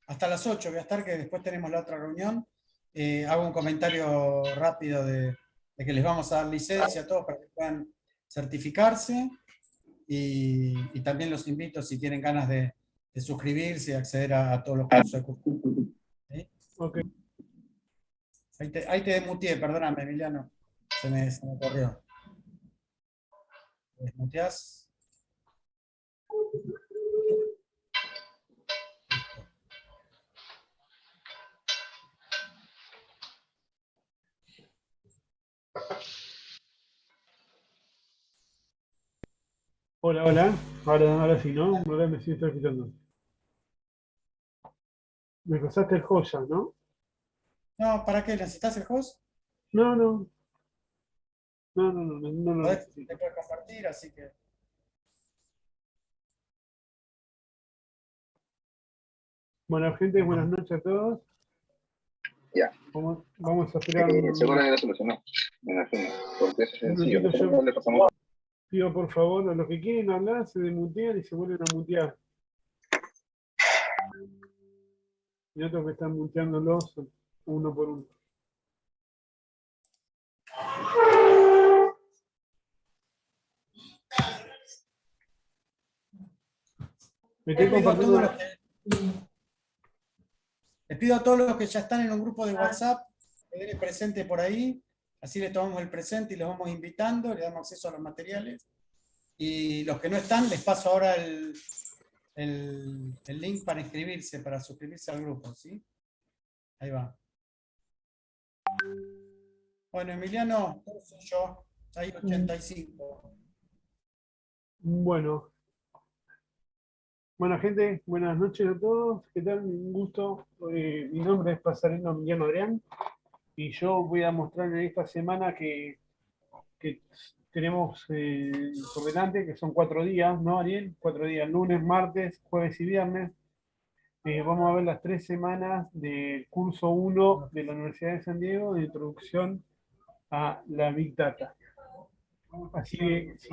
hasta las 8 voy a estar, que después tenemos la otra reunión. Hago un comentario rápido de que les vamos a dar licencia a todos para que puedan certificarse. Y también los invito, si tienen ganas de suscribirse y acceder a todos los cursos de curso. ¿Sí? Ok. Ahí te desmuteé, perdóname, Emiliano. Se me corrió. ¿Te desmuteás? Listo. Hola, hola. Ahora sí, ¿no? Ahora me estoy escuchando. Me pasaste el joya, ¿no? No, ¿para qué? ¿Necesitas el host? No, no. No lo necesito. Te puedes compartir, así que... Bueno, gente, buenas noches a todos. Ya. Vamos a esperar seguro que lo solucionó. Me imagino. Porque es un sencillo. minutito. Nosotros le pasamos. Pido por favor a los que quieren hablar se desmutean y se vuelven a mutear. Y otros que están muteándolos uno por uno. Me estoy compartiendo. Les pido a todos los que ya están en un grupo de WhatsApp que den el presente por ahí, así les tomamos el presente y los vamos invitando, les damos acceso a los materiales. Y los que no están, les paso ahora el link para inscribirse, para suscribirse al grupo, ¿sí? Ahí va. Bueno, Emiliano, soy yo, hay 85. Bueno, gente, buenas noches a todos. ¿Qué tal? Un gusto. Mi nombre es Pasarino Emiliano Adrián y yo voy a mostrar en esta semana que tenemos por delante, que son 4 días, ¿no, Ariel? 4 días, lunes, martes, jueves y viernes. Vamos a ver las 3 semanas del curso 1 de la Universidad de San Diego de Introducción a la Big Data. Así que si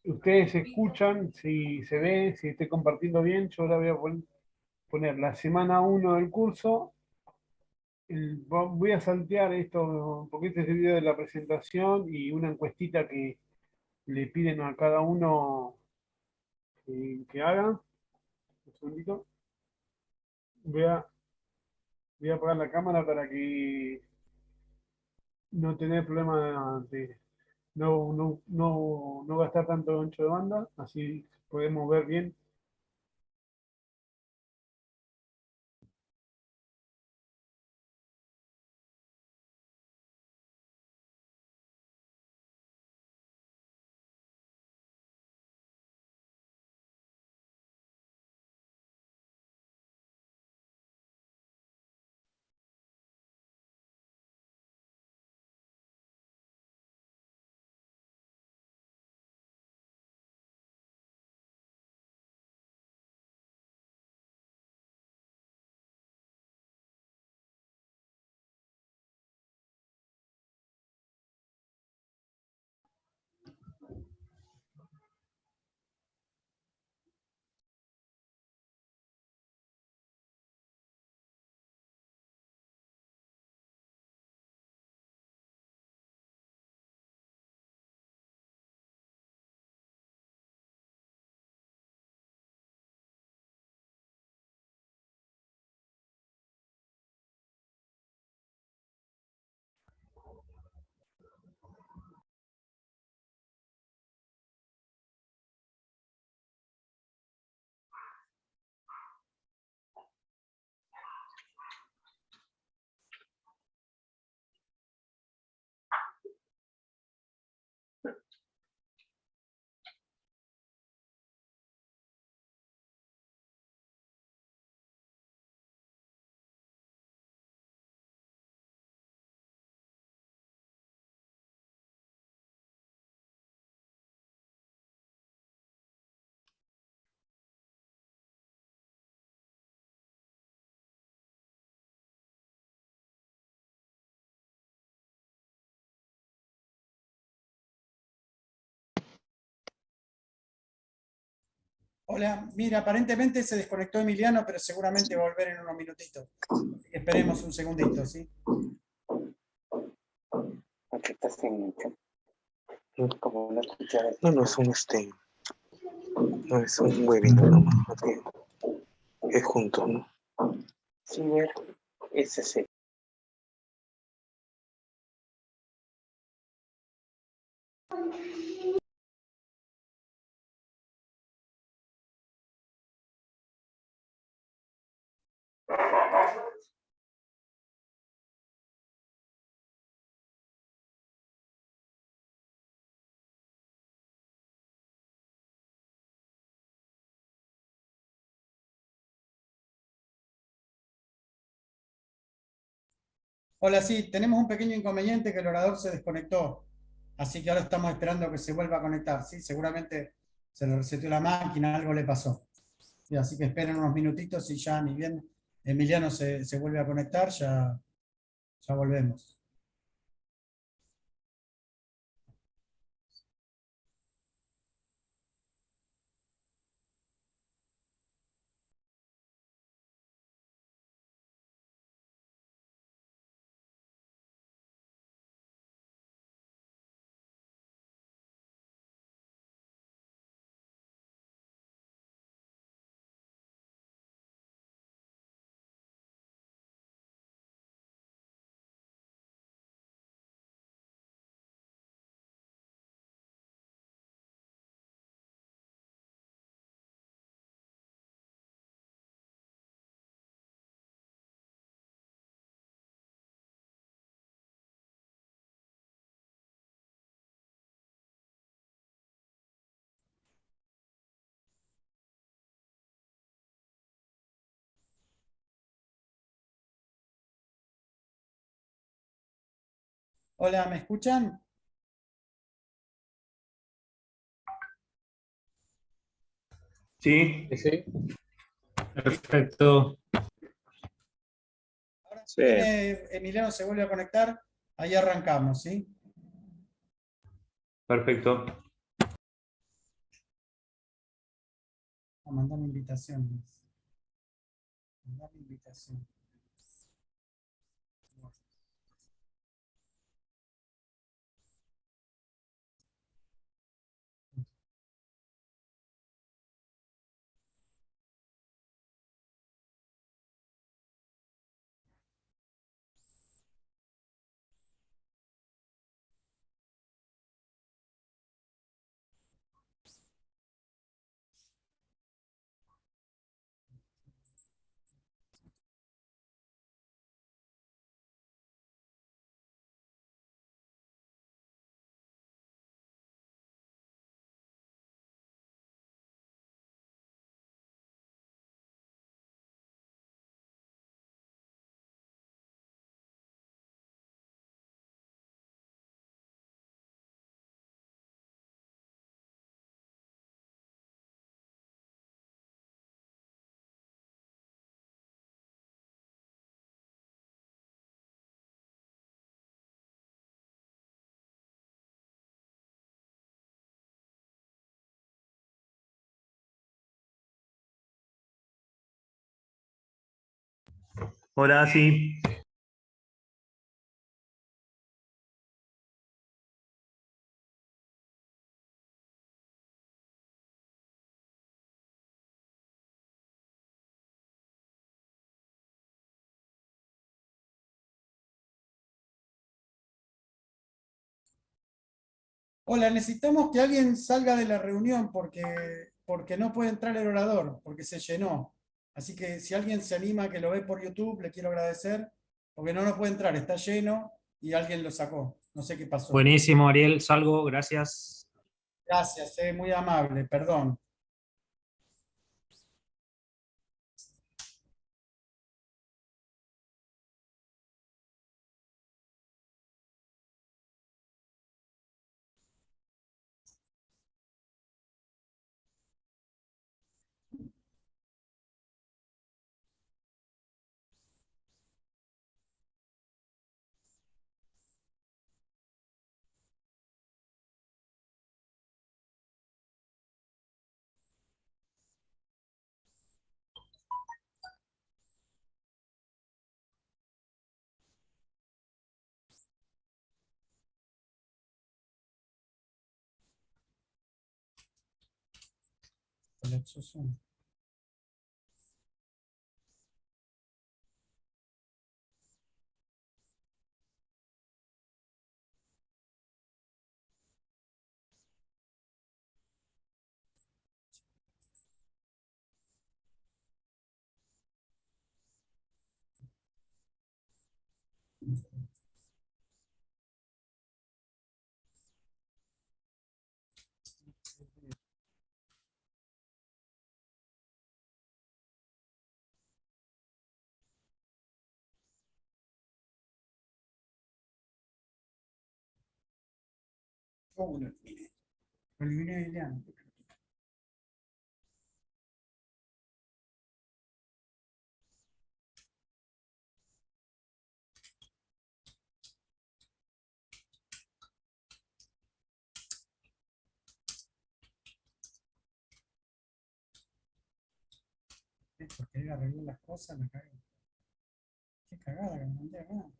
ustedes escuchan, si se ve, si estoy compartiendo bien, yo ahora voy a poner la semana 1 del curso. Voy a saltear esto, porque este es el video de la presentación y una encuestita que le piden a cada uno que haga. Un segundito. Voy a apagar la cámara para que no tener problema de no gastar tanto ancho de banda, así podemos ver bien Hola, mira, aparentemente se desconectó Emiliano, pero seguramente va a volver en unos minutitos. Así que esperemos un segundito, ¿sí? Aquí estás en como no escuchaba. No, no es un no es un webinar nomás, es junto, ¿no? Sí, ver, ese sí. Hola, sí, tenemos un pequeño inconveniente que el orador se desconectó. Así que ahora estamos esperando que se vuelva a conectar, ¿sí? Seguramente se le reseteó la máquina, algo le pasó. Sí, así que esperen unos minutitos y ya ni bien Emiliano se vuelve a conectar, ya volvemos. Hola, ¿me escuchan? Sí, Sí, perfecto. Ahora Sí. viene Emiliano, se vuelve a conectar, ahí arrancamos, ¿sí? perfecto. Mandame invitaciones. Mandame invitación. Hola, sí. Hola, necesitamos que alguien salga de la reunión porque no puede entrar el orador, porque se llenó. Así que si alguien se anima que lo ve por YouTube, le quiero agradecer, porque no nos puede entrar, está lleno y alguien lo sacó. No sé qué pasó. Buenísimo, Ariel, salgo, gracias. Gracias, muy amable, perdón. Colapsó Zoom. Oh, lo eliminé. Lo eliminé de antes. Porque ir a arreglar las cosas, me cago. Qué cagada que me mandé acá.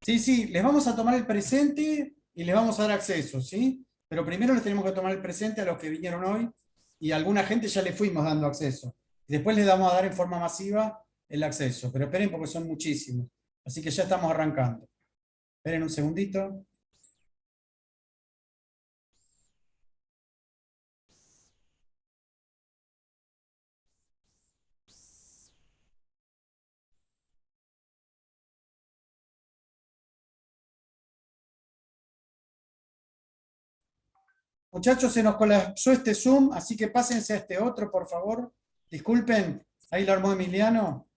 Sí, sí, les vamos a tomar el presente y les vamos a dar acceso, ¿sí? Pero primero les tenemos que tomar el presente a los que vinieron hoy y a alguna gente ya le fuimos dando acceso. Y después les vamos a dar en forma masiva el acceso, pero esperen porque son muchísimos. Así que ya estamos arrancando. Esperen un segundito. Muchachos, se nos colapsó este Zoom, así que pásense a este otro, por favor. Disculpen, ahí lo armó Emiliano.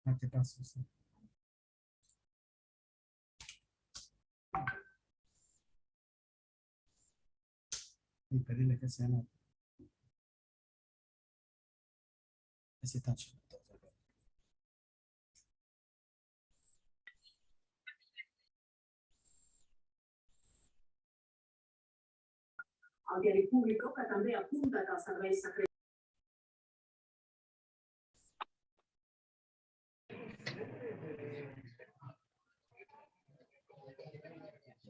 No te paso, sí. Y pedirle que se anote. Así están llenos todos. El diari público, que també apunta que els serveis secrets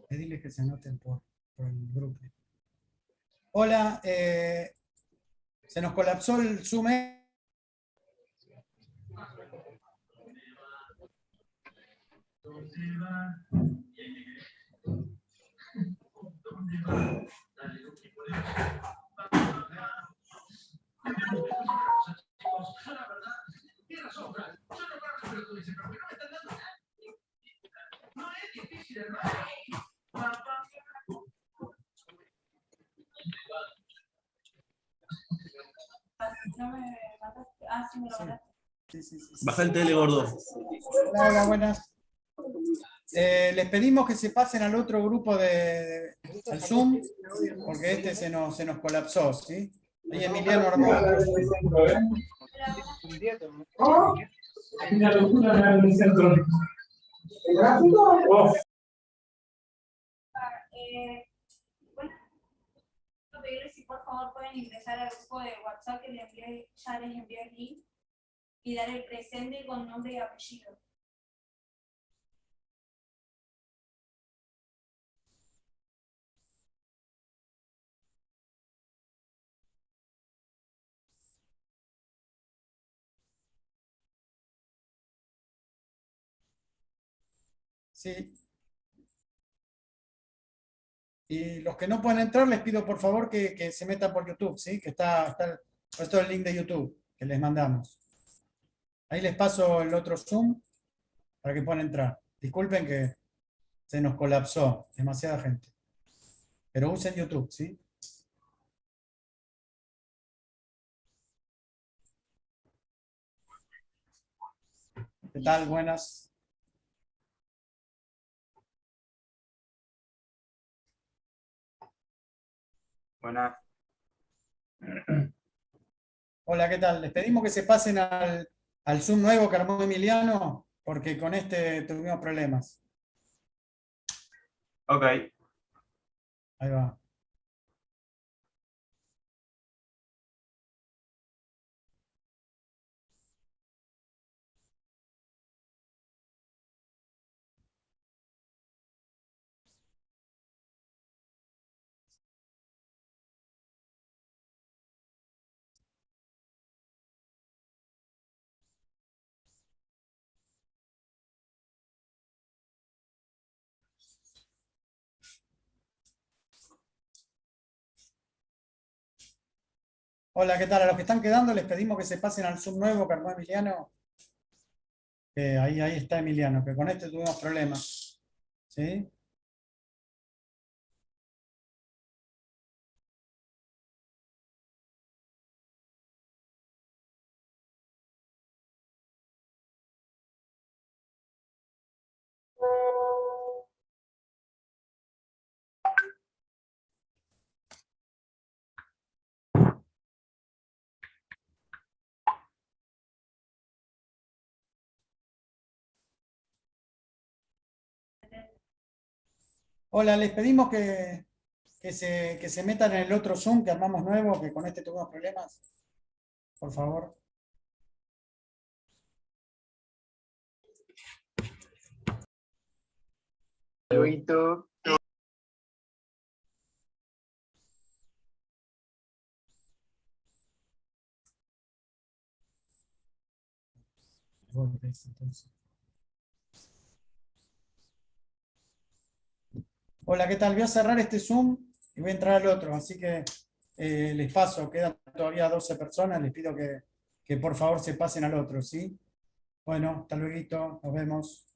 Pedirles que se anoten por el grupo. Hola, se nos colapsó el Zoom. Sí. Baja el tele, gordo. Hola, buenas. Les pedimos que se pasen al otro grupo al Zoom, porque este se nos colapsó, ¿sí? Ahí Emiliano armó. Centro. Pedirles si por favor pueden ingresar al grupo de WhatsApp que ya les envié el link y dar el presente con nombre y apellido. Sí. Y los que no pueden entrar, les pido por favor que se metan por YouTube, ¿sí? Que puesto el link de YouTube que les mandamos. Ahí les paso el otro Zoom para que puedan entrar. Disculpen que se nos colapsó demasiada gente. Pero usen YouTube, ¿sí? ¿Qué tal? Buenas. Buenas. Hola, ¿qué tal? Les pedimos que se pasen al Zoom nuevo que armó Emiliano, porque con este tuvimos problemas. Ok. Ahí va. Hola, ¿qué tal? A los que están quedando les pedimos que se pasen al Zoom nuevo que armó Emiliano. Ahí está Emiliano, que con este tuvimos problemas. ¿Sí? Hola, les pedimos que se metan en el otro Zoom que armamos nuevo, que con este tuvimos problemas. Por favor. Luito. Hola, ¿qué tal? Voy a cerrar este Zoom y voy a entrar al otro, así que les paso, quedan todavía 12 personas, les pido que por favor se pasen al otro, ¿sí? Bueno, hasta luego, nos vemos.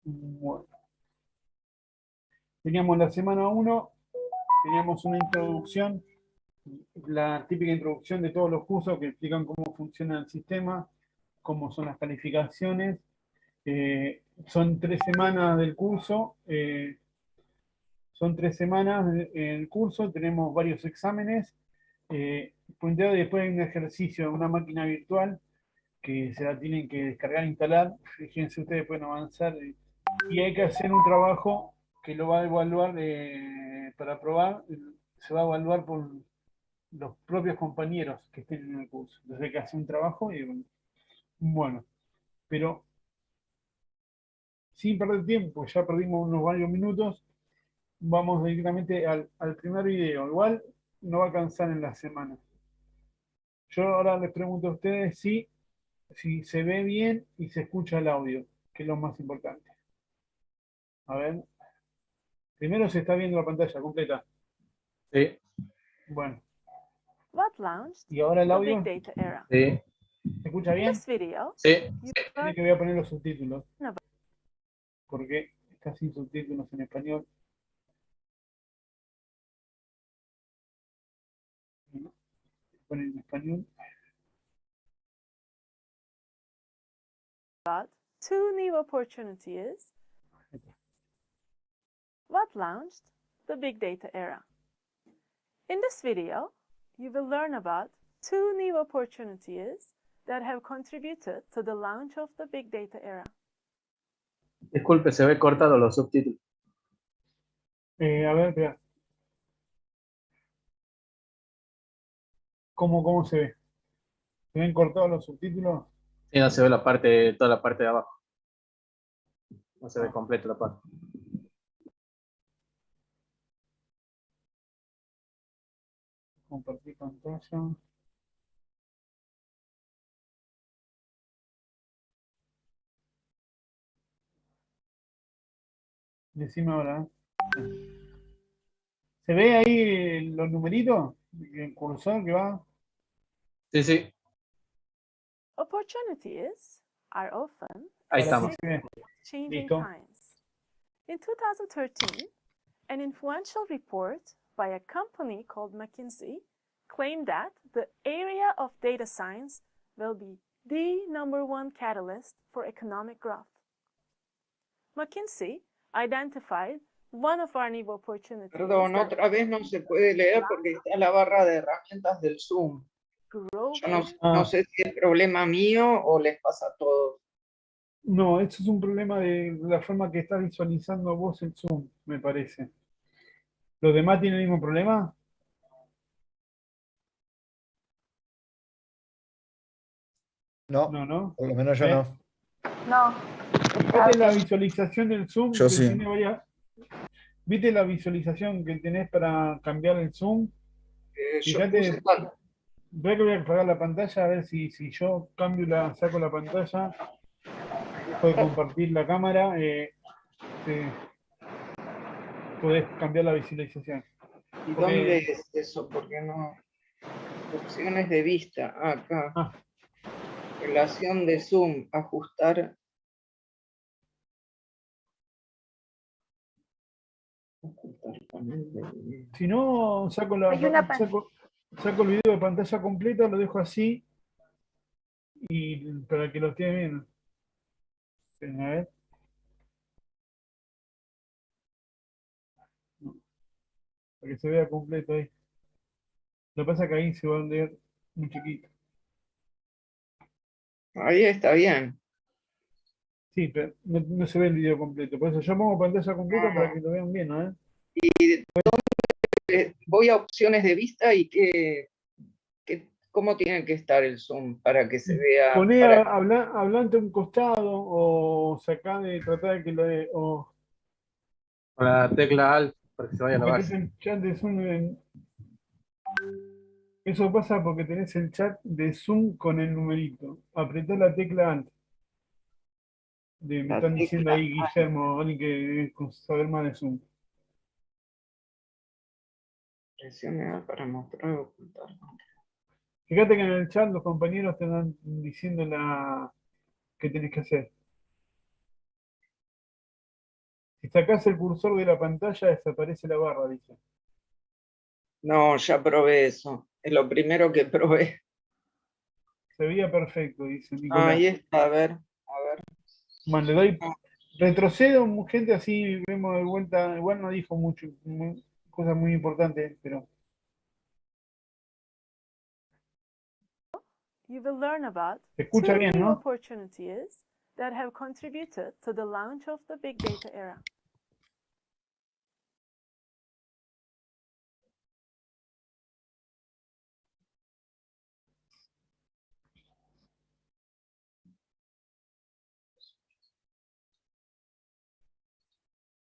Bueno. Teníamos la semana 1, teníamos una introducción, la típica introducción de todos los cursos que explican cómo funciona el sistema, cómo son las calificaciones. Son 3 semanas del curso. Son 3 semanas el curso, tenemos varios exámenes. Punteado, y después hay un ejercicio, una máquina virtual que se la tienen que descargar e instalar. Fíjense ustedes, pueden avanzar. Y hay que hacer un trabajo que lo va a evaluar para probar. Se va a evaluar por los propios compañeros que estén en el curso. Entonces hay que hacer un trabajo y bueno, pero sin perder tiempo, ya perdimos unos varios minutos. Vamos directamente al primer video. Igual no va a alcanzar en la semana. Yo ahora les pregunto a ustedes si se ve bien y se escucha el audio, que es lo más importante. A ver. Primero se está viendo la pantalla completa. Sí, Bueno. What launched ¿Y ahora el the audio? Big Data era? sí, ¿Se escucha In bien? this video, sí. you Tiene que voy a poner los subtítulos. Porque está sin subtítulos en español. Ponen en español. about 2 new opportunities. What launched the Big Data era? In this video, you will learn about 2 new opportunities that have contributed to the launch of the Big Data era. Disculpe, se ve cortado los subtítulos. A ver, espera. ¿Cómo se ve? ¿Se ven cortados los subtítulos? Sí, no se ve la parte, toda la parte de abajo. No se ve completa la parte. Compartir pantalla. Decime ahora. ¿Se ve ahí los numeritos? El cursor que va. Sí, sí, Opportunities are often ahí Ahora estamos. sí se ve. changing Listo. times. In 2013, an influential report by a company called McKinsey claimed that the area of data science will be the #1 catalyst for economic growth. McKinsey identified one of our new opportunities. Perdón, that otra vez no se puede leer porque está la barra de herramientas del Zoom. grow Yo no sé si es problema mío o les pasa a todos. No, esto es un problema de la forma que está visualizando vos el Zoom, me parece. ¿Los demás tienen el mismo problema? No, No. por lo menos yo no. No. ¿Viste la visualización del Zoom? Yo que sí. tiene ¿Viste la visualización que tenés para cambiar el Zoom? Yo Fíjate, puse voy a apagar la pantalla a ver si yo saco la pantalla, puedo compartir la cámara, podés cambiar la visualización. ¿Y Porque- dónde es eso? Porque no. Opciones de vista. Acá. Ah. Relación de Zoom. Ajustar. Ajustar panel de video. Si no, saco el video de pantalla completa, lo dejo así y para que lo estén viendo. A ver. No, para que se vea completo ahí. Lo que pasa es que ahí se va a leer muy chiquito. Ahí está bien. Sí, pero no se ve el video completo. Por eso yo pongo pantalla completa para que lo vean bien, ¿no? Voy a opciones de vista y ¿cómo tiene que estar el Zoom para que se vea? Poné hablante a un costado o tratar de que lo de. Con la tecla Alt para que se vaya a la Porque base. tenés el chat de Zoom eso pasa porque tenés el chat de Zoom con el numerito. Apretá la tecla Alt. Me están diciendo ahí, Guillermo, alguien que saber más de Zoom. Presione A para mostrar o ocultar. Fíjate que en el chat los compañeros te están diciendo qué tenés que hacer. Si sacás el cursor de la pantalla, desaparece la barra, dice. No, ya probé eso. Es lo primero que probé. Se veía perfecto, dice Ah, Nicolás. ahí está, a ver. Bueno, le doy, retrocedo, gente, así vemos de vuelta. Igual no dijo mucho, cosas muy importantes, pero You will learn about se escucha two bien, new ¿no? opportunities that have contributed to the launch of the big data era.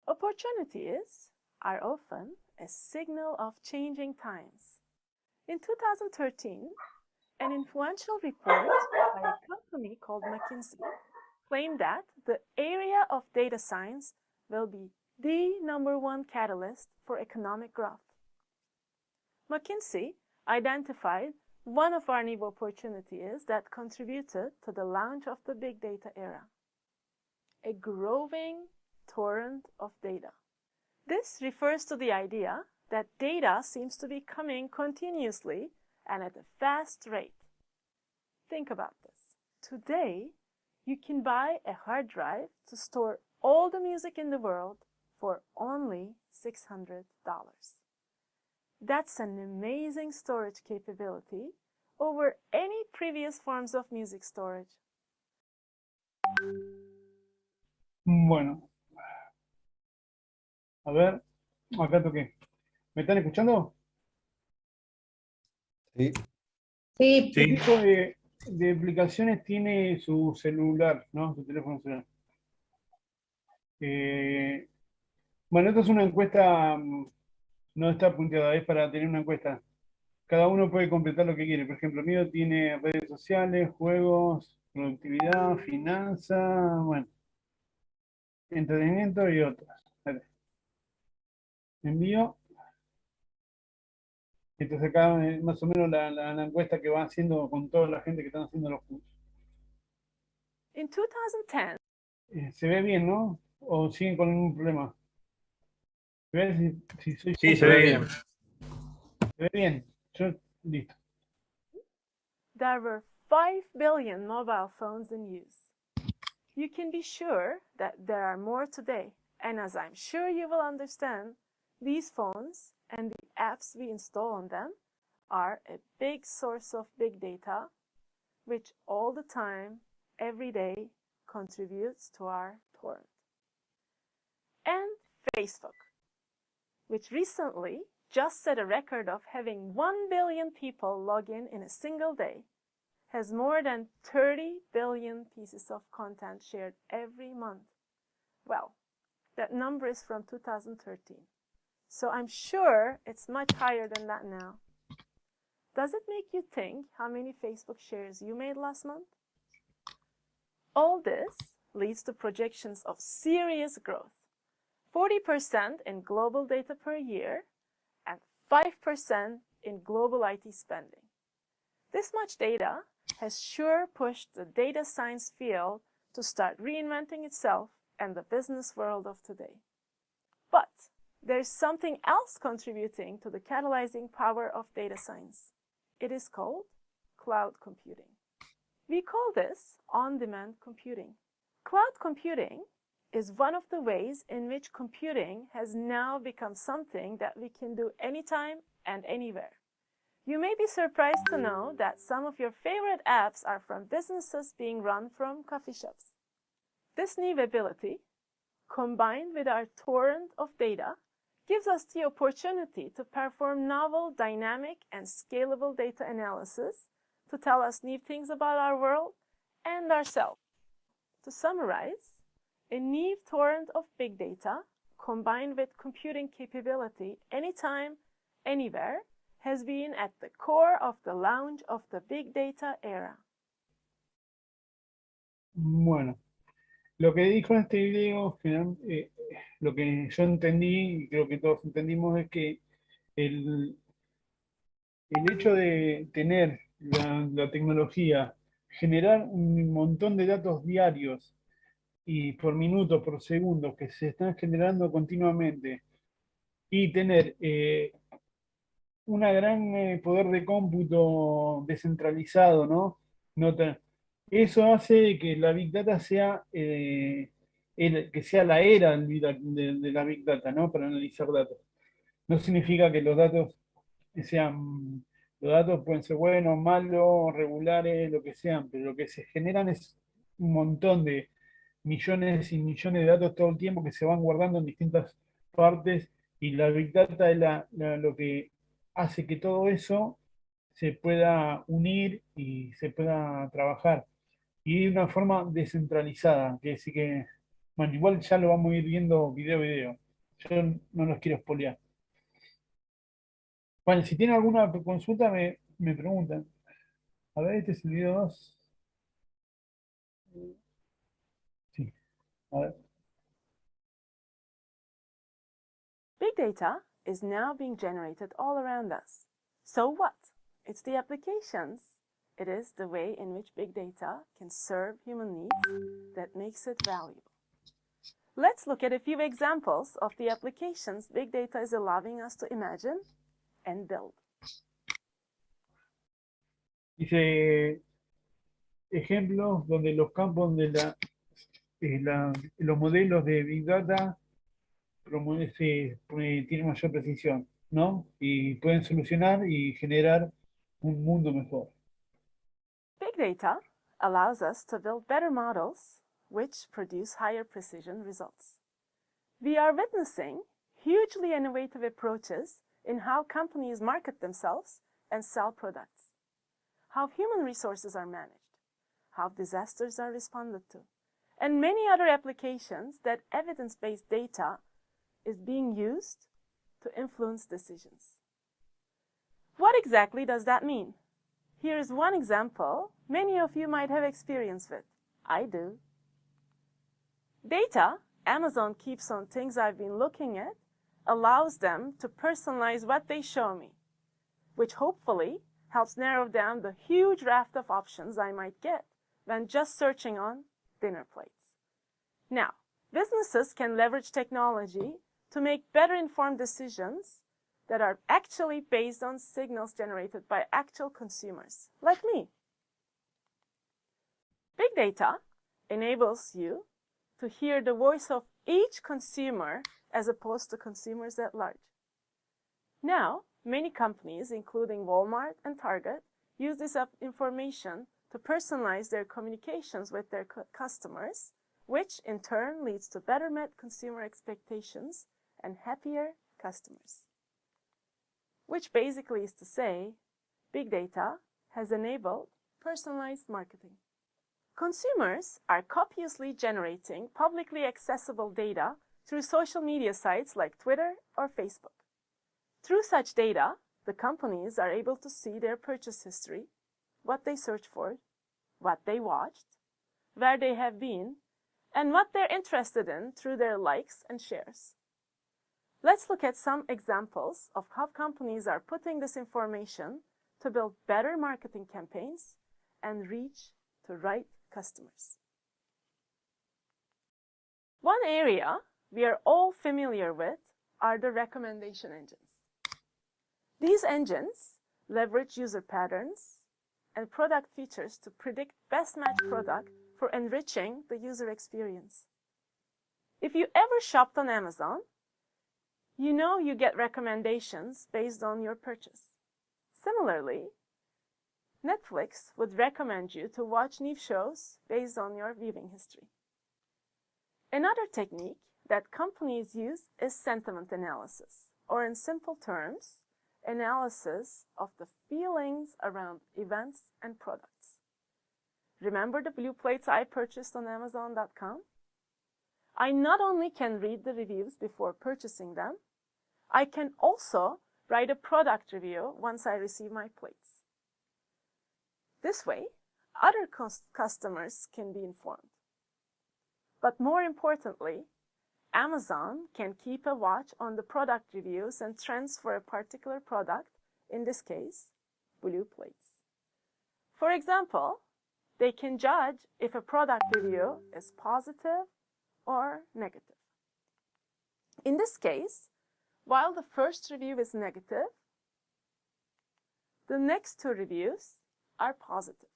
Opportunities are often a signal of changing times. In 2013, an influential report by a company called McKinsey claimed that the area of data science will be the #1 catalyst for economic growth. McKinsey identified one of our new opportunities that contributed to the launch of the big data era: a growing torrent of data. This refers to the idea that data seems to be coming continuously and at a fast rate. Think about this. Today, you can buy a hard drive to store all the music in the world for only $600. That's an amazing storage capability over any previous forms of music storage. Bueno. A ver, acá toqué. ¿Me están escuchando? Sí. Sí, El tipo de aplicaciones tiene su celular, ¿no? Su teléfono celular. Bueno, esta es una encuesta, no está punteada, es para tener una encuesta. Cada uno puede completar lo que quiere. Por ejemplo, el mío tiene redes sociales, juegos, productividad, finanzas, bueno, entretenimiento y otras. Vale. Envío. Entonces acá más o menos la encuesta que va haciendo con toda la gente que están haciendo los cursos. In 2010, Se ve bien, ¿no? ¿O siguen con algún problema? ¿Se ve si soy Sí, se ve bien. Se ve bien. Yo, listo. there were 5 billion mobile phones in use. You can be sure that there are more today, and as I'm sure you will understand, these phones and the apps we install on them are a big source of big data, which all the time, every day, contributes to our torrent. And Facebook, which recently just set a record of having 1 billion people log in a single day, has more than 30 billion pieces of content shared every month. Well, that number is from 2013. So I'm sure it's much higher than that now. Does it make you think how many Facebook shares you made last month? All this leads to projections of serious growth. 40% in global data per year and 5% in global IT spending. This much data has sure pushed the data science field to start reinventing itself and the business world of today. But there's something else contributing to the catalyzing power of data science. It is called cloud computing. We call this on-demand computing. Cloud computing is one of the ways in which computing has now become something that we can do anytime and anywhere. You may be surprised to know that some of your favorite apps are from businesses being run from coffee shops. This new ability, combined with our torrent of data, gives us the opportunity to perform novel, dynamic, and scalable data analysis to tell us new things about our world and ourselves. To summarize, a new torrent of big data, combined with computing capability anytime, anywhere, has been at the core of the launch of the big data era. Bueno, lo que dijo en este video, lo que yo entendí, y creo que todos entendimos, es que el hecho de tener la tecnología, generar un montón de datos diarios y por minuto, por segundo, que se están generando continuamente, y tener una gran poder de cómputo descentralizado, ¿no? Eso hace que la Big Data sea, que sea la era de la Big Data, ¿no? Para analizar datos. No significa que los datos los datos pueden ser buenos, malos, regulares, lo que sean, pero lo que se generan es un montón de millones y millones de datos todo el tiempo que se van guardando en distintas partes, y la Big Data es lo que hace que todo eso se pueda unir y se pueda trabajar. Y de una forma descentralizada, que sí que, bueno, igual ya lo vamos a ir viendo video a video. Yo no los quiero spoilear. Bueno, si tienen alguna consulta, me preguntan. A ver, este es el video 2. Sí, a ver. Big data is now being generated all around us. So what? It's the applications. It is the way in which big data can serve human needs that makes it valuable. Let's look at a few examples of the applications big data is allowing us to imagine and build. Dice ejemplos donde los campos de los modelos de Big Data tienen mayor precisión, ¿no? Y pueden solucionar y generar un mundo mejor. Big data allows us to build better models which produce higher precision results. We are witnessing hugely innovative approaches in how companies market themselves and sell products, how human resources are managed, how disasters are responded to, and many other applications that evidence-based data is being used to influence decisions. What exactly does that mean? Here is one example many of you might have experience with. I do. Data Amazon keeps on things I've been looking at allows them to personalize what they show me, which hopefully helps narrow down the huge raft of options I might get when just searching on dinner plates. Now, businesses can leverage technology to make better informed decisions that are actually based on signals generated by actual consumers, like me. Big data enables you to hear the voice of each consumer as opposed to consumers at large. Now, many companies, including Walmart and Target, use this information to personalize their communications with their customers, which in turn leads to better met consumer expectations and happier customers. Which basically is to say, big data has enabled personalized marketing. Consumers are copiously generating publicly accessible data through social media sites like Twitter or Facebook. Through such data, the companies are able to see their purchase history, what they searched for, what they watched, where they have been, and what they're interested in through their likes and shares. Let's look at some examples of how companies are putting this information to build better marketing campaigns and reach the right customers. One area we are all familiar with are the recommendation engines. These engines leverage user patterns and product features to predict best match product for enriching the user experience. If you ever shopped on Amazon, you know you get recommendations based on your purchase. Similarly, Netflix would recommend you to watch new shows based on your viewing history. Another technique that companies use is sentiment analysis, or in simple terms, analysis of the feelings around events and products. Remember the blue plates I purchased on Amazon.com? I not only can read the reviews before purchasing them, I can also write a product review once I receive my plates. This way, other customers can be informed. But more importantly, Amazon can keep a watch on the product reviews and trends for a particular product, in this case, blue plates. For example, they can judge if a product review is positive or negative. In this case, while the first review is negative, the next two reviews are positive.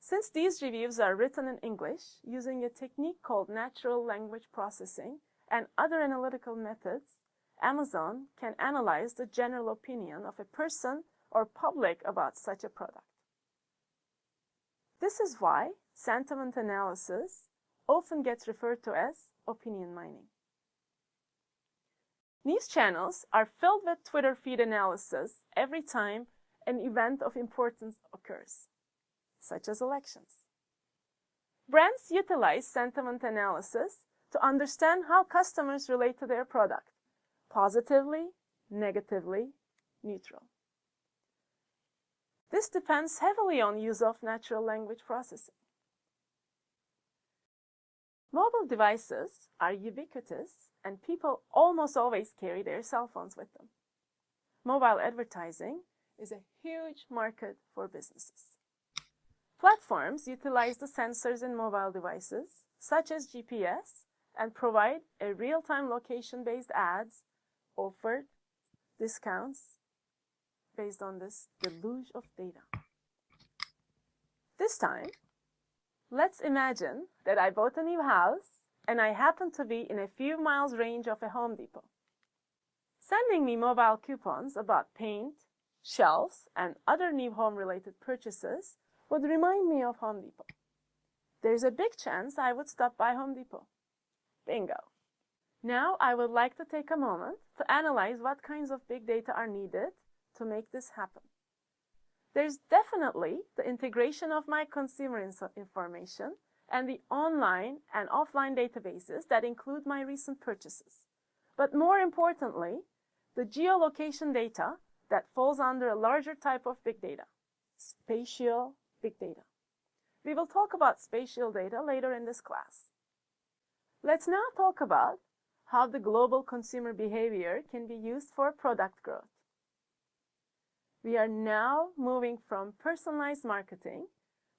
Since these reviews are written in English using a technique called natural language processing and other analytical methods, Amazon can analyze the general opinion of a person or public about such a product. This is why sentiment analysis often gets referred to as opinion mining. News channels are filled with Twitter feed analysis every time an event of importance occurs, such as elections. Brands utilize sentiment analysis to understand how customers relate to their product, positively, negatively, neutral. This depends heavily on use of natural language processing. Mobile devices are ubiquitous and people almost always carry their cell phones with them. Mobile advertising is a huge market for businesses. Platforms utilize the sensors in mobile devices, such as GPS, and provide a real-time location-based ads, offered discounts based on this deluge of data. This time, let's imagine that I bought a new house and I happen to be in a few miles range of a Home Depot. Sending me mobile coupons about paint, shelves, and other new home-related purchases would remind me of Home Depot. There's a big chance I would stop by Home Depot. Bingo. Now I would like to take a moment to analyze what kinds of big data are needed to make this happen. There's definitely the integration of my consumer information and the online and offline databases that include my recent purchases. But more importantly, the geolocation data that falls under a larger type of big data, spatial big data. We will talk about spatial data later in this class. Let's now talk about how the global consumer behavior can be used for product growth. We are now moving from personalized marketing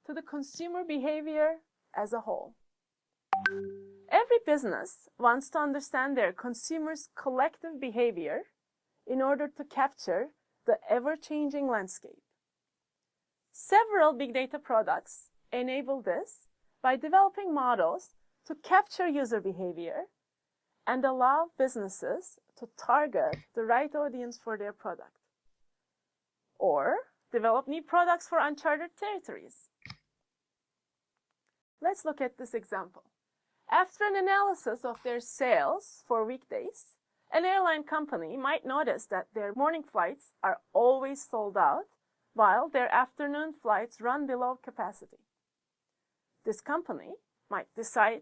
to the consumer behavior as a whole. Every business wants to understand their consumers' collective behavior in order to capture the ever-changing landscape. Several big data products enable this by developing models to capture user behavior and allow businesses to target the right audience for their product, or develop new products for uncharted territories. Let's look at this example. After an analysis of their sales for weekdays, an airline company might notice that their morning flights are always sold out, while their afternoon flights run below capacity. This company might decide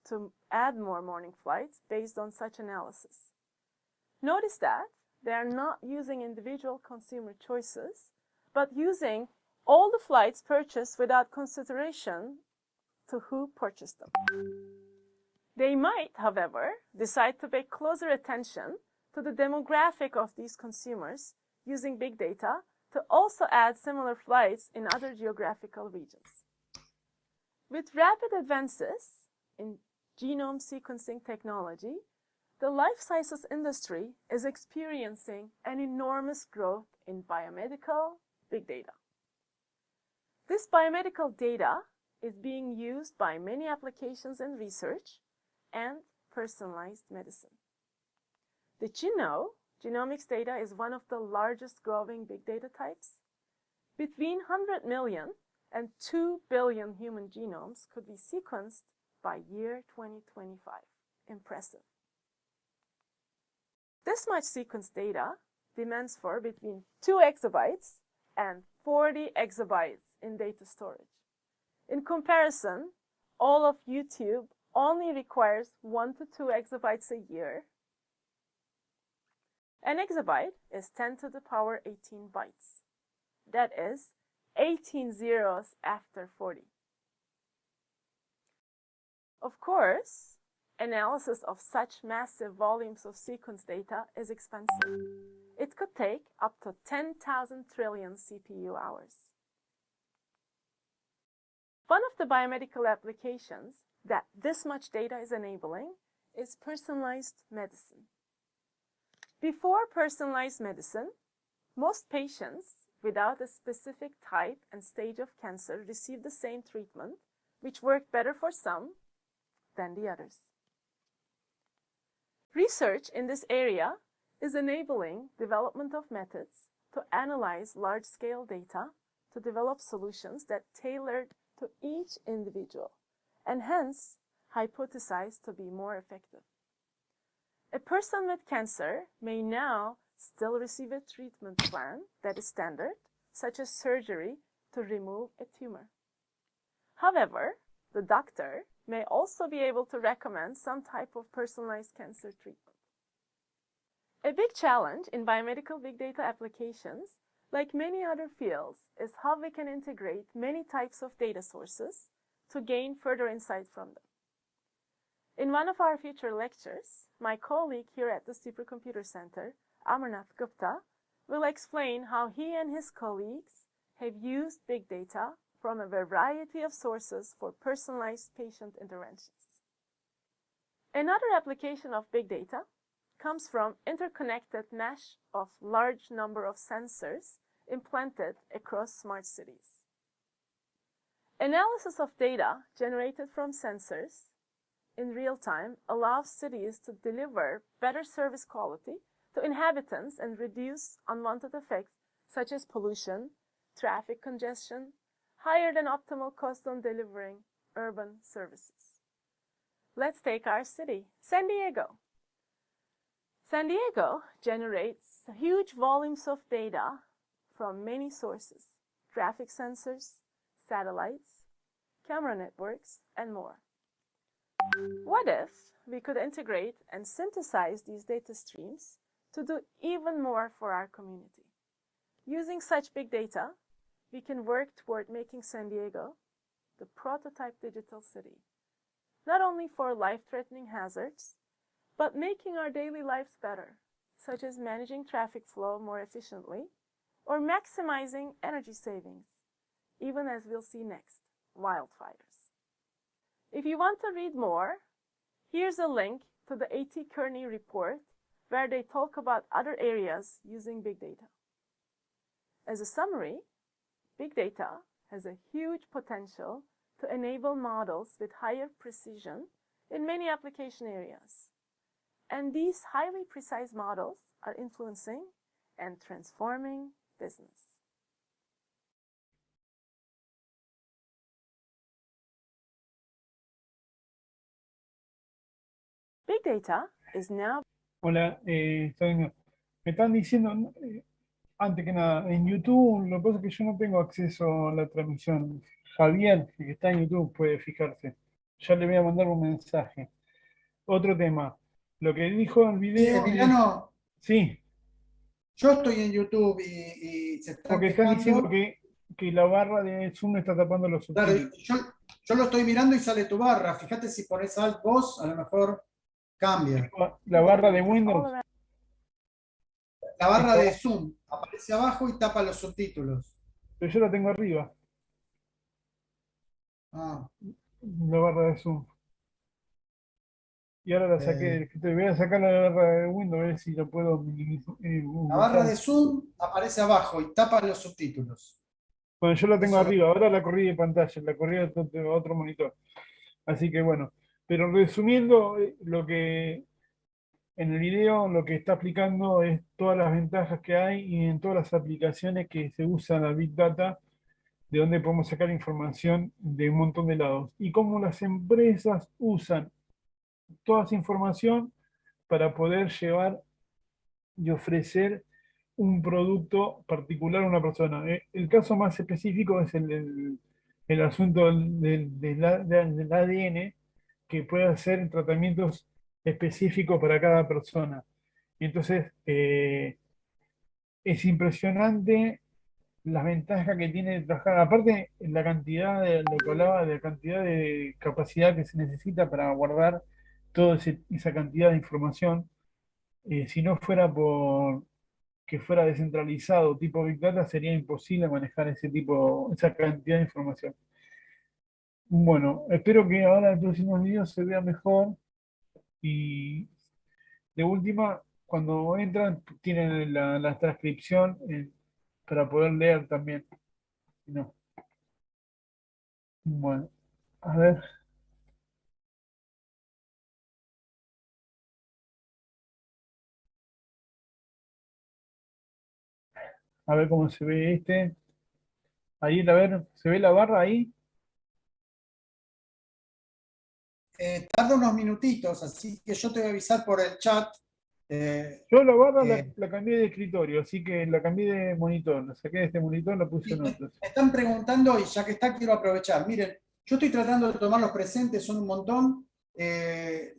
to add more morning flights based on such analysis. Notice that they are not using individual consumer choices, but using all the flights purchased without consideration to who purchased them. They might, however, decide to pay closer attention to the demographic of these consumers using big data to also add similar flights in other geographical regions. With rapid advances in genome sequencing technology, the life sciences industry is experiencing an enormous growth in biomedical big data. This biomedical data is being used by many applications in research and personalized medicine. Did you know genomics data is one of the largest growing big data types? Between 100 million and 2 billion human genomes could be sequenced by year 2025. Impressive. This much sequence data demands for between 2 exabytes and 40 exabytes in data storage. In comparison, all of YouTube only requires 1 to 2 exabytes a year. An exabyte is 10 to the power 18 bytes. That is 18 zeros after 40. Of course, analysis of such massive volumes of sequence data is expensive. It could take up to 10,000 trillion CPU hours. One of the biomedical applications that this much data is enabling is personalized medicine. Before personalized medicine, most patients without a specific type and stage of cancer receive the same treatment, which worked better for some than the others. Research in this area is enabling development of methods to analyze large-scale data to develop solutions that tailored to each individual and hence hypothesized to be more effective. A person with cancer may now still receive a treatment plan that is standard, such as surgery to remove a tumor. However, the doctor may also be able to recommend some type of personalized cancer treatment. A big challenge in biomedical big data applications, like many other fields, is how we can integrate many types of data sources to gain further insight from them. In one of our future lectures, my colleague here at the Supercomputer Center, Amarnath Gupta, will explain how he and his colleagues have used big data from a variety of sources for personalized patient interventions. Another application of big data comes from interconnected mesh of large number of sensors implanted across smart cities. Analysis of data generated from sensors in real time allows cities to deliver better service quality to inhabitants and reduce unwanted effects such as pollution, traffic congestion, higher than optimal cost on delivering urban services. Let's take our city, San Diego. San Diego generates huge volumes of data from many sources: traffic sensors, satellites, camera networks, and more. What if we could integrate and synthesize these data streams to do even more for our community? Using such big data, we can work toward making San Diego the prototype digital city, not only for life-threatening hazards, but making our daily lives better, such as managing traffic flow more efficiently or maximizing energy savings, even as we'll see next, wildfires. If you want to read more, here's a link to the A.T. Kearney report where they talk about other areas using big data. As a summary, big data has a huge potential to enable models with higher precision in many application areas. And these highly precise models are influencing and transforming business. Big data is now... Hola, me están diciendo, antes que nada, en YouTube, lo que pasa es que yo no tengo acceso a la transmisión. Javier, que está en YouTube, puede fijarse. Ya le voy a mandar un mensaje. Otro tema. Lo que dijo en el video... Emiliano, sí. yo estoy en YouTube y se están Porque están quejando. diciendo que la barra de Zoom está tapando los subtítulos. Claro, yo lo estoy mirando y sale tu barra. Fíjate si pones Alt vos, a lo mejor cambia. La barra de Windows. La barra de Zoom aparece abajo y tapa los subtítulos. Pero yo la tengo arriba. Ah. La barra de Zoom. Y ahora la saqué. Te voy a sacar la barra de Windows a ver si lo puedo minimizar. La barra de Zoom aparece abajo y tapa los subtítulos. Bueno, yo la tengo arriba. Ahora la corrí de pantalla. La corrí a otro monitor. Así que bueno. Pero resumiendo, lo que en el video lo que está explicando es todas las ventajas que hay y en todas las aplicaciones que se usan la Big Data, de donde podemos sacar información de un montón de lados. Y cómo las empresas usan toda esa información para poder llevar y ofrecer un producto particular a una persona. El caso más específico es el asunto del ADN, que puede hacer tratamientos específicos para cada persona. Entonces, es impresionante las ventajas que tiene trabajar. Aparte, la cantidad de lo que hablaba, de la cantidad de capacidad que se necesita para guardar toda esa cantidad de información. Si no fuera por que fuera descentralizado tipo Big Data, sería imposible manejar esa cantidad de información. Bueno, espero que ahora en los próximos videos se vea mejor y de última, cuando entran, tienen la transcripción para poder leer también. Si no. Bueno, a ver. A ver cómo se ve este. Ahí, a ver, ¿se ve la barra ahí? Tarda unos minutitos, así que yo te voy a avisar por el chat. Yo la barra eh, la cambié de escritorio, así que la cambié de monitor. La saqué de este monitor, la puse y en me otro. están preguntando, y ya que está, quiero aprovechar. Miren, yo estoy tratando de tomar los presentes, son un montón.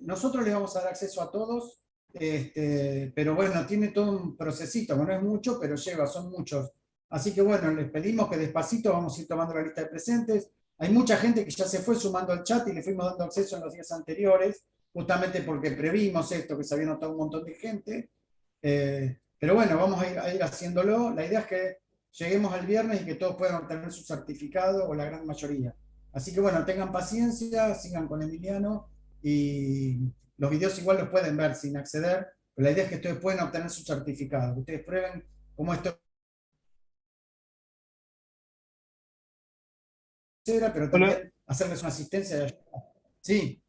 Nosotros les vamos a dar acceso a todos, pero bueno, tiene todo un procesito, que no es mucho, pero lleva, son muchos. Así que bueno, les pedimos que despacito vamos a ir tomando la lista de presentes. Hay mucha gente que ya se fue sumando al chat y le fuimos dando acceso en los días anteriores, justamente porque previmos esto, que se había notado un montón de gente. Pero bueno, vamos a ir haciéndolo. La idea es que lleguemos al viernes y que todos puedan obtener su certificado o la gran mayoría. Así que bueno, tengan paciencia, sigan con Emiliano y los videos igual los pueden ver sin acceder, pero la idea es que ustedes puedan obtener su certificado, que ustedes prueben cómo esto era, pero Hola. también hacerles una asistencia de ayuda. Sí,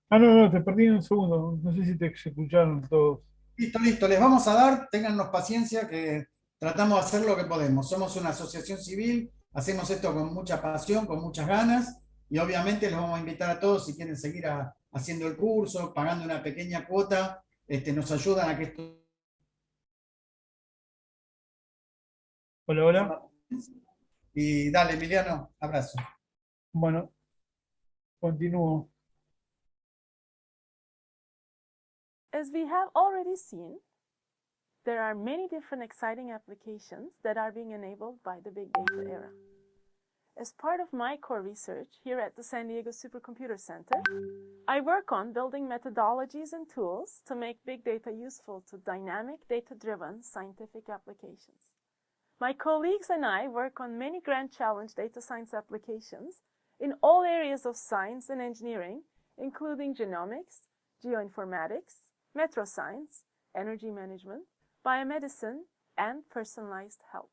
Ah, no, no, te perdí en un segundo. No sé si te escucharon todos. listo, listo, les vamos a dar, téngannos paciencia que tratamos de hacer lo que podemos. Somos una asociación civil, hacemos esto con mucha pasión, con muchas ganas, y obviamente los vamos a invitar a todos si quieren seguir haciendo el curso, pagando una pequeña cuota, nos ayudan a que esto... Hola, hola. Y dale, Emiliano, abrazo. Bueno, continúo. As we have already seen, there are many different exciting applications that are being enabled by the big data era. As part of my core research here at the San Diego Supercomputer Center, I work on building methodologies and tools to make big data useful to dynamic, data-driven scientific applications. My colleagues and I work on many grand challenge data science applications in all areas of science and engineering, including genomics, geoinformatics, metro science, energy management, biomedicine, and personalized health.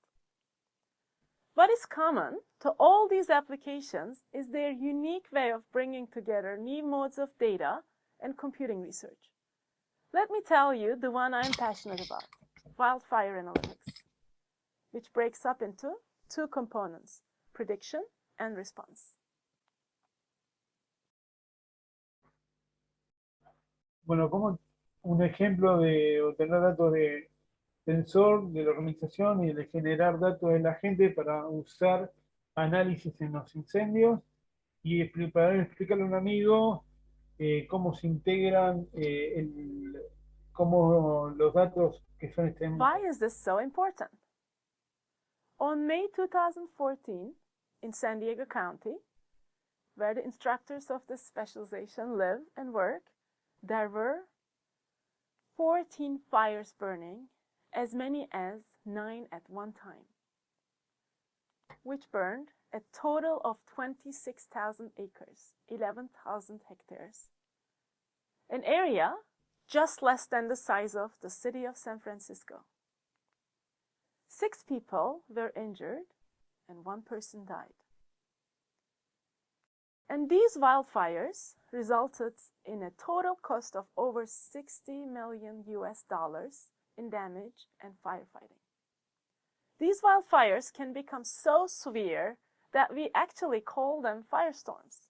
What is common to all these applications is their unique way of bringing together new modes of data and computing research. Let me tell you the one I'm passionate about, wildfire analytics, which breaks up into two components, prediction and response. Bueno, como un ejemplo de obtener datos de sensor, de la organización y de generar datos de la gente para usar análisis en los incendios y para explicarle a un amigo cómo se integran cómo los datos que son Why is this so important? On May 2014, in San Diego County, where the instructors of this specialization live and work, there were 14 fires burning, as many as 9 at one time, which burned a total of 26,000 acres, 11,000 hectares, an area just less than the size of the city of San Francisco. 6 people were injured and 1 person died. And these wildfires resulted in a total cost of over $60 million in damage and firefighting. These wildfires can become so severe that we actually call them firestorms.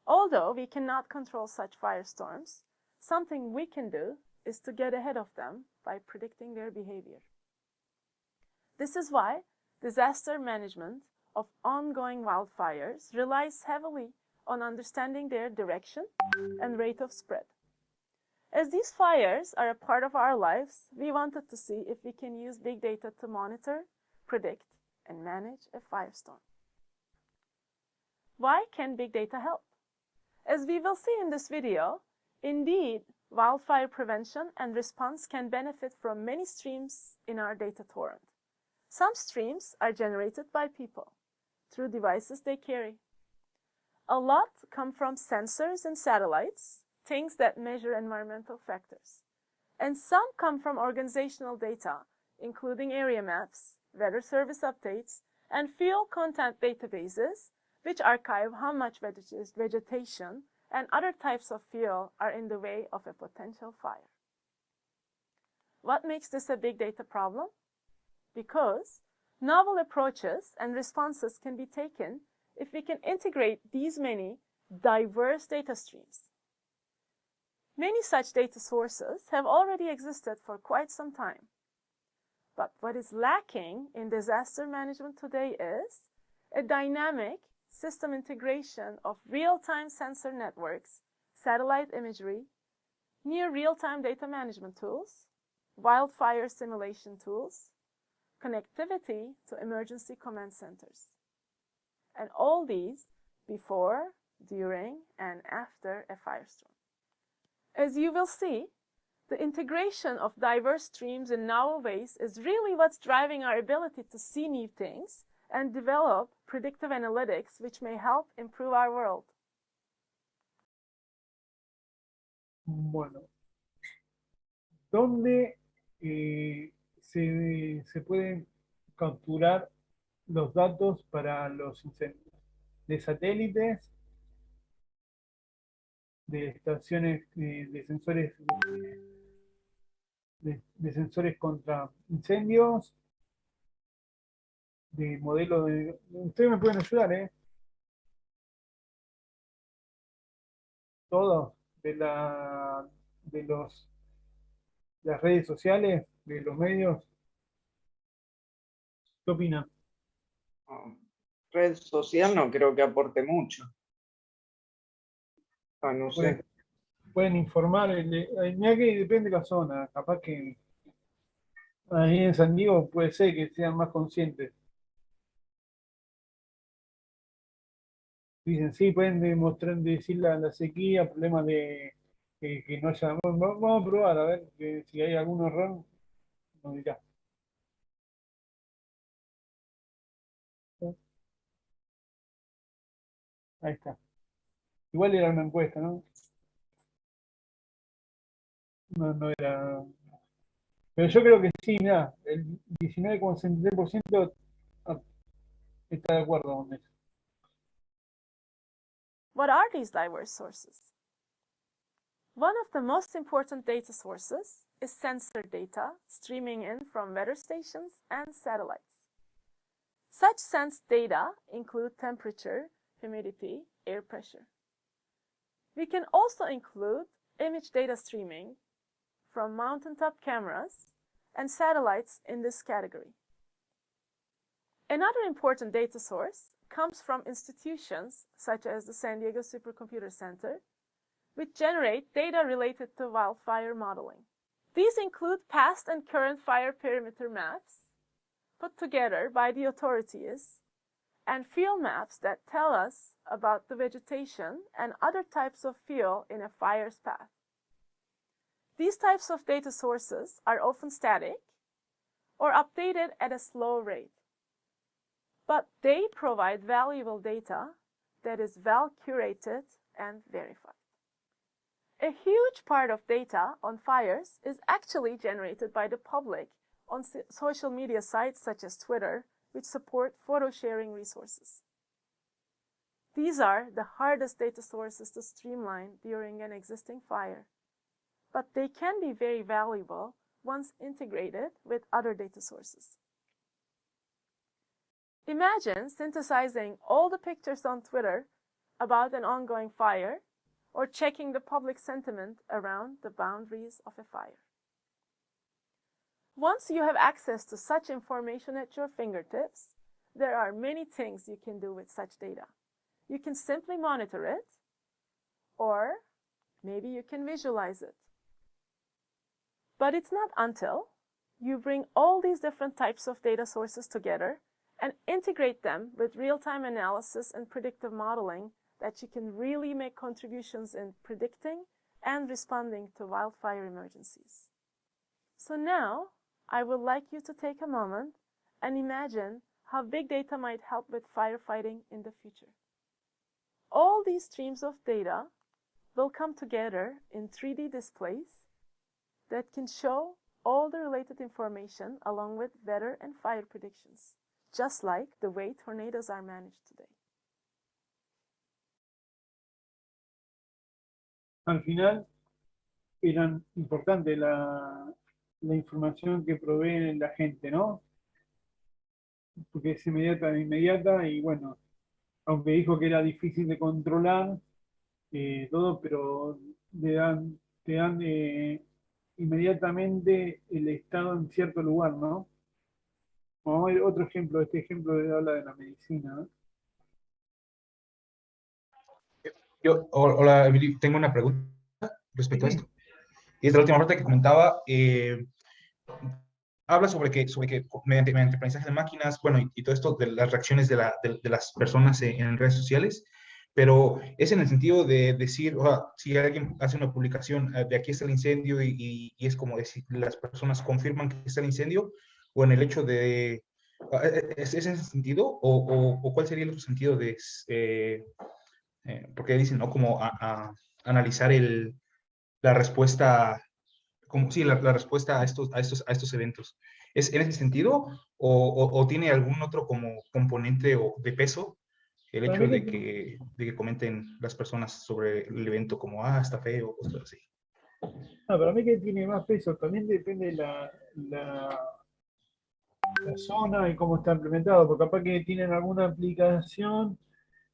Although we cannot control such firestorms, something we can do is to get ahead of them by predicting their behavior. This is why disaster management of ongoing wildfires relies heavily on understanding their direction and rate of spread. As these fires are a part of our lives, we wanted to see if we can use big data to monitor, predict, and manage a firestorm. Why can big data help? As we will see in this video, indeed, wildfire prevention and response can benefit from many streams in our data torrent. Some streams are generated by people through devices they carry. a lot come from sensors and satellites, things that measure environmental factors. And some come from organizational data, including area maps, weather service updates, and fuel content databases, which archive how much vegetation and other types of fuel are in the way of a potential fire. What makes this a big data problem? Because novel approaches and responses can be taken if we can integrate these many diverse data streams. Many such data sources have already existed for quite some time. But what is lacking in disaster management today is a dynamic system integration of real-time sensor networks, satellite imagery, near real-time data management tools, wildfire simulation tools, connectivity to emergency command centers. And all these before, during, and after a firestorm. As you will see, the integration of diverse streams in novel ways is really what's driving our ability to see new things and develop predictive analytics which may help improve our world. Bueno, ¿dónde se pueden capturar los datos para los incendios? De satélites, de estaciones de sensores de sensores contra incendios, de modelo de... Ustedes me pueden ayudar, ¿eh? Todos, de las redes sociales, de los medios. ¿Qué opinan? Red social no creo que aporte mucho. No sé. Pueden informar, mira que depende de la zona, capaz que ahí en San Diego puede ser que sean más conscientes. Dicen, sí, pueden decir la sequía, problemas de que no haya... Vamos a probar, a ver si hay algún error, nos dirá. Ahí está. Igual era una encuesta, ¿no? No era... Pero yo creo que sí, mira, el 19,63% está de acuerdo con eso. What are these diverse sources? One of the most important data sources is sensor data streaming in from weather stations and satellites. Such sensed data include temperature, humidity, air pressure. We can also include image data streaming from mountaintop cameras and satellites in this category. Another important data source comes from institutions such as the San Diego Supercomputer Center, which generate data related to wildfire modeling. These include past and current fire perimeter maps put together by the authorities and field maps that tell us about the vegetation and other types of fuel in a fire's path. These types of data sources are often static or updated at a slow rate, but they provide valuable data that is well curated and verified. A huge part of data on fires is actually generated by the public on social media sites such as Twitter, which support photo sharing resources. These are the hardest data sources to streamline during an existing fire, but they can be very valuable once integrated with other data sources. Imagine synthesizing all the pictures on Twitter about an ongoing fire or checking the public sentiment around the boundaries of a fire. Once you have access to such information at your fingertips, there are many things you can do with such data. You can simply monitor it, or maybe you can visualize it. But it's not until you bring all these different types of data sources together and integrate them with real-time analysis and predictive modeling that you can really make contributions in predicting and responding to wildfire emergencies. So now, I would like you to take a moment and imagine how big data might help with firefighting in the future. all these streams of data will come together in 3D displays that can show all the related information along with weather and fire predictions, just like the way tornadoes are managed today. Al final, eran importante la información que provee la gente, ¿no? Porque es inmediata y bueno, aunque dijo que era difícil de controlar todo, pero te dan inmediatamente el estado en cierto lugar, ¿no? Vamos a ver otro ejemplo, este ejemplo habla de la medicina, ¿no? Hola, Emily, tengo una pregunta respecto a esto. Y es de la última parte que comentaba, habla sobre que mediante aprendizaje de máquinas, bueno, y todo esto de las reacciones de las personas en redes sociales, pero es en el sentido de decir, o sea, si alguien hace una publicación de aquí está el incendio y es como decir, las personas confirman que está el incendio, o en el hecho de, ¿es ese sentido? ¿O cuál sería el otro sentido de, porque dicen, ¿no? Como a analizar la respuesta, como sí, la respuesta a estos eventos. ¿Es en ese sentido o tiene algún otro como componente de peso el hecho de que comenten las personas sobre el evento como, está feo, o cosas así? No, para mí que tiene más peso, también depende de la zona y cómo está implementado, porque capaz que tienen alguna aplicación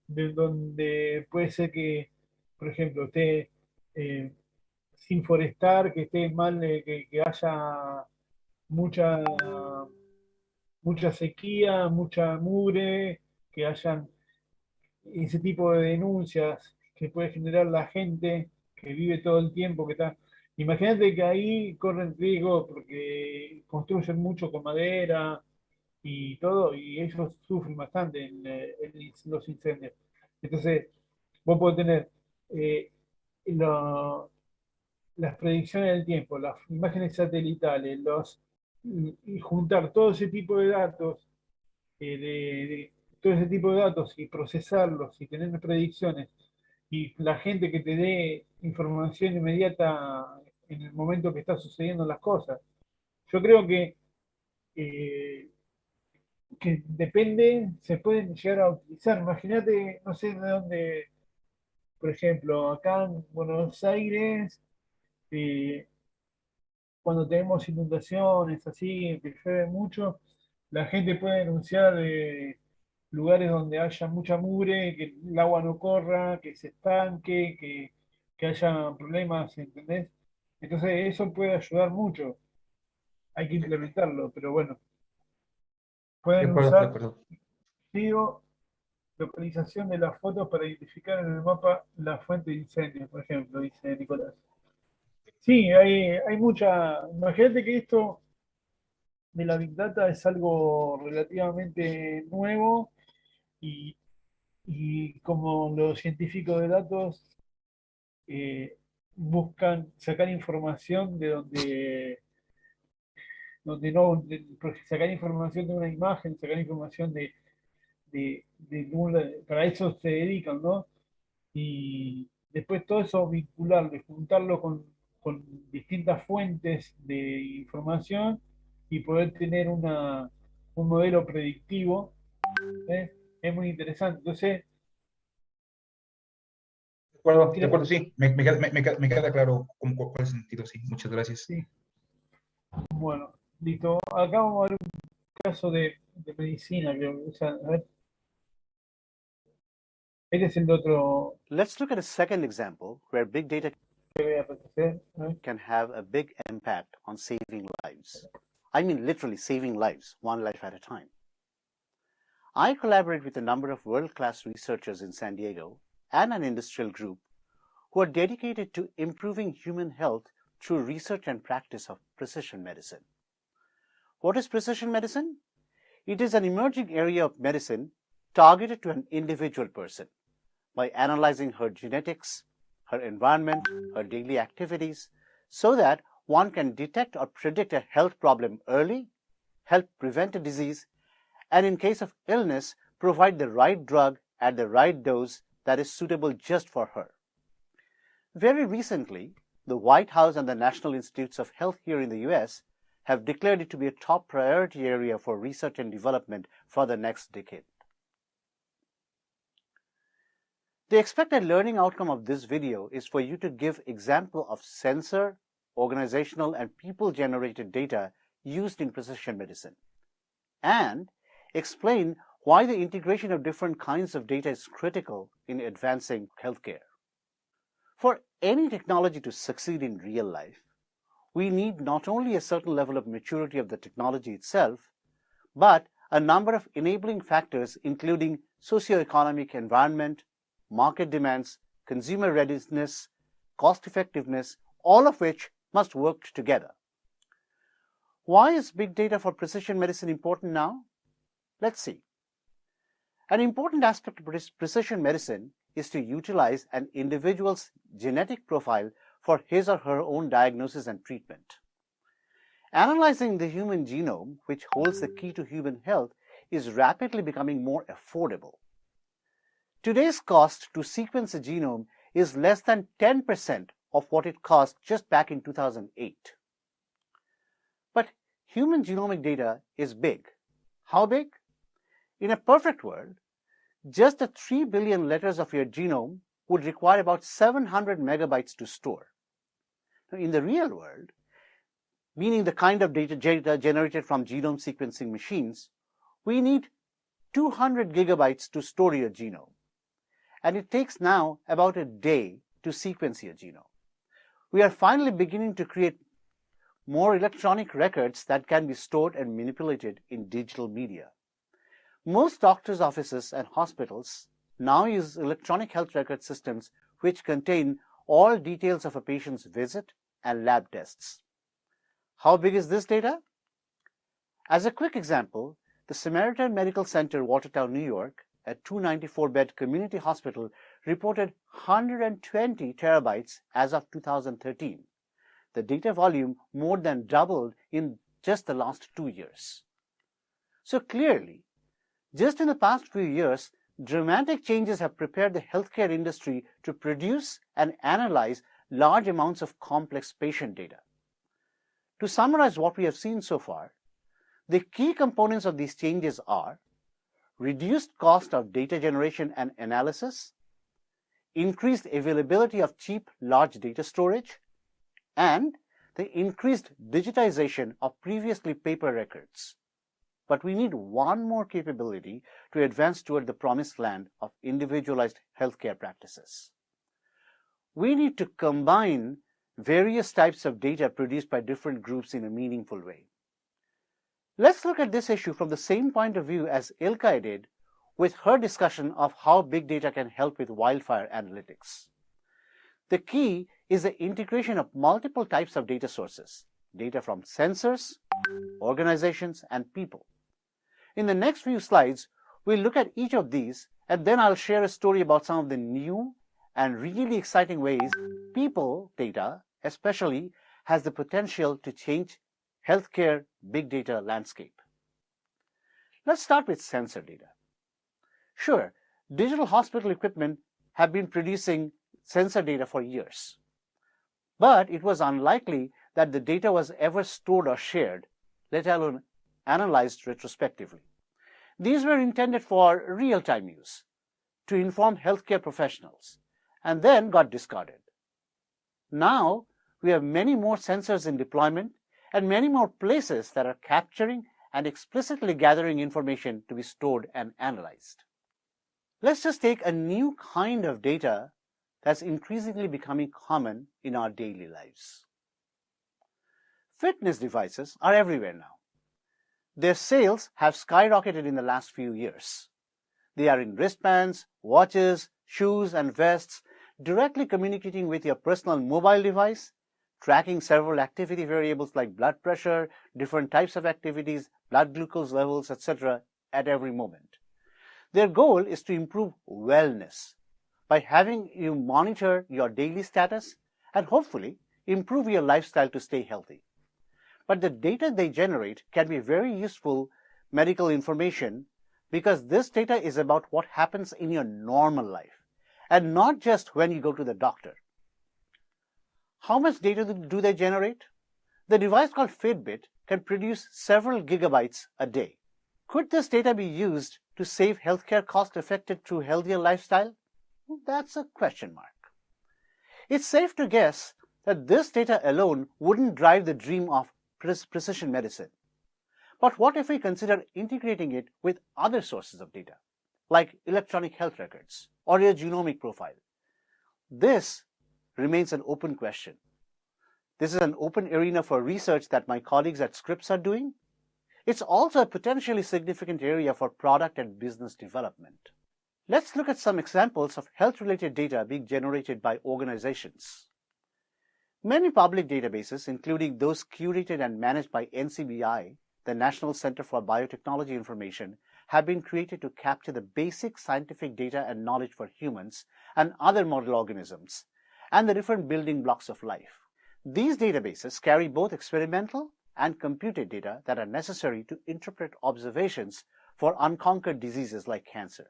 de donde puede ser que, por ejemplo, esté sin forestar, que esté mal, que haya mucha sequía, mucha mugre, que hayan ese tipo de denuncias que puede generar la gente que vive todo el tiempo, que está. Imagínate que ahí corren riesgo porque construyen mucho con madera y todo, y ellos sufren bastante en los incendios. Entonces, vos podés tener las predicciones del tiempo, las imágenes satelitales, y juntar todo ese tipo de datos, todo ese tipo de datos y procesarlos y tener predicciones, y la gente que te dé información inmediata en el momento que están sucediendo las cosas. Yo creo que depende, se pueden llegar a utilizar. Imagínate, no sé de dónde, por ejemplo, acá en Buenos Aires, cuando tenemos inundaciones así, que llueve mucho, la gente puede denunciar lugares donde haya mucha mugre, que el agua no corra, que se estanque, que haya problemas, ¿entendés? Entonces eso puede ayudar mucho. Hay que implementarlo, pero bueno, De pueden acuerdo, de usar, acuerdo. digo, localización de las fotos para identificar en el mapa la fuente de incendio, por ejemplo, dice Nicolás. Sí, hay mucha. Imagínate que esto de la Big Data es algo relativamente nuevo y como los científicos de datos buscan sacar información de donde no, sacar información de una imagen, sacar información para eso se dedican, ¿no? Y después todo eso vincularlo, juntarlo con distintas fuentes de información y poder tener un modelo predictivo, ¿eh? Es muy interesante. Entonces, De acuerdo, sí, me queda claro cuál es el sentido, sí, muchas gracias. sí, bueno, listo. Acá vamos a ver un caso de medicina, creo. O sea, a ver. Este es el otro. Let's look at a second example where big data can have a big impact on saving lives. I mean literally saving lives, one life at a time. I collaborate with a number of world-class researchers in San Diego and an industrial group who are dedicated to improving human health through research and practice of precision medicine. What is precision medicine? It is an emerging area of medicine targeted to an individual person by analyzing her genetics, her environment, her daily activities, so that one can detect or predict a health problem early, help prevent a disease, and in case of illness, provide the right drug at the right dose that is suitable just for her. Very recently, the White House and the National Institutes of Health here in the US have declared it to be a top priority area for research and development for the next decade. The expected learning outcome of this video is for you to give example of sensor, organizational, and people-generated data used in precision medicine, and explain why the integration of different kinds of data is critical in advancing healthcare. For any technology to succeed in real life, we need not only a certain level of maturity of the technology itself, but a number of enabling factors including socioeconomic environment, market demands, consumer readiness, cost effectiveness, all of which must work together. Why is big data for precision medicine important now? Let's see. An important aspect of precision medicine is to utilize an individual's genetic profile for his or her own diagnosis and treatment. Analyzing the human genome, which holds the key to human health, is rapidly becoming more affordable. Today's cost to sequence a genome is less than 10% of what it cost just back in 2008. But human genomic data is big. How big? In a perfect world, just the 3 billion letters of your genome would require about 700 megabytes to store. Now, in the real world, meaning the kind of data generated from genome sequencing machines, we need 200 gigabytes to store your genome. And it takes now about a day to sequence your genome. We are finally beginning to create more electronic records that can be stored and manipulated in digital media. Most doctors' offices and hospitals now use electronic health record systems which contain all details of a patient's visit and lab tests. How big is this data? As a quick example, the Samaritan Medical Center, Watertown, New York, a 294-bed community hospital, reported 120 terabytes as of 2013. The data volume more than doubled in just the last 2 years. So clearly, just in the past few years, dramatic changes have prepared the healthcare industry to produce and analyze large amounts of complex patient data. To summarize what we have seen so far, the key components of these changes are reduced cost of data generation and analysis, increased availability of cheap large data storage, and the increased digitization of previously paper records. But we need one more capability to advance toward the promised land of individualized healthcare practices. We need to combine various types of data produced by different groups in a meaningful way. Let's look at this issue from the same point of view as Ilkay did with her discussion of how big data can help with wildfire analytics. The key is the integration of multiple types of data sources, data from sensors, organizations, and people. In the next few slides, we'll look at each of these, and then I'll share a story about some of the new and really exciting ways people data, especially, has the potential to change healthcare big data landscape. Let's start with sensor data. Sure, digital hospital equipment have been producing sensor data for years, but it was unlikely that the data was ever stored or shared, let alone analyzed retrospectively. These were intended for real-time use, to inform healthcare professionals, and then got discarded. Now, we have many more sensors in deployment and many more places that are capturing and explicitly gathering information to be stored and analyzed. Let's just take a new kind of data that's increasingly becoming common in our daily lives. Fitness devices are everywhere now. Their sales have skyrocketed in the last few years. They are in wristbands, watches, shoes, and vests, directly communicating with your personal mobile device, tracking several activity variables like blood pressure, different types of activities, blood glucose levels, etc. at every moment. Their goal is to improve wellness by having you monitor your daily status and hopefully improve your lifestyle to stay healthy. But the data they generate can be very useful medical information because this data is about what happens in your normal life and not just when you go to the doctor. How much data do they generate? The device called Fitbit can produce several gigabytes a day. Could this data be used to save healthcare cost effective through healthier lifestyle? That's a question mark. It's safe to guess that this data alone wouldn't drive the dream of precision medicine. But what if we consider integrating it with other sources of data, like electronic health records or your genomic profile? This remains an open question. This is an open arena for research that my colleagues at Scripps are doing. It's also a potentially significant area for product and business development. Let's look at some examples of health-related data being generated by organizations. Many public databases, including those curated and managed by NCBI, the National Center for Biotechnology Information, have been created to capture the basic scientific data and knowledge for humans and other model organisms, and the different building blocks of life. These databases carry both experimental and computed data that are necessary to interpret observations for unconquered diseases like cancer.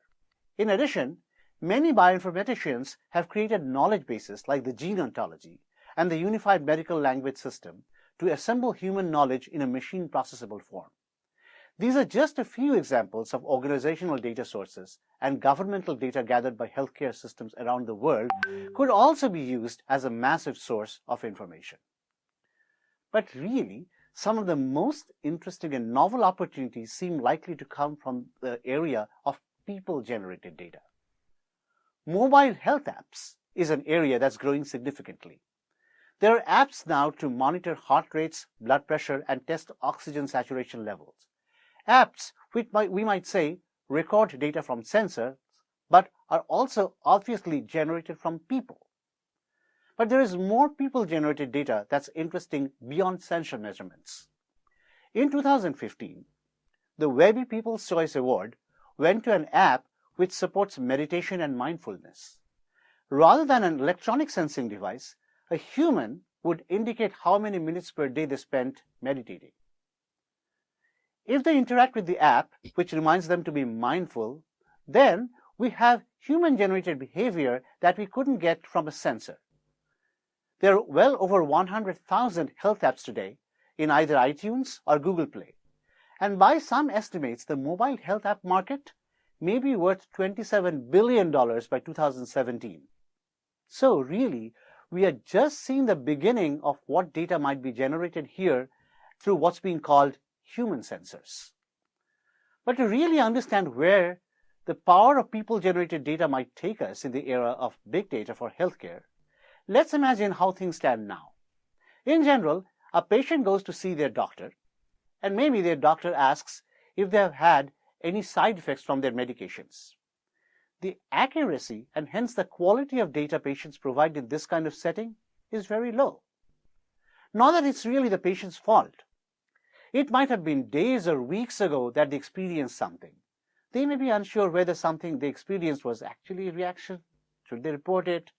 In addition, many bioinformaticians have created knowledge bases like the gene ontology and the Unified Medical Language System to assemble human knowledge in a machine processable form. These are just a few examples of organizational data sources, and governmental data gathered by healthcare systems around the world could also be used as a massive source of information. But really, some of the most interesting and novel opportunities seem likely to come from the area of people-generated data. Mobile health apps is an area that's growing significantly. There are apps now to monitor heart rates, blood pressure, and test oxygen saturation levels. Apps which we might say record data from sensors, but are also obviously generated from people. But there is more people-generated data that's interesting beyond sensor measurements. In 2015, the Webby People's Choice Award went to an app which supports meditation and mindfulness. Rather than an electronic sensing device, a human would indicate how many minutes per day they spent meditating. If they interact with the app, which reminds them to be mindful, then we have human-generated behavior that we couldn't get from a sensor. There are well over 100,000 health apps today in either iTunes or Google Play. And by some estimates, the mobile health app market may be worth $27 billion by 2017. So really, we are just seeing the beginning of what data might be generated here through what's being called human sensors. But to really understand where the power of people-generated data might take us in the era of big data for healthcare, let's imagine how things stand now. In general, a patient goes to see their doctor, and maybe their doctor asks if they have had any side effects from their medications. The accuracy and hence the quality of data patients provide in this kind of setting is very low. Not that it's really the patient's fault. It might have been days or weeks ago that they experienced something. They may be unsure whether something they experienced was actually a reaction. Should they report it?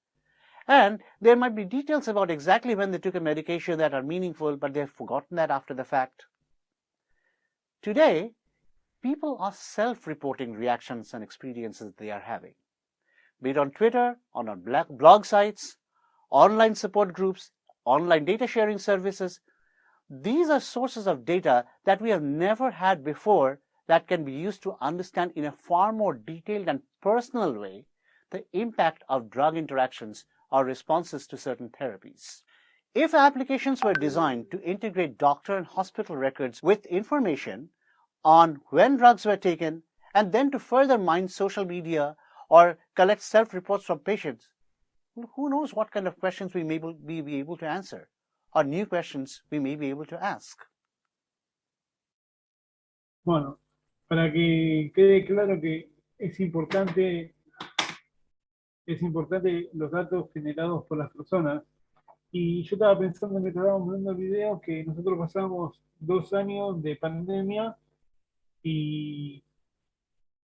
And there might be details about exactly when they took a medication that are meaningful, but they've forgotten that after the fact. Today, people are self-reporting reactions and experiences they are having, be it on Twitter, on blog sites, online support groups, online data sharing services. These are sources of data that we have never had before that can be used to understand in a far more detailed and personal way the impact of drug interactions or responses to certain therapies. If applications were designed to integrate doctor and hospital records with information on when drugs were taken and then to further mine social media or collect self-reports from patients, who knows what kind of questions we may be able to answer, or new questions we may be able to ask. Bueno, para que quede claro que es importante los datos generados por las personas. Y yo estaba pensando que estábamos viendo el video que nosotros pasamos 2 años de pandemia y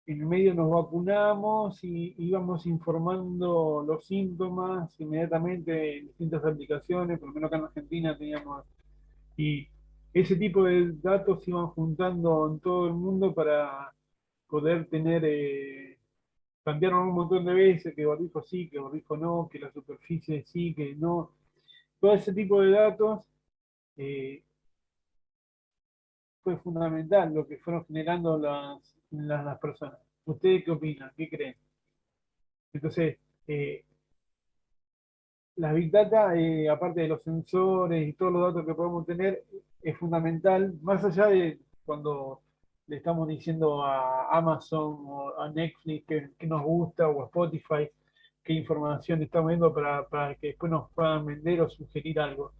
en el medio nos vacunamos y íbamos informando los síntomas inmediatamente en distintas aplicaciones, por lo menos acá en Argentina teníamos, y ese tipo de datos se iban juntando en todo el mundo para poder tener cambiaron un montón de veces, que barbijo sí, que barbijo no, que la superficie sí, que no. Todo ese tipo de datos fue fundamental lo que fueron generando las personas. ¿Ustedes qué opinan? ¿Qué creen? Entonces, la Big Data, aparte de los sensores y todos los datos que podemos tener, es fundamental, más allá de cuando le estamos diciendo a Amazon o a Netflix que nos gusta, o a Spotify, qué información estamos viendo para que después nos puedan vender o sugerir algo,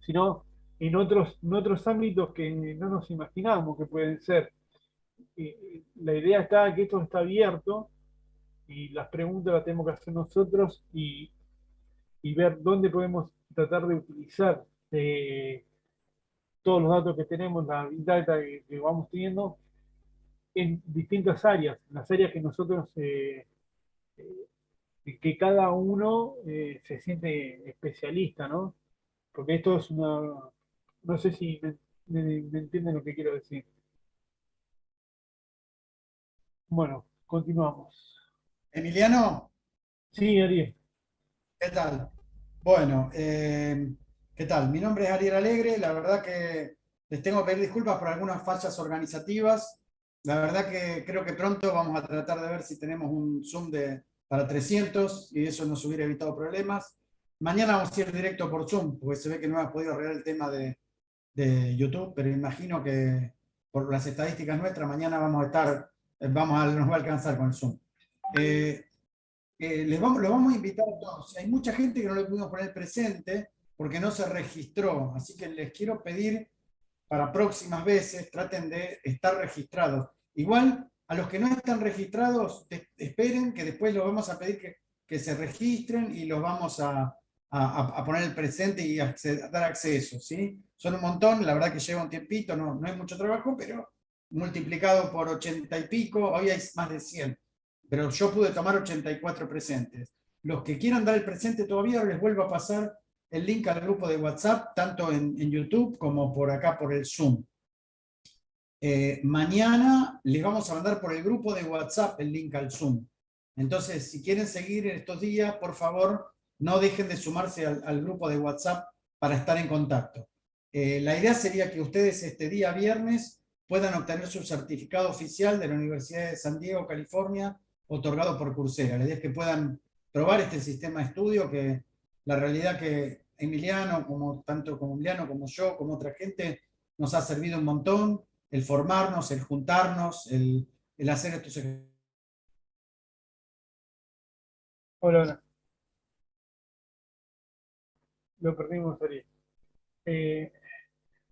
sino en otros ámbitos que no nos imaginamos que pueden ser. La idea está que esto está abierto y las preguntas las tenemos que hacer nosotros y ver dónde podemos tratar de utilizar todos los datos que tenemos, la Big Data que vamos teniendo, en distintas áreas, en las áreas que nosotros, que cada uno se siente especialista, ¿no? Porque esto es no sé si me entienden lo que quiero decir. Bueno, continuamos. Emiliano, Sí, Ariel. ¿qué tal? Bueno, ¿qué tal? Mi nombre es Ariel Alegre. La verdad que les tengo que pedir disculpas por algunas fallas organizativas. La verdad que creo que pronto vamos a tratar de ver si tenemos un Zoom para 300 y eso nos hubiera evitado problemas. Mañana vamos a ir directo por Zoom, porque se ve que no hemos podido arreglar el tema de YouTube, pero imagino que por las estadísticas nuestras, mañana vamos a estar, nos va a alcanzar con el Zoom. Lo vamos a invitar a todos. Hay mucha gente que no le pudimos poner presente porque no se registró, así que les quiero pedir para próximas veces traten de estar registrados. Igual, a los que no están registrados, esperen que después los vamos a pedir que se registren y los vamos a poner el presente y a dar acceso, ¿sí? Son un montón, la verdad que lleva un tiempito, no es mucho trabajo, pero multiplicado por 80 y pico, hoy hay más de 100. Pero yo pude tomar 84 presentes. Los que quieran dar el presente todavía, les vuelvo a pasar el link al grupo de WhatsApp, tanto en YouTube como por acá por el Zoom. Mañana les vamos a mandar por el grupo de WhatsApp el link al Zoom. Entonces, si quieren seguir en estos días, por favor, no dejen de sumarse al grupo de WhatsApp para estar en contacto. La idea sería que ustedes este día viernes puedan obtener su certificado oficial de la Universidad de San Diego, California, otorgado por Coursera. La idea es que puedan probar este sistema de estudio, que la realidad que Emiliano, tanto como Emiliano como yo, como otra gente, nos ha servido un montón, el formarnos, el juntarnos, el hacer estos ejercicios. Hola. Lo perdimos, Ariel.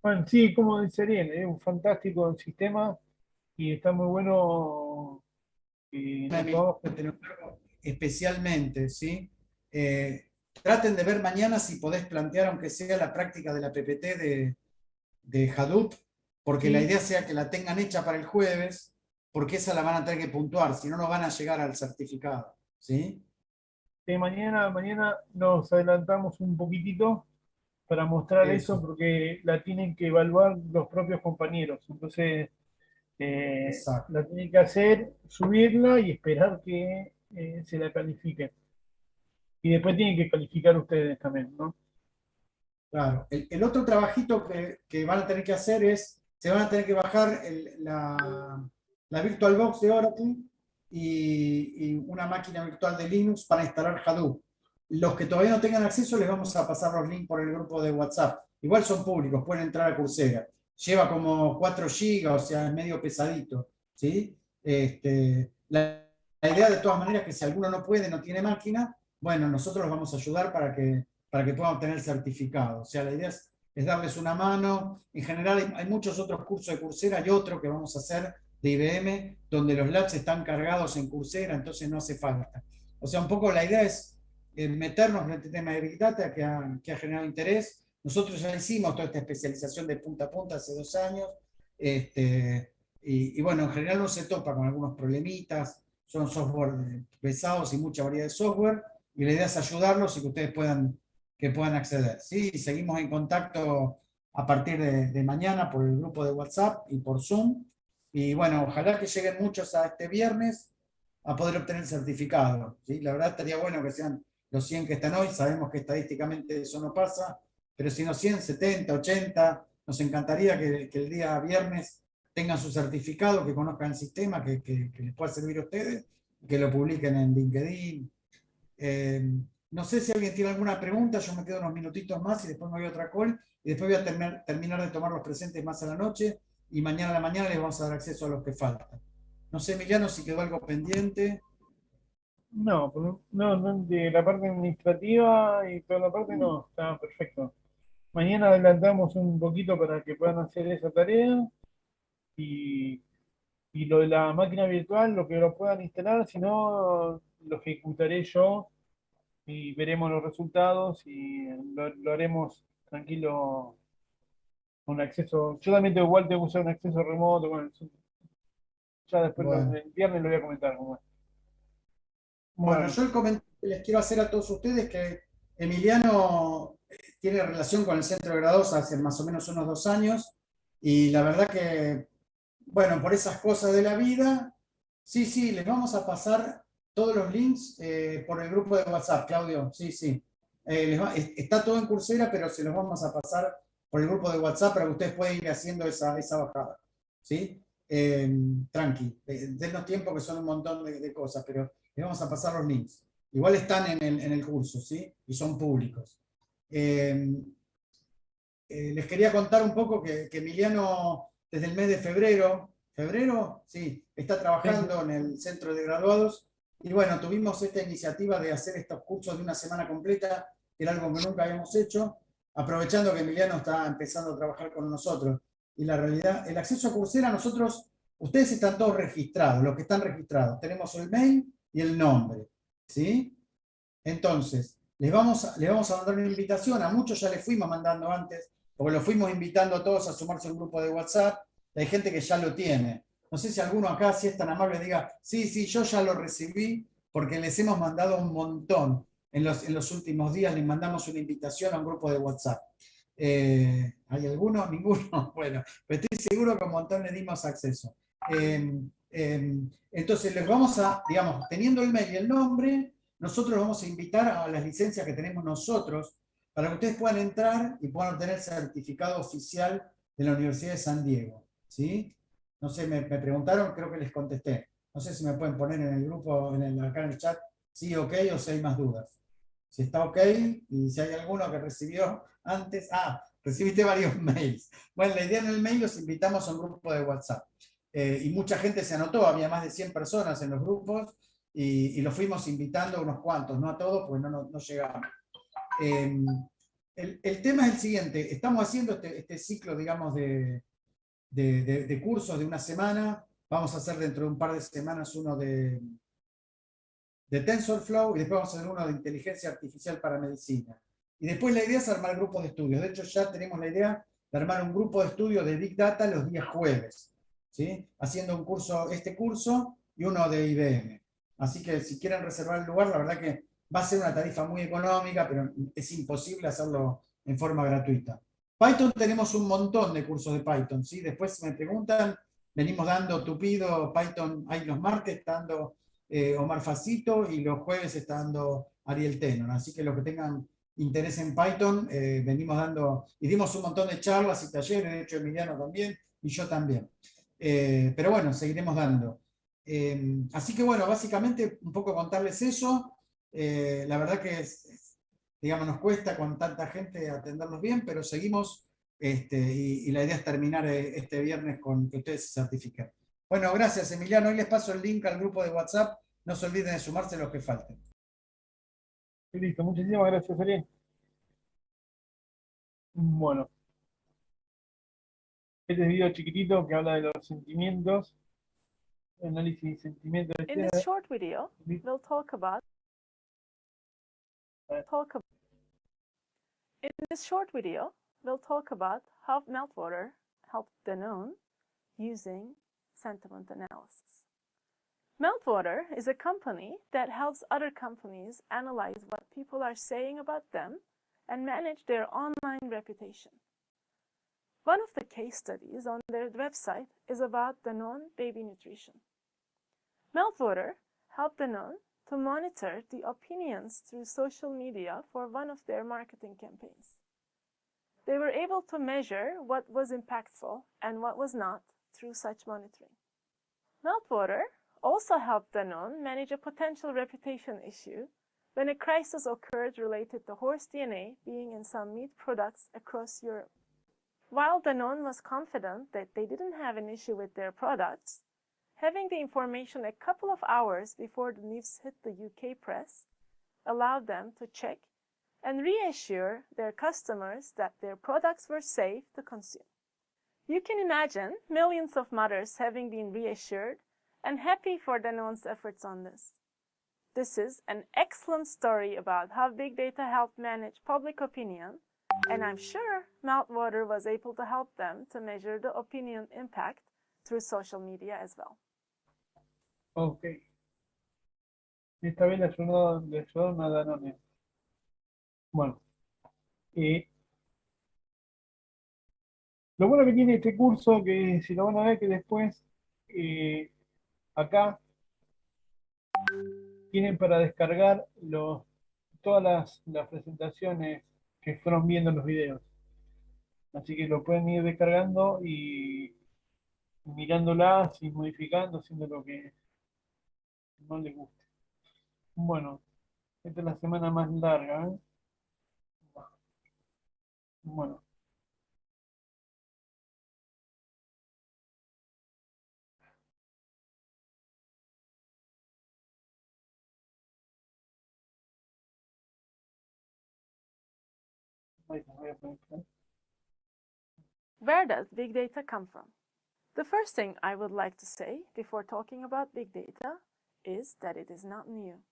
Bueno, sí, como dice Ariel, es un fantástico sistema y está muy bueno. Especialmente, ¿sí? Traten de ver mañana si podés plantear, aunque sea la práctica de la PPT de Hadoop, porque Sí. la idea sea que la tengan hecha para el jueves, porque esa la van a tener que puntuar, si no, no van a llegar al certificado, ¿sí? Mañana nos adelantamos un poquitito para mostrar eso, porque la tienen que evaluar los propios compañeros. Entonces, la tienen que hacer, subirla y esperar que se la califiquen. Y después tienen que calificar ustedes también, ¿no? Claro. El otro trabajito que van a tener que hacer es, se van a tener que bajar la VirtualBox de Oracle y una máquina virtual de Linux para instalar Hadoop. Los que todavía no tengan acceso les vamos a pasar los links por el grupo de WhatsApp. Igual son públicos, pueden entrar a Coursera. Lleva como 4 GB, o sea, es medio pesadito, ¿sí? La idea de todas maneras es que si alguno no puede, no tiene máquina, bueno, nosotros los vamos a ayudar para que puedan obtener el certificado. O sea, la idea es darles una mano. En general hay muchos otros cursos de Coursera y otro que vamos a hacer de IBM, donde los labs están cargados en Coursera, entonces no hace falta. O sea, un poco la idea es meternos en este tema de Big Data que ha generado interés. Nosotros ya hicimos toda esta especialización de punta a punta hace 2 años, y bueno, en general no se topa con algunos problemitas, son software pesados y mucha variedad de software, y la idea es ayudarlos y que ustedes puedan acceder. ¿Sí? Seguimos en contacto a partir de mañana por el grupo de WhatsApp y por Zoom. Y bueno, ojalá que lleguen muchos a este viernes a poder obtener el certificado. ¿Sí? La verdad estaría bueno que sean los 100 que están hoy, sabemos que estadísticamente eso no pasa, pero si no 100, 70, 80, nos encantaría que el día viernes tengan su certificado, que conozcan el sistema, que les pueda servir a ustedes, que lo publiquen en LinkedIn. No sé si alguien tiene alguna pregunta, yo me quedo unos minutitos más y después me voy a otra call, y después voy a terminar de tomar los presentes más a la noche, y mañana a la mañana les vamos a dar acceso a los que faltan. No sé, Emiliano, si quedó algo pendiente. No, de la parte administrativa y toda la parte no, está perfecto. Mañana adelantamos un poquito para que puedan hacer esa tarea y, y lo de la máquina virtual, lo que lo puedan instalar, si no, lo ejecutaré yo y veremos los resultados y lo haremos tranquilo con acceso. Yo también igual tengo que usar un acceso remoto con ya después Bueno. el viernes lo voy a comentar. Bueno, yo el comentario que les quiero hacer a todos ustedes es que Emiliano tiene relación con el Centro de Graduados hace más o menos unos 2 años, y la verdad que, bueno, por esas cosas de la vida, sí, les vamos a pasar todos los links por el grupo de WhatsApp, Claudio, sí. Está todo en Coursera, pero se los vamos a pasar por el grupo de WhatsApp para que ustedes puedan ir haciendo esa bajada, ¿sí? Tranqui, denos tiempo que son un montón de cosas, pero les vamos a pasar los links. Igual están en el curso, ¿sí? Y son públicos. Les quería contar un poco que Emiliano, desde el mes de febrero, sí, está trabajando en el Centro de Graduados. Y bueno, tuvimos esta iniciativa de hacer estos cursos de una semana completa, que era algo que nunca habíamos hecho, aprovechando que Emiliano está empezando a trabajar con nosotros. Y la realidad, el acceso a Coursera, ustedes están todos registrados, los que están registrados. Tenemos el mail y el nombre, ¿sí? Entonces, les vamos a mandar una invitación, a muchos ya les fuimos mandando antes, porque los fuimos invitando a todos a sumarse a un grupo de WhatsApp, hay gente que ya lo tiene. No sé si alguno acá, si es tan amable, diga, sí, yo ya lo recibí, porque les hemos mandado un montón. En los últimos días les mandamos una invitación a un grupo de WhatsApp. ¿Hay alguno? Ninguno. Bueno, pero estoy seguro que a un montón le dimos acceso. Entonces les vamos a, digamos, teniendo el mail y el nombre, nosotros vamos a invitar a las licencias que tenemos nosotros para que ustedes puedan entrar y puedan obtener el certificado oficial de la Universidad de San Diego, ¿sí? No sé, me preguntaron, creo que les contesté. No sé si me pueden poner en el grupo, acá en el chat, sí, ok, o si hay más dudas. Si está ok, y si hay alguno que recibió antes, recibiste varios mails. Bueno, la idea en el mail los invitamos a un grupo de WhatsApp. Y mucha gente se anotó, había más de 100 personas en los grupos, y los fuimos invitando a unos cuantos, no a todos, porque no llegamos. El tema es el siguiente, estamos haciendo este ciclo, digamos, de cursos de una semana. Vamos a hacer dentro de un par de semanas uno de TensorFlow, y después vamos a hacer uno de inteligencia artificial para medicina. Y después la idea es armar grupos de estudio. De hecho, ya tenemos la idea de armar un grupo de estudio de Big Data los días jueves, ¿sí? Haciendo este curso y uno de IBM. Así que si quieren reservar el lugar, la verdad que va a ser una tarifa muy económica, pero es imposible hacerlo en forma gratuita. Python tenemos un montón de cursos de Python, ¿sí? Después si me preguntan, venimos dando tupido Python, hay los martes, está dando Omar Facito, y los jueves está dando Ariel Tenon. Así que los que tengan interés en Python, venimos dando, y dimos un montón de charlas y talleres, de hecho Emiliano también, y yo también. Pero bueno, seguiremos dando. Así que bueno, básicamente un poco contarles eso. La verdad que digamos, nos cuesta con tanta gente atenderlos bien, pero seguimos, y la idea es terminar este viernes con que ustedes se certifiquen. Bueno, gracias Emiliano. Hoy les paso el link al grupo de WhatsApp. No se olviden de sumarse los que falten. Listo, muchísimas gracias, Ariel. Bueno, este video chiquitito que habla de los sentimientos, análisis de sentimientos. In this short video, we'll talk about how Meltwater helped Danone using sentiment analysis. Meltwater is a company that helps other companies analyze what people are saying about them and manage their online reputation. One of the case studies on their website is about Danone baby nutrition. Meltwater helped Danone to monitor the opinions through social media for one of their marketing campaigns. They were able to measure what was impactful and what was not through such monitoring. Meltwater also helped Danone manage a potential reputation issue when a crisis occurred related to horse DNA being in some meat products across Europe. While Danone was confident that they didn't have an issue with their products, having the information a couple of hours before the news hit the UK press allowed them to check and reassure their customers that their products were safe to consume. You can imagine millions of mothers having been reassured and happy for Danone's efforts on this. This is an excellent story about how big data helped manage public opinion, and I'm sure Meltwater was able to help them to measure the opinion impact through social media as well. Ok. Esta vez le ayudaron a Danone. Bueno. Lo bueno que tiene este curso, que si lo van a ver, que después acá tienen para descargar todas las presentaciones que fueron viendo en los videos. Así que lo pueden ir descargando y mirándolas y modificando, haciendo lo que no les guste. Bueno, esta es la semana más larga, ¿eh? Bueno. Where does big data come from? The first thing I would like to say before talking about big data is that it is not new.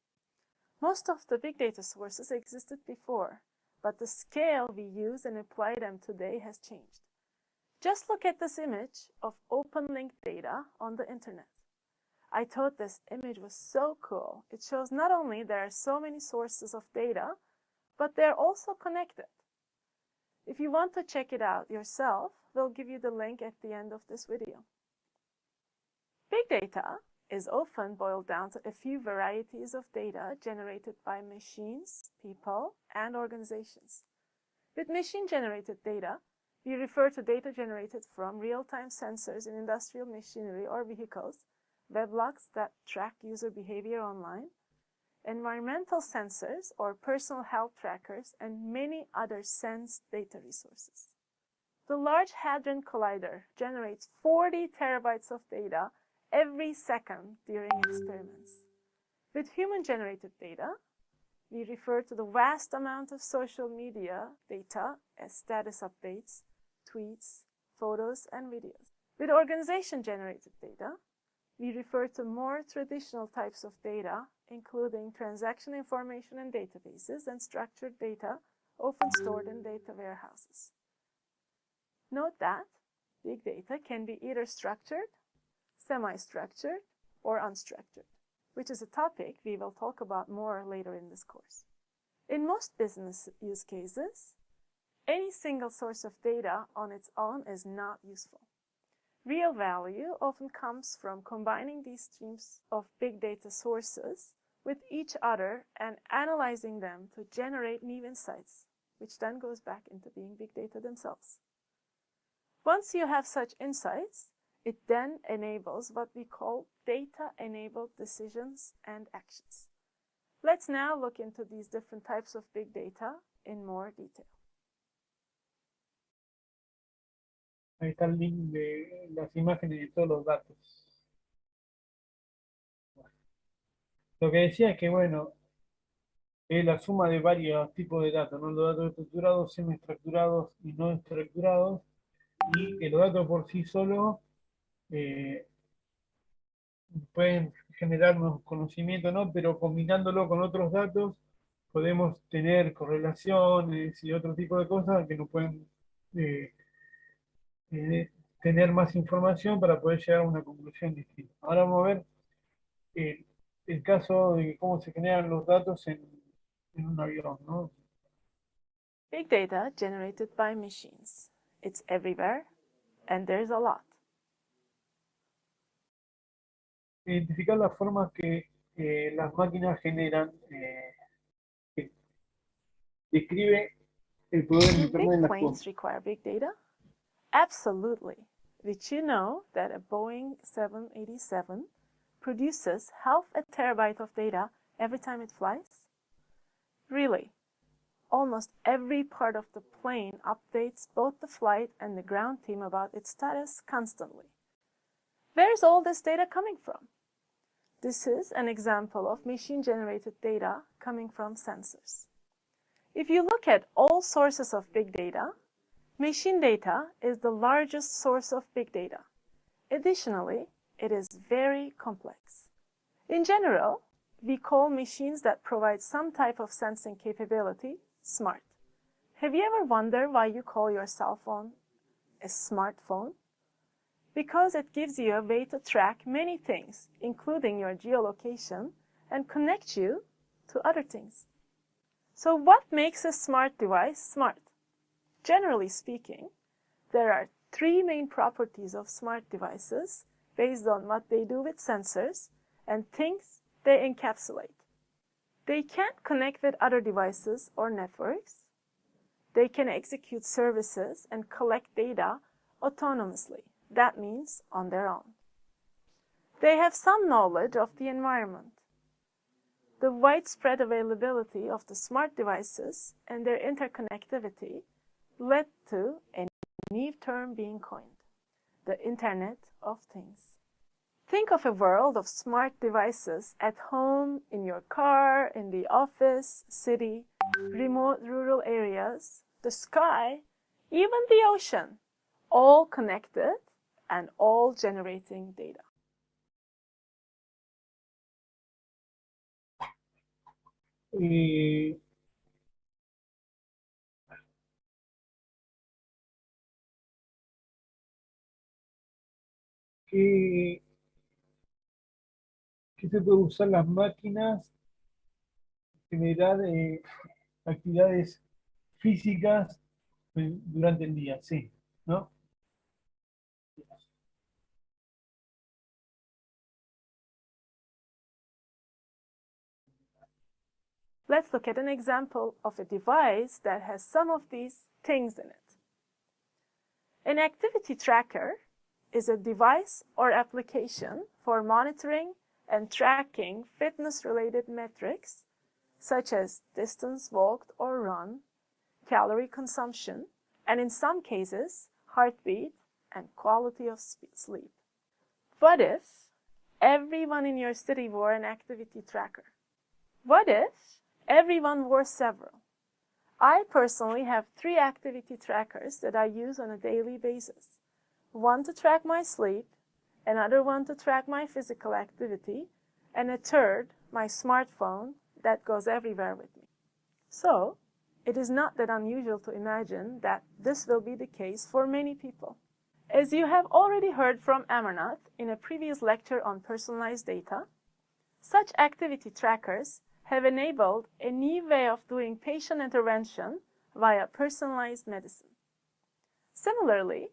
Most of the big data sources existed before, but the scale we use and apply them today has changed. Just look at this image of open linked data on the internet. I thought this image was so cool. It shows not only there are so many sources of data, but they're also connected. If you want to check it out yourself, we'll give you the link at the end of this video. Big data is often boiled down to a few varieties of data generated by machines, people, and organizations. With machine-generated data, we refer to data generated from real-time sensors in industrial machinery or vehicles, weblogs that track user behavior online, environmental sensors or personal health trackers, and many other sense data resources. The Large Hadron Collider generates 40 terabytes of data every second during experiments. With human-generated data, we refer to the vast amount of social media data as status updates, tweets, photos, and videos. With organization-generated data, we refer to more traditional types of data, including transaction information in databases and structured data often stored in data warehouses. Note that big data can be either structured, semi-structured, or unstructured, which is a topic we will talk about more later in this course. In most business use cases, any single source of data on its own is not useful. Real value often comes from combining these streams of big data sources with each other and analyzing them to generate new insights, which then goes back into being big data themselves. Once you have such insights, it then enables what we call data-enabled decisions and actions. Let's now look into these different types of big data in more detail. Ahí está el link de las imágenes de todos los datos. Lo que decía es que, bueno, es la suma de varios tipos de datos, ¿no? Los datos estructurados, semi-estructurados y no estructurados, y que los datos por sí solos pueden generarnos conocimiento, ¿no? Pero combinándolo con otros datos podemos tener correlaciones y otro tipo de cosas que nos pueden tener más información para poder llegar a una conclusión distinta. Ahora vamos a ver el caso de cómo se generan los datos en un avión, ¿no? Big data generated by machines. It's everywhere, and there's a lot. Identificar las formas que las máquinas generan, describe el poder Do interno de big las planes cosas. require big data? Absolutely. Did you know that a Boeing 787 produces half a terabyte of data every time it flies? Really, almost every part of the plane updates both the flight and the ground team about its status constantly. Where's all this data coming from? This is an example of machine-generated data coming from sensors. If you look at all sources of big data, machine data is the largest source of big data. Additionally, it is very complex. In general, we call machines that provide some type of sensing capability smart. Have you ever wondered why you call your cell phone a smartphone? Because it gives you a way to track many things, including your geolocation, and connect you to other things. So what makes a smart device smart? Generally speaking, there are three main properties of smart devices based on what they do with sensors and things they encapsulate. They can connect with other devices or networks. They can execute services and collect data autonomously. That means on their own. They have some knowledge of the environment. The widespread availability of the smart devices and their interconnectivity led to a new term being coined, the Internet of Things. Think of a world of smart devices at home, in your car, in the office, city, remote rural areas, the sky, even the ocean, all connected and all generating data. ¿Qué se puede usar las máquinas? Generar actividades físicas durante el día, sí, ¿no? Let's look at an example of a device that has some of these things in it. An activity tracker is a device or application for monitoring and tracking fitness-related metrics such as distance walked or run, calorie consumption, and in some cases, heartbeat and quality of sleep. What if everyone in your city wore an activity tracker? What if everyone wore several? I personally have 3 activity trackers that I use on a daily basis. One to track my sleep, another one to track my physical activity, and a third, my smartphone, that goes everywhere with me. So, it is not that unusual to imagine that this will be the case for many people. As you have already heard from Amarnath in a previous lecture on personalized data, such activity trackers have enabled a new way of doing patient intervention via personalized medicine. Similarly,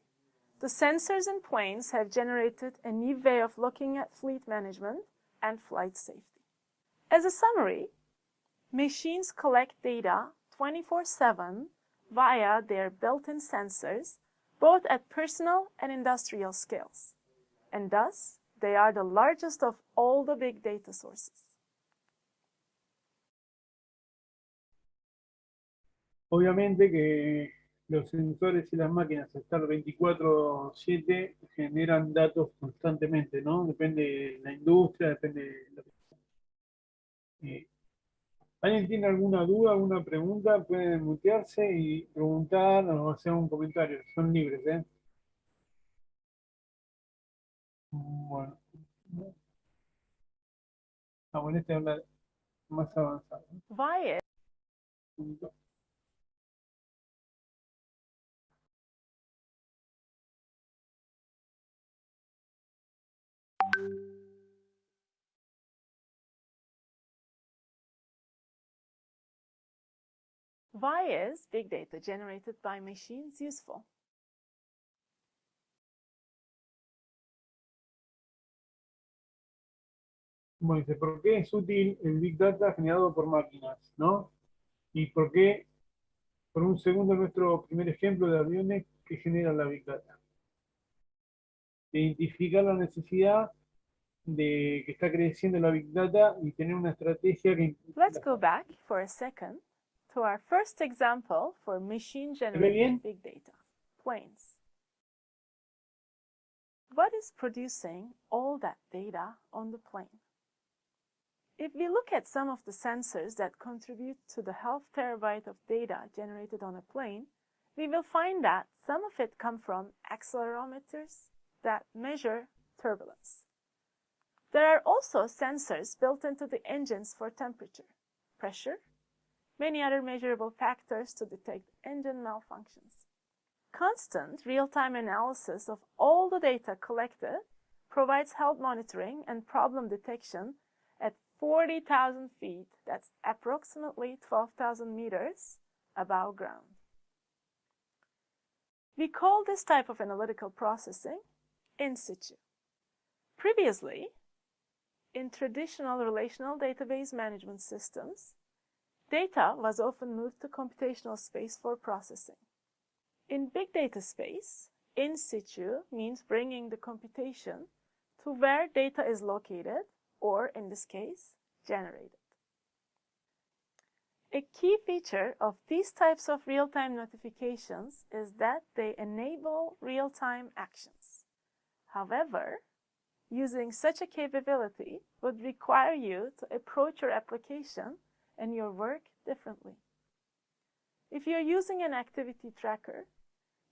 the sensors in planes have generated a new way of looking at fleet management and flight safety. As a summary, machines collect data 24/7 via their built-in sensors, both at personal and industrial scales, and thus they are the largest of all the big data sources. Obviamente que los sensores y las máquinas al estar 24/7 generan datos constantemente, ¿no? Depende de la industria, depende de lo que... ¿Alguien tiene alguna duda, alguna pregunta? Pueden mutearse y preguntar o hacer un comentario. Son libres, ¿eh? Bueno. Bueno, este habla más avanzado. Why is big data generated by machines useful? Como dice, ¿por qué es útil el Big Data generado por máquinas? ¿No? ¿Y por qué, por un segundo, nuestro primer ejemplo de aviones que genera la Big Data? Identificar la necesidad de que está creciendo la Big Data y tener una estrategia que... Let's go back for a second to our first example for machine-generated big data, planes. What is producing all that data on the plane? If we look at some of the sensors that contribute to the half terabyte of data generated on a plane, we will find that some of it comes from accelerometers that measure turbulence. There are also sensors built into the engines for temperature, pressure, many other measurable factors to detect engine malfunctions. Constant real-time analysis of all the data collected provides health monitoring and problem detection at 40,000 feet, that's approximately 12,000 meters above ground. We call this type of analytical processing in situ. Previously, in traditional relational database management systems, data was often moved to computational space for processing. In big data space, in situ means bringing the computation to where data is located, or in this case, generated. A key feature of these types of real-time notifications is that they enable real-time actions. However, using such a capability would require you to approach your application and your work differently. If you're using an activity tracker,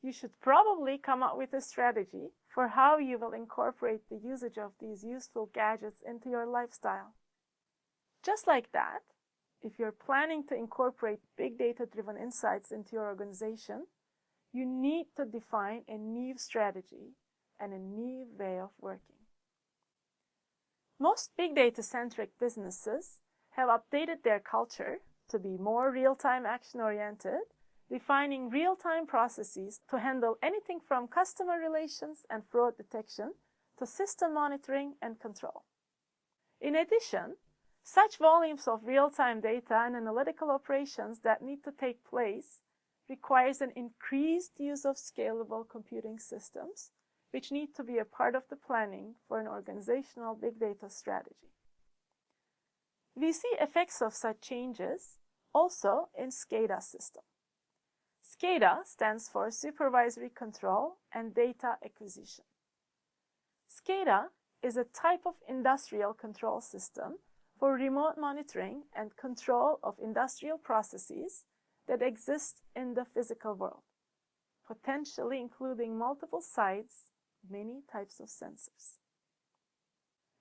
you should probably come up with a strategy for how you will incorporate the usage of these useful gadgets into your lifestyle. Just like that, if you're planning to incorporate big data-driven insights into your organization, you need to define a new strategy and a new way of working. Most big data-centric businesses have updated their culture to be more real-time action-oriented, defining real-time processes to handle anything from customer relations and fraud detection to system monitoring and control. In addition, such volumes of real-time data and analytical operations that need to take place requires an increased use of scalable computing systems, which need to be a part of the planning for an organizational big data strategy. We see effects of such changes also in SCADA system. SCADA stands for Supervisory Control and Data Acquisition. SCADA is a type of industrial control system for remote monitoring and control of industrial processes that exist in the physical world, potentially including multiple sites, many types of sensors.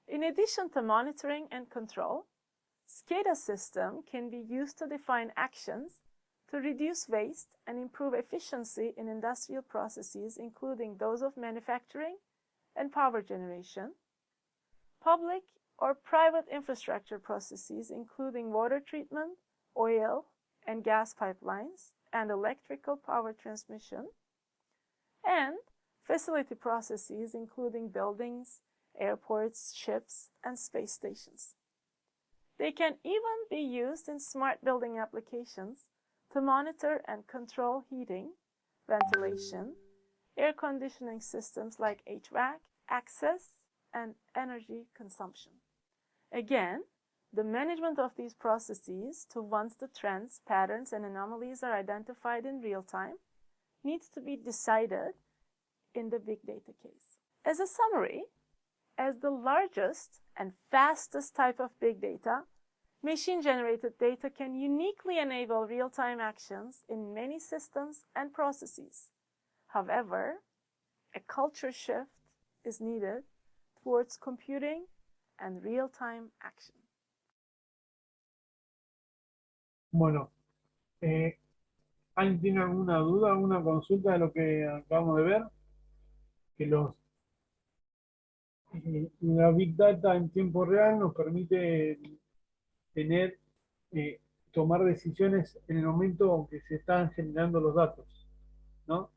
In addition to monitoring and control, SCADA system can be used to define actions to reduce waste and improve efficiency in industrial processes, including those of manufacturing and power generation, public or private infrastructure processes, including water treatment, oil and gas pipelines, and electrical power transmission, and facility processes, including buildings, airports, ships, and space stations. They can even be used in smart building applications to monitor and control heating, ventilation, air conditioning systems like HVAC, access, and energy consumption. Again, the management of these processes to once the trends, patterns, and anomalies are identified in real time needs to be decided in the big data case. As a summary, as the largest and fastest type of big data, machine-generated data can uniquely enable real-time actions in many systems and processes. However, a culture shift is needed towards computing and real-time action. Bueno, ¿alguien tiene alguna duda, alguna consulta de lo que acabamos de ver? Que la Big Data en tiempo real nos permite tener, tomar decisiones en el momento que se están generando los datos, ¿no?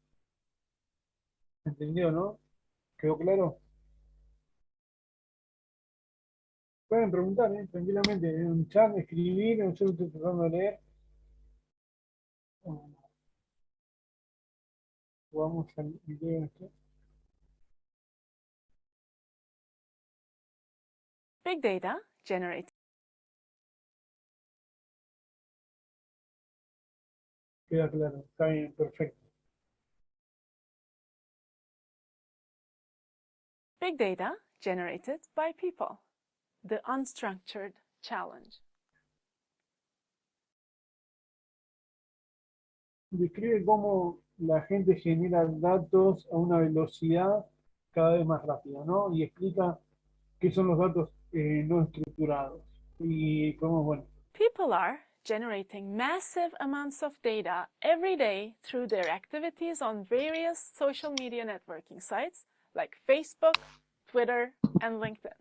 ¿Entendió, no? ¿Quedó claro? Pueden preguntar, tranquilamente, en un chat, escribir, yo estoy tratando de leer. Vamos al video este. Big data generated. Queda claro, está bien, perfecto. Big data generated by people. The unstructured challenge. Describe cómo la gente genera datos a una velocidad cada vez más rápida, ¿no? Y explica qué son los datos no estructurados. Y cómo, bueno. People are generating massive amounts of data every day through their activities on various social media networking sites like Facebook, Twitter, and LinkedIn,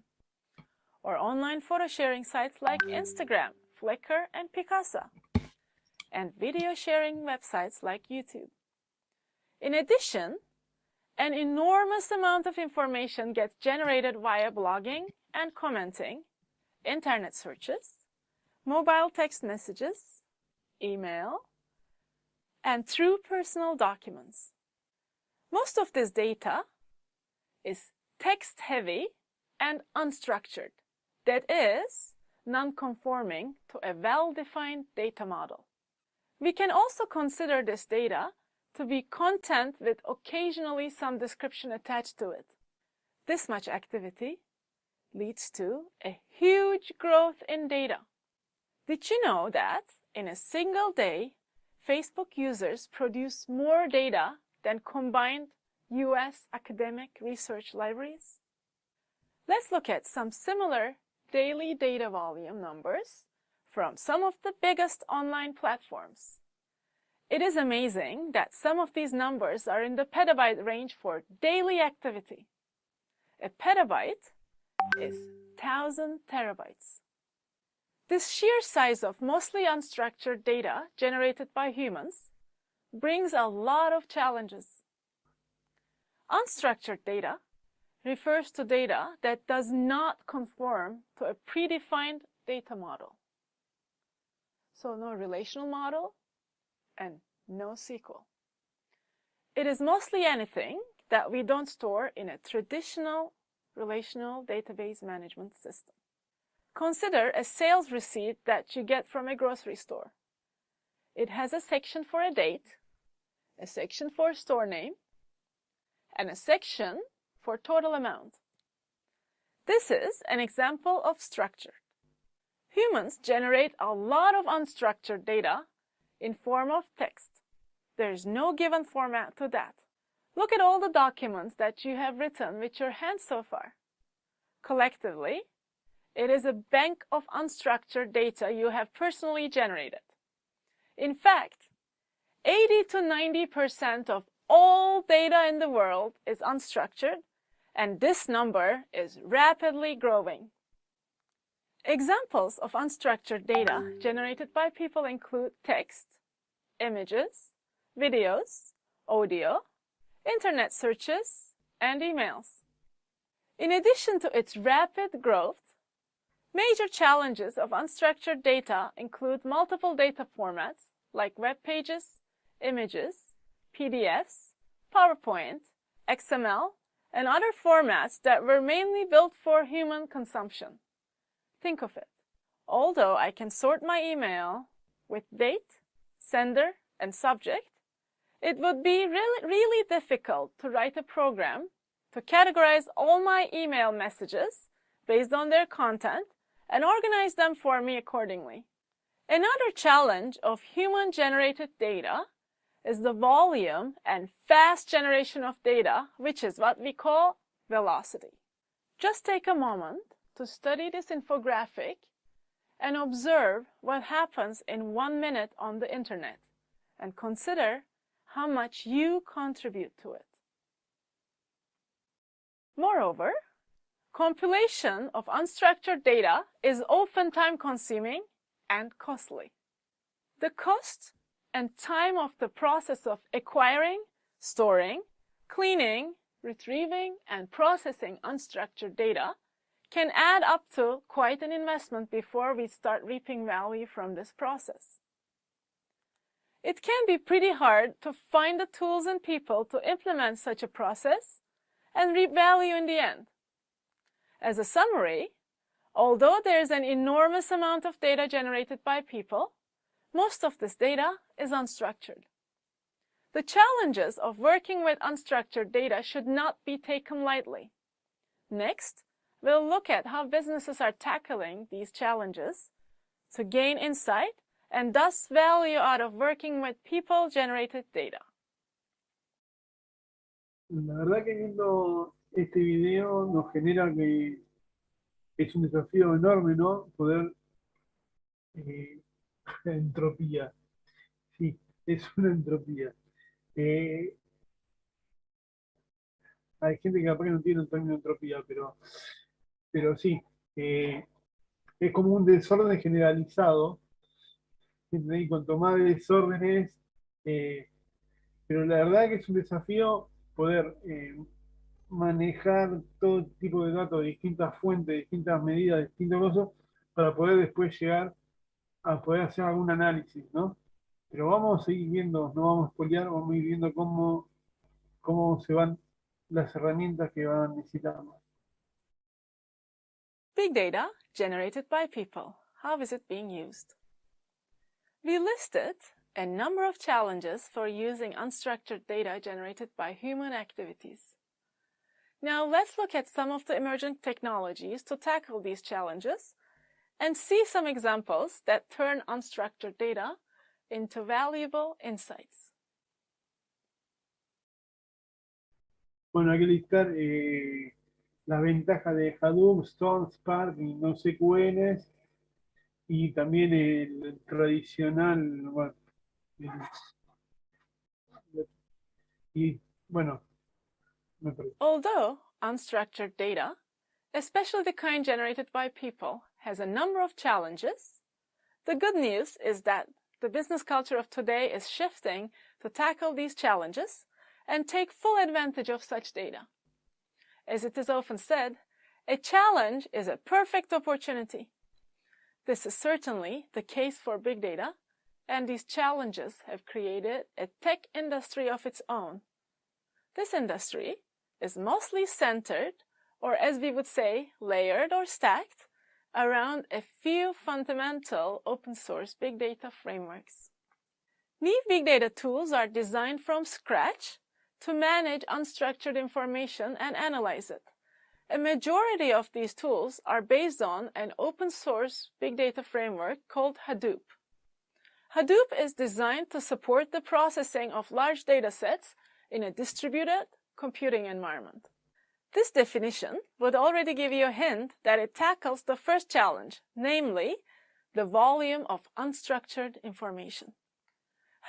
or online photo sharing sites like Instagram, Flickr, and Picasa, and video sharing websites like YouTube. In addition, an enormous amount of information gets generated via blogging and commenting, internet searches, mobile text messages, email, and through personal documents. Most of this data is text-heavy and unstructured, that is, non-conforming to a well-defined data model. We can also consider this data to be content with occasionally some description attached to it. This much activity leads to a huge growth in data. Did you know that in a single day, Facebook users produce more data than combined US academic research libraries? Let's look at some similar daily data volume numbers from some of the biggest online platforms. It is amazing that some of these numbers are in the petabyte range for daily activity. A petabyte is 1,000 terabytes. This sheer size of mostly unstructured data generated by humans brings a lot of challenges. Unstructured data refers to data that does not conform to a predefined data model. So no relational model and no SQL. It is mostly anything that we don't store in a traditional relational database management system. Consider a sales receipt that you get from a grocery store. It has a section for a date, a section for store name, and a section for total amount. This is an example of structure. Humans generate a lot of unstructured data in form of text. There is no given format to that. Look at all the documents that you have written with your hands so far. Collectively, it is a bank of unstructured data you have personally generated. In fact, 80 to 90% of all data in the world is unstructured, and this number is rapidly growing. Examples of unstructured data generated by people include text, images, videos, audio, internet searches, and emails. In addition to its rapid growth, major challenges of unstructured data include multiple data formats like web pages, images, PDFs, PowerPoint, XML, and other formats that were mainly built for human consumption. Think of it. Although I can sort my email with date, sender, and subject, it would be really difficult to write a program to categorize all my email messages based on their content and organize them for me accordingly. Another challenge of human-generated data is the volume and fast generation of data, which is what we call velocity. Just take a moment to study this infographic and observe what happens in 1 minute on the internet, and consider how much you contribute to it. Moreover, compilation of unstructured data is often time-consuming and costly. The cost and time of the process of acquiring, storing, cleaning, retrieving, and processing unstructured data can add up to quite an investment before we start reaping value from this process. It can be pretty hard to find the tools and people to implement such a process and reap value in the end. As a summary, although there is an enormous amount of data generated by people, most of this data is unstructured. The challenges of working with unstructured data should not be taken lightly. Next, we'll look at how businesses are tackling these challenges to gain insight and thus value out of working with people-generated data. La verdad que viendo este video nos genera que es un desafío enorme, ¿no? Poder entropía. Sí, es una entropía. Hay gente que capaz que no tiene un término de entropía, pero sí, es como un desorden generalizado. Y cuanto más desórdenes, pero la verdad que es un desafío poder manejar todo tipo de datos de distintas fuentes, distintas medidas, distintas cosas, para poder después llegar a poder hacer algún análisis, ¿no? Pero vamos a seguir viendo, no vamos a spoilear, vamos a ir viendo cómo se van las herramientas que van necesitando. Big data generated by people. How is it being used? We listed a number of challenges for using unstructured data generated by human activities. Now let's look at some of the emerging technologies to tackle these challenges and see some examples that turn unstructured data into valuable insights. Bueno, hay que listar las ventajas de Hadoop, Storm, Spark y no SQLs, y también el tradicional, bueno, y bueno, me perdí. Although unstructured data, especially the kind generated by people, has a number of challenges, the good news is that the business culture of today is shifting to tackle these challenges and take full advantage of such data. As it is often said, a challenge is a perfect opportunity. This is certainly the case for big data, and these challenges have created a tech industry of its own. This industry is mostly centered, or as we would say, layered or stacked, around a few fundamental open source big data frameworks. New big data tools are designed from scratch to manage unstructured information and analyze it. A majority of these tools are based on an open source big data framework called Hadoop. Hadoop is designed to support the processing of large data sets in a distributed computing environment. This definition would already give you a hint that it tackles the first challenge, namely the volume of unstructured information.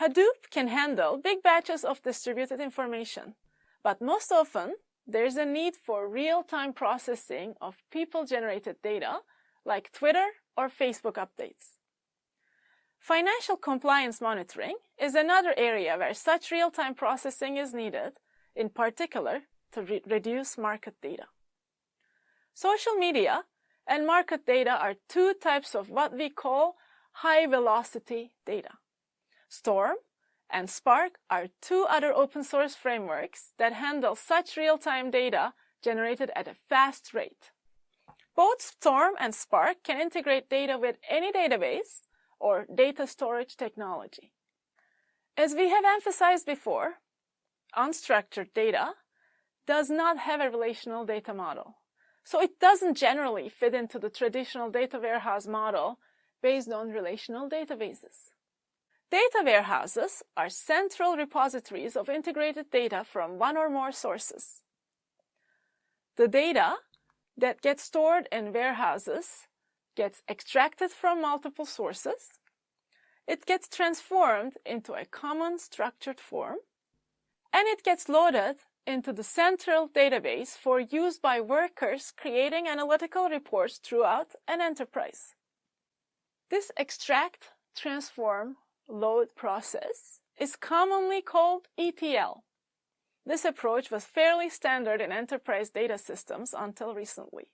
Hadoop can handle big batches of distributed information, but most often there's a need for real-time processing of people-generated data like Twitter or Facebook updates. Financial compliance monitoring is another area where such real-time processing is needed, in particular to reduce market data. Social media and market data are two types of what we call high-velocity data. Storm and Spark are two other open-source frameworks that handle such real-time data generated at a fast rate. Both Storm and Spark can integrate data with any database or data storage technology. As we have emphasized before, unstructured data does not have a relational data model, so it doesn't generally fit into the traditional data warehouse model based on relational databases. Data warehouses are central repositories of integrated data from one or more sources. The data that gets stored in warehouses gets extracted from multiple sources. It gets transformed into a common structured form, and it gets loaded into the central database for use by workers creating analytical reports throughout an enterprise. This extract, transform, load process is commonly called ETL. This approach was fairly standard in enterprise data systems until recently.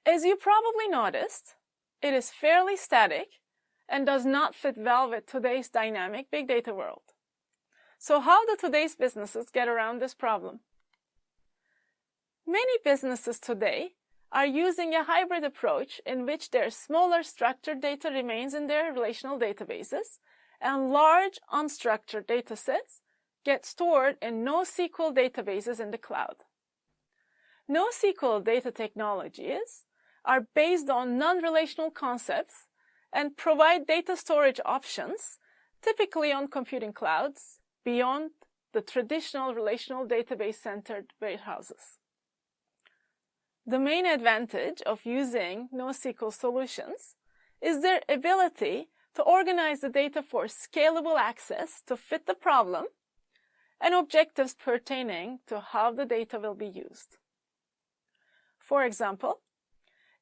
As you probably noticed, it is fairly static and does not fit well with today's dynamic big data world. So how do today's businesses get around this problem? Many businesses today are using a hybrid approach in which their smaller structured data remains in their relational databases and large unstructured data sets get stored in NoSQL databases in the cloud. NoSQL data technologies are based on non-relational concepts and provide data storage options, typically on computing clouds, beyond the traditional relational database-centered warehouses. The main advantage of using NoSQL solutions is their ability to organize the data for scalable access to fit the problem and objectives pertaining to how the data will be used. For example,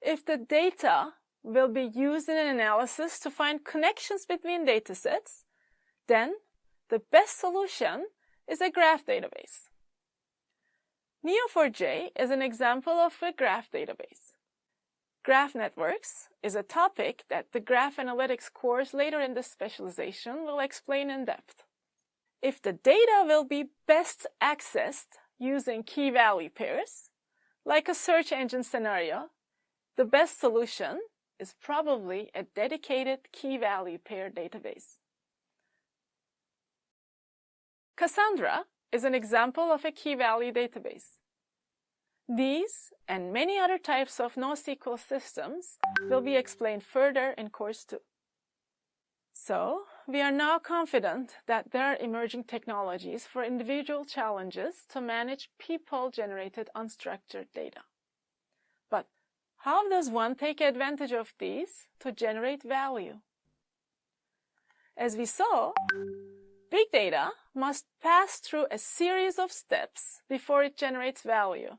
if the data will be used in an analysis to find connections between datasets, then the best solution is a graph database. Neo4j is an example of a graph database. Graph networks is a topic that the graph analytics course later in this specialization will explain in depth. If the data will be best accessed using key-value pairs, like a search engine scenario, the best solution is probably a dedicated key-value pair database. Cassandra is an example of a key-value database. These and many other types of NoSQL systems will be explained further in Course 2. So, we are now confident that there are emerging technologies for individual challenges to manage people-generated unstructured data. But how does one take advantage of these to generate value? As we saw, big data must pass through a series of steps before it generates value,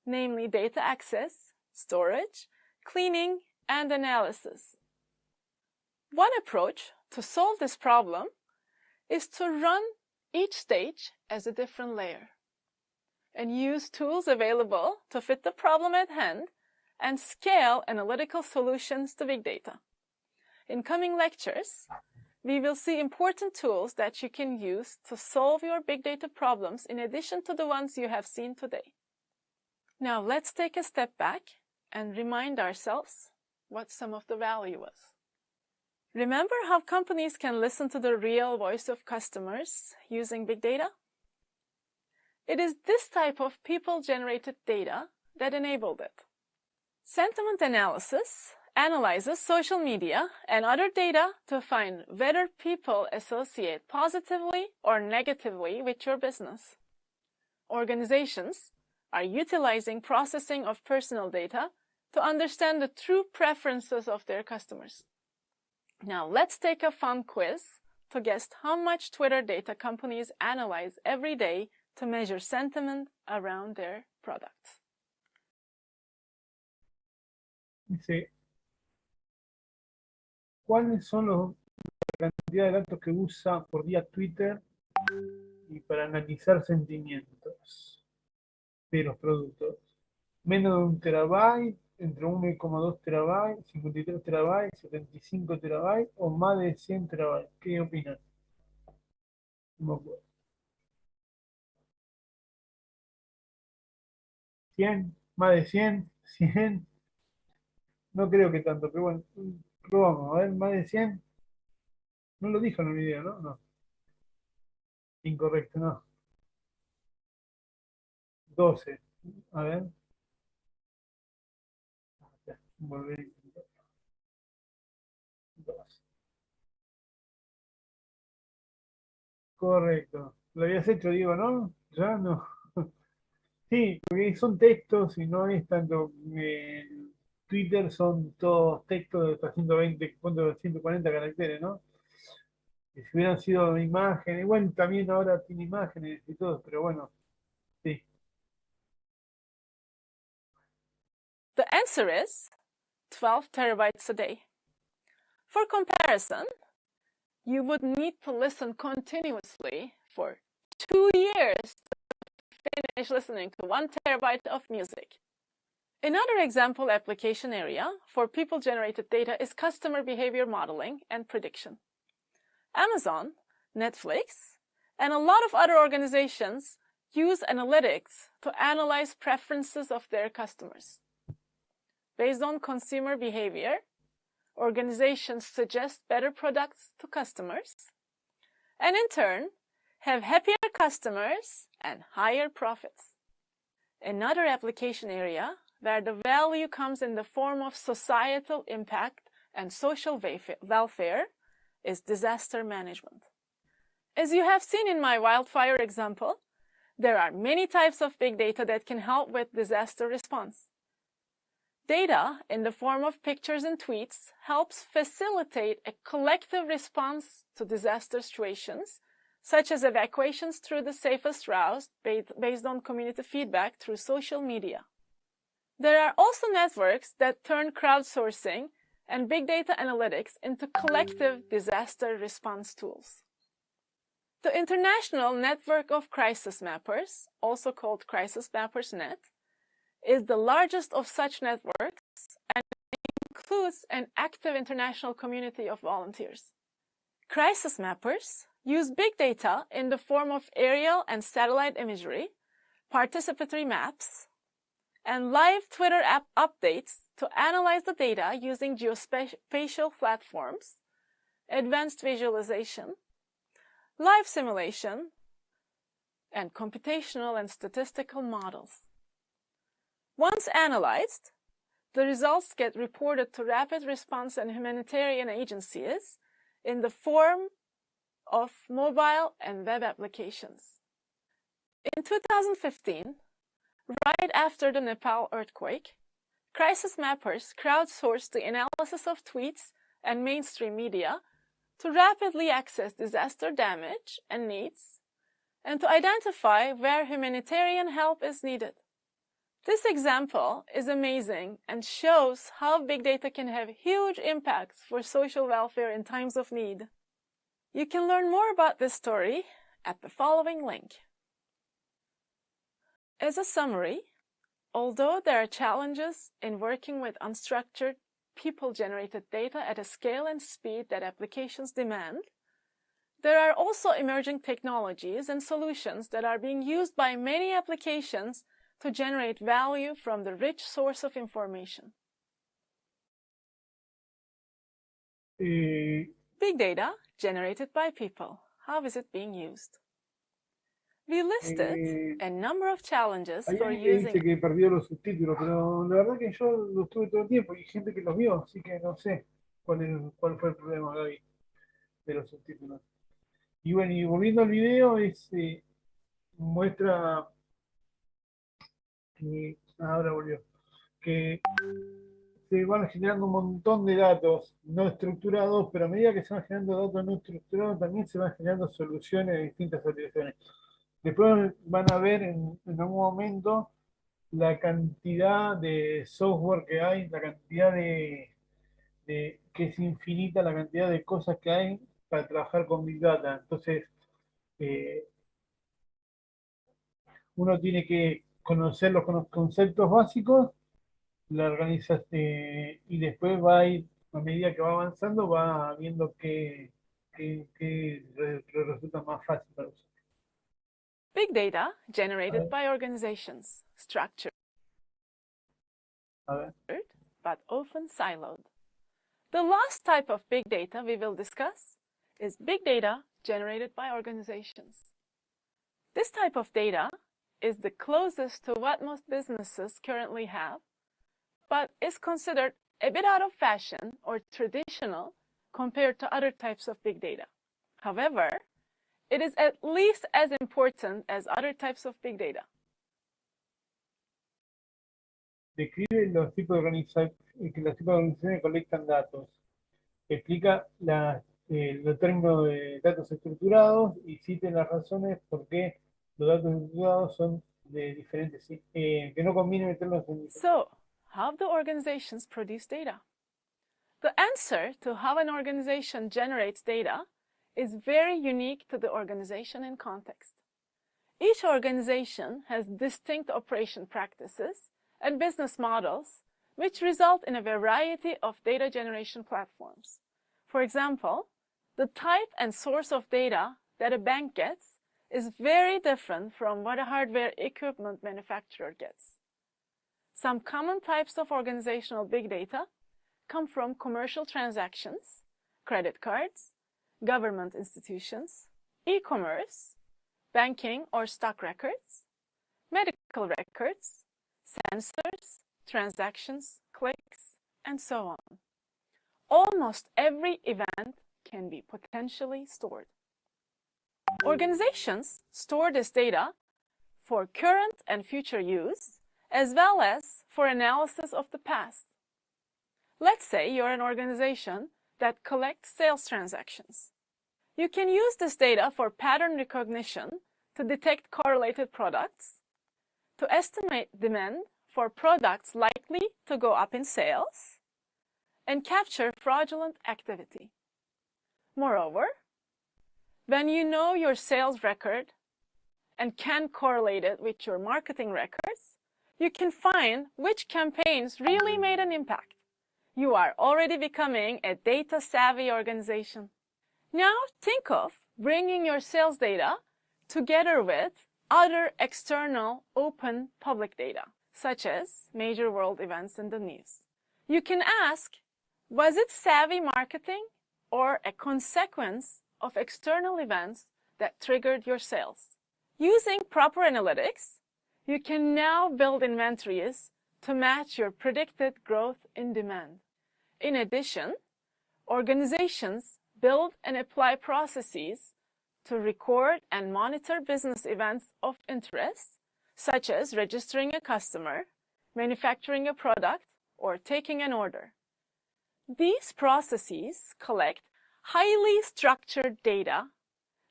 namely data access, storage, cleaning, and analysis. One approach to solve this problem is to run each stage as a different layer and use tools available to fit the problem at hand and scale analytical solutions to big data. In coming lectures, we will see important tools that you can use to solve your big data problems in addition to the ones you have seen today. Now let's take a step back and remind ourselves what some of the value was. Remember how companies can listen to the real voice of customers using big data? It is this type of people-generated data that enabled it. Sentiment analysis analyzes social media and other data to find whether people associate positively or negatively with your business. Organizations are utilizing processing of personal data to understand the true preferences of their customers. Now let's take a fun quiz to guess how much Twitter data companies analyze every day to measure sentiment around their products. Dice, ¿cuáles son la cantidad de datos que usa por día Twitter y para analizar sentimientos de los productos? Menos de 1 terabyte, entre 1,2 terabytes, 53 terabytes, 75 terabytes o más de 100 terabytes. ¿Qué opinan? No me acuerdo. 100, más de 100, 100. No creo que tanto, pero bueno, probamos. A ver, más de 100. No lo dijo en el video, ¿no? No. Incorrecto, no. 12. A ver. Volver a intentar. 12. Correcto. Lo habías hecho, Diego, ¿no? Ya no. Sí, porque son textos y no es tanto. Twitter son todos textos de hasta 120, 140 caracteres, ¿no? Y si hubieran sido imágenes, bueno, también ahora tiene imágenes y todo, pero bueno, sí. The answer is 12 terabytes a day. For comparison, you would need to listen continuously for 2 years to finish listening to 1 terabyte of music. Another example application area for people-generated data is customer behavior modeling and prediction. Amazon, Netflix, and a lot of other organizations use analytics to analyze preferences of their customers. Based on consumer behavior, organizations suggest better products to customers, and in turn, have happier customers and higher profits. Another application area where the value comes in the form of societal impact and social welfare is disaster management. As you have seen in my wildfire example, there are many types of big data that can help with disaster response. Data in the form of pictures and tweets helps facilitate a collective response to disaster situations, such as evacuations through the safest routes based on community feedback through social media. There are also networks that turn crowdsourcing and big data analytics into collective disaster response tools. The International Network of Crisis Mappers, also called Crisis Mappers Net, is the largest of such networks and includes an active international community of volunteers. Crisis mappers use big data in the form of aerial and satellite imagery, participatory maps, and live Twitter app updates to analyze the data using geospatial platforms, advanced visualization, live simulation, and computational and statistical models. Once analyzed, the results get reported to rapid response and humanitarian agencies in the form of mobile and web applications. In 2015, right after the Nepal earthquake, crisis mappers crowdsourced the analysis of tweets and mainstream media to rapidly access disaster damage and needs, and to identify where humanitarian help is needed. This example is amazing and shows how big data can have huge impacts for social welfare in times of need. You can learn more about this story at the following link. As a summary, although there are challenges in working with unstructured, people-generated data at a scale and speed that applications demand, there are also emerging technologies and solutions that are being used by many applications to generate value from the rich source of information. Big data generated by people. How is it being used? We listed a number of challenges for using. Dice que perdió los subtítulos, pero la verdad que yo los tuve todo el tiempo y hay gente que los vio, así que no sé cuál fue el problema, Gaby, de los subtítulos. Y bueno, y volviendo al video, muestra que ahora volvió, que se van generando un montón de datos no estructurados, pero a medida que se van generando datos no estructurados, también se van generando soluciones de distintas aplicaciones. Después van a ver en algún momento la cantidad de software que hay, la cantidad que es infinita, la cantidad de cosas que hay para trabajar con Big Data. Entonces, uno tiene que conocer los conceptos básicos, la organización, y después va a ir, a medida que va avanzando, va viendo qué resulta más fácil para usar. Big data generated by organizations, structured but often siloed. The last type of big data we will discuss is big data generated by organizations. This type of data is the closest to what most businesses currently have, but is considered a bit out of fashion or traditional compared to other types of big data. However, it is at least as important as other types of big data. Describe los tipos de organizaciones que colectan datos. Explica los términos de datos estructurados y cita las razones por qué los datos estructurados son de diferentes, que no conviene meterlos en. So, how do organizations produce data? The answer to how an organization generates data is very unique to the organization and context. Each organization has distinct operation practices and business models, which result in a variety of data generation platforms. For example, the type and source of data that a bank gets is very different from what a hardware equipment manufacturer gets. Some common types of organizational big data come from commercial transactions, credit cards, government institutions, e-commerce, banking or stock records, medical records, sensors, transactions, clicks, and so on. Almost every event can be potentially stored. Organizations store this data for current and future use, as well as for analysis of the past. Let's say you're an organization that collects sales transactions. You can use this data for pattern recognition to detect correlated products, to estimate demand for products likely to go up in sales, and capture fraudulent activity. Moreover, when you know your sales record and can correlate it with your marketing records, you can find which campaigns really made an impact. You are already becoming a data-savvy organization. Now think of bringing your sales data together with other external open public data, such as major world events in the news. You can ask, was it savvy marketing or a consequence of external events that triggered your sales? Using proper analytics, you can now build inventories to match your predicted growth in demand. In addition, organizations build and apply processes to record and monitor business events of interest, such as registering a customer, manufacturing a product, or taking an order. These processes collect highly structured data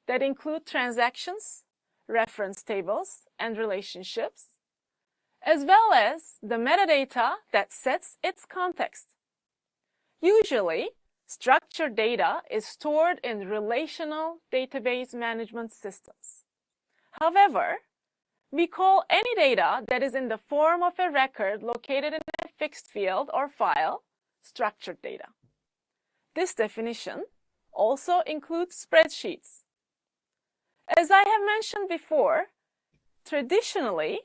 that include transactions, reference tables, and relationships, as well as the metadata that sets its context. Usually, structured data is stored in relational database management systems. However, we call any data that is in the form of a record located in a fixed field or file structured data. This definition also includes spreadsheets. As I have mentioned before, traditionally,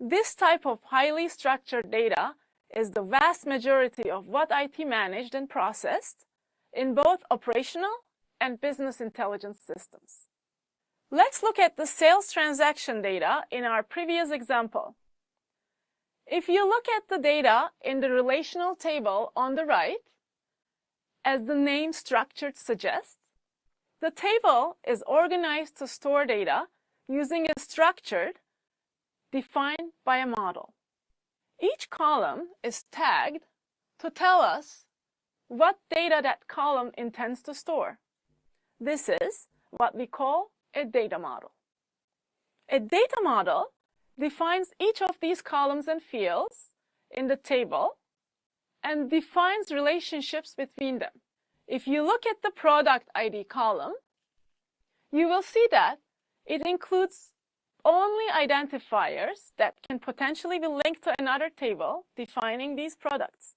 this type of highly structured data is the vast majority of what IT managed and processed in both operational and business intelligence systems. Let's look at the sales transaction data in our previous example. If you look at the data in the relational table on the right, as the name structured suggests, the table is organized to store data using a structure defined by a model. Each column is tagged to tell us what data that column intends to store. This is what we call a data model. A data model defines each of these columns and fields in the table and defines relationships between them. If you look at the product ID column, you will see that it includes only identifiers that can potentially be linked to another table defining these products.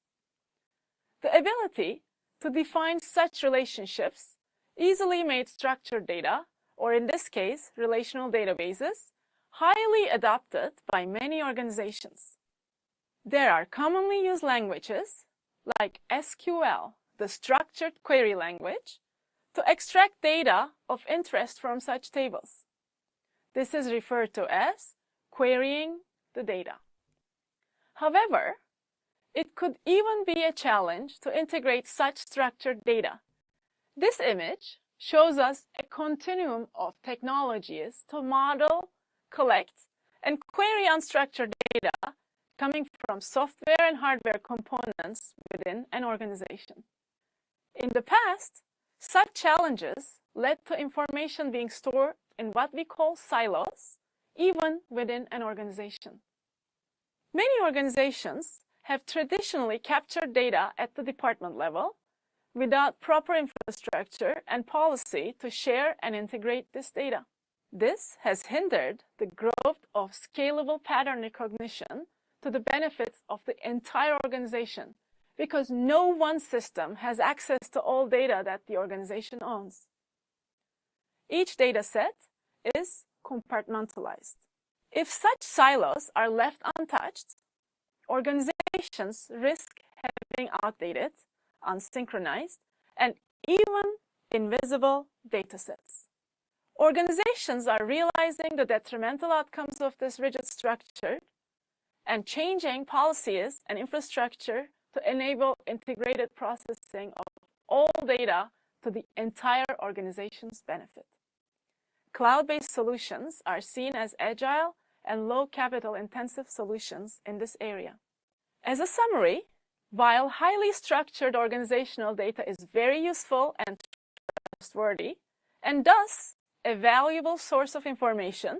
The ability to define such relationships easily made structured data, or in this case, relational databases, highly adopted by many organizations. There are commonly used languages like SQL, the structured query language, to extract data of interest from such tables. This is referred to as querying the data. However, it could even be a challenge to integrate such structured data. This image shows us a continuum of technologies to model, collect, and query unstructured data coming from software and hardware components within an organization. In the past, such challenges led to information being stored in what we call silos, even within an organization. Many organizations have traditionally captured data at the department level without proper infrastructure and policy to share and integrate this data. This has hindered the growth of scalable pattern recognition to the benefits of the entire organization, because no one system has access to all data that the organization owns. Each data set is compartmentalized. If such silos are left untouched, organizations risk having outdated, unsynchronized, and even invisible data sets. Organizations are realizing the detrimental outcomes of this rigid structure and changing policies and infrastructure to enable integrated processing of all data to the entire organization's benefit. Cloud-based solutions are seen as agile and low capital-intensive solutions in this area. As a summary, while highly structured organizational data is very useful and trustworthy, and thus a valuable source of information,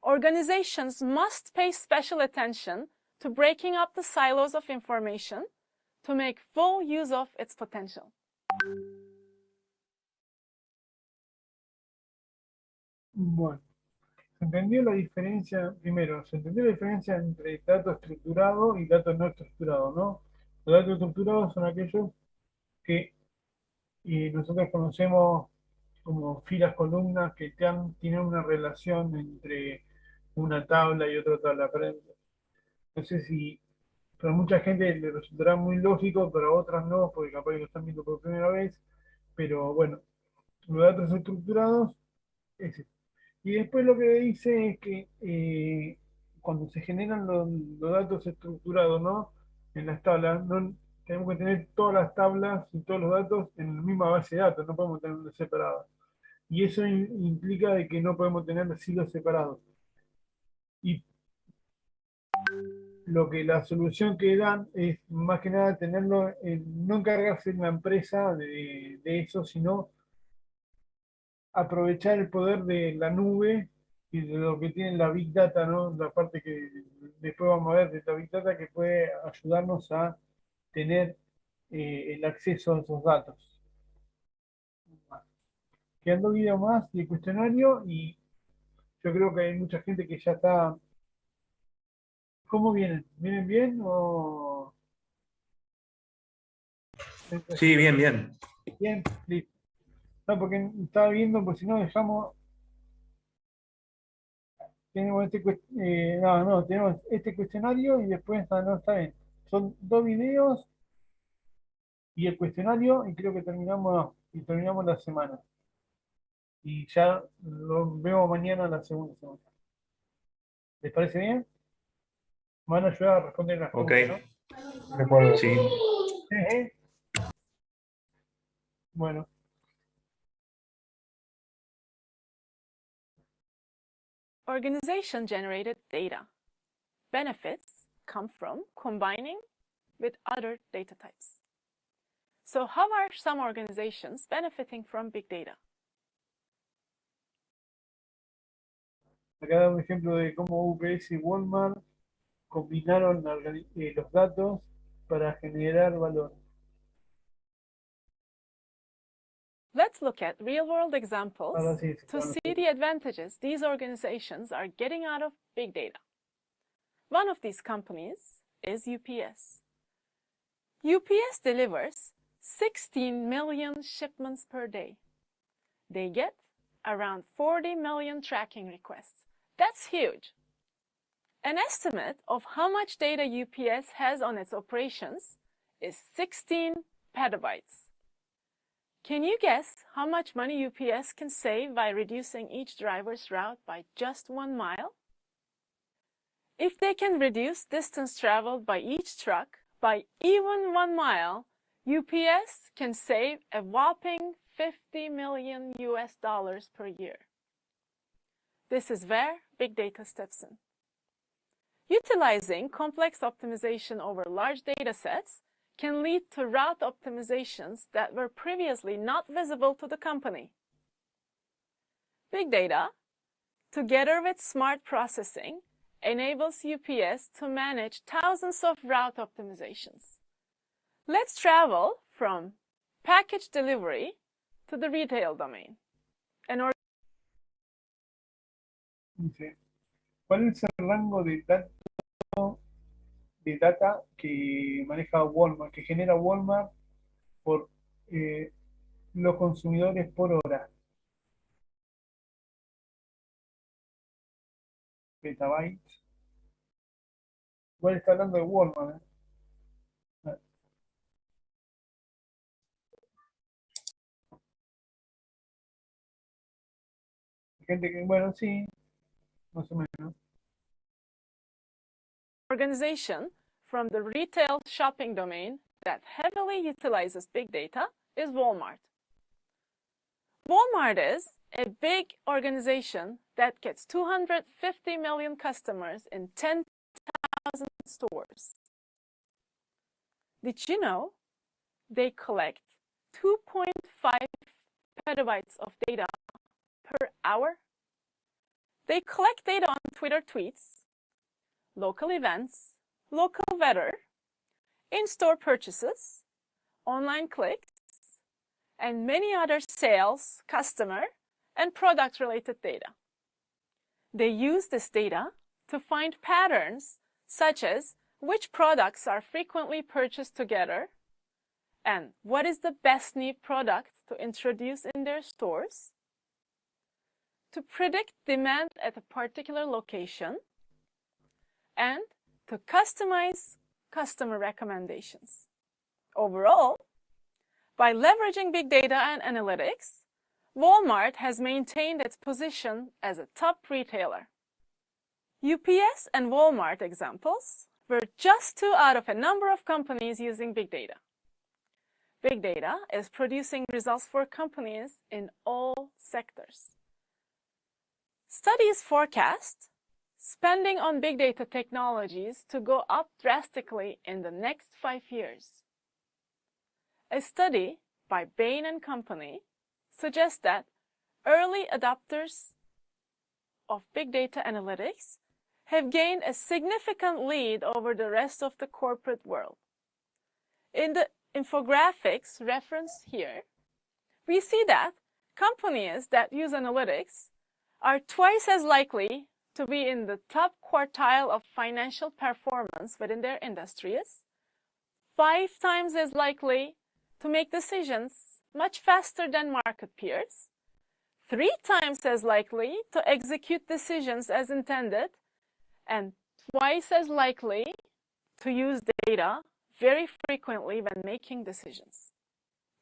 organizations must pay special attention to breaking up the silos of information to make full use of its potential. Bueno, se entendió la diferencia, primero, se entendió la diferencia entre dato estructurado y dato no estructurado, ¿no? Los datos estructurados son aquellos que nosotros conocemos como filas, columnas, que tienen una relación entre una tabla y otra tabla. No sé si para mucha gente le resultará muy lógico, para otras no, porque capaz que lo están viendo por primera vez, pero bueno, los datos estructurados es eso. Y después lo que dice es que cuando se generan los datos estructurados, ¿no? En las tablas, no, tenemos que tener todas las tablas y todos los datos en la misma base de datos, no podemos tenerlos separados. Y eso implica de que no podemos tener silos separados. Y lo que la solución que dan es más que nada tenerlo, no encargarse de una empresa de eso, sino aprovechar el poder de la nube y de lo que tiene la Big Data, ¿no? La parte que después vamos a ver de la Big Data que puede ayudarnos a tener el acceso a esos datos. Quedando video más y el cuestionario, y yo creo que hay mucha gente que ya está. ¿Cómo vienen? ¿Vienen bien o...? Sí, bien, bien. Bien, listo. No, porque estaba viendo, pues si no dejamos... Tenemos tenemos este cuestionario y después, no, está bien. Son 2 videos y el cuestionario, y creo que terminamos la semana. Y ya lo vemos mañana la segunda semana. ¿Les parece bien? ¿Me van a ayudar a responder las preguntas, ¿no? De acuerdo, sí. Bueno. Organization-generated data. Benefits come from combining with other data types. So how are some organizations benefiting from big data? Acá da un ejemplo de cómo UPS y Walmart combinaron los datos para generar valor. Let's look at real-world examples to sí. see the advantages these organizations are getting out of big data. One of these companies is UPS. UPS delivers 16 million shipments per day. They get around 40 million tracking requests. That's huge. An estimate of how much data UPS has on its operations is 16 petabytes. Can you guess how much money UPS can save by reducing each driver's route by just 1 mile? If they can reduce distance traveled by each truck by even 1 mile, UPS can save a whopping $50 million per year. This is where big data steps in. Utilizing complex optimization over large data sets can lead to route optimizations that were previously not visible to the company. Big data, together with smart processing, enables UPS to manage thousands of route optimizations. Let's travel from package delivery to the retail domain. ¿Cuál es el rango de datos de data que maneja Walmart, que genera Walmart por los consumidores por hora. Petabytes. Igual está hablando de Walmart. Gente que, bueno, sí, más o menos. Organization from the retail shopping domain that heavily utilizes big data is Walmart. Walmart is a big organization that gets 250 million customers in 10,000 stores. Did you know they collect 2.5 petabytes of data per hour? They collect data on Twitter tweets, local events, local weather, in-store purchases, online clicks, and many other sales, customer, and product-related data. They use this data to find patterns such as which products are frequently purchased together and what is the best new product to introduce in their stores, to predict demand at a particular location, and to customize customer recommendations. Overall, by leveraging big data and analytics, Walmart has maintained its position as a top retailer. UPS and Walmart examples were just 2 out of a number of companies using big data. Big data is producing results for companies in all sectors. Studies forecast spending on big data technologies to go up drastically in the next 5 years. A study by Bain & Company suggests that early adopters of big data analytics have gained a significant lead over the rest of the corporate world. In the infographics referenced here, we see that companies that use analytics are twice as likely to be in the top quartile of financial performance within their industries, 5 times as likely to make decisions much faster than market peers, 3 times as likely to execute decisions as intended, and twice as likely to use data very frequently when making decisions.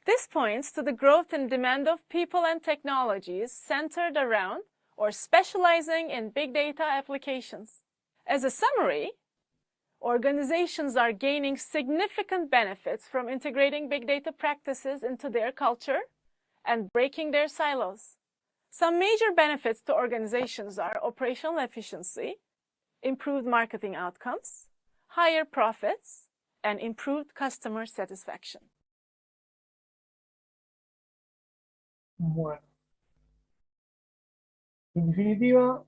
This points to the growth in demand of people and technologies centered around or specializing in big data applications. As a summary, organizations are gaining significant benefits from integrating big data practices into their culture and breaking their silos. Some major benefits to organizations are operational efficiency, improved marketing outcomes, higher profits, and improved customer satisfaction. Bueno. En definitiva,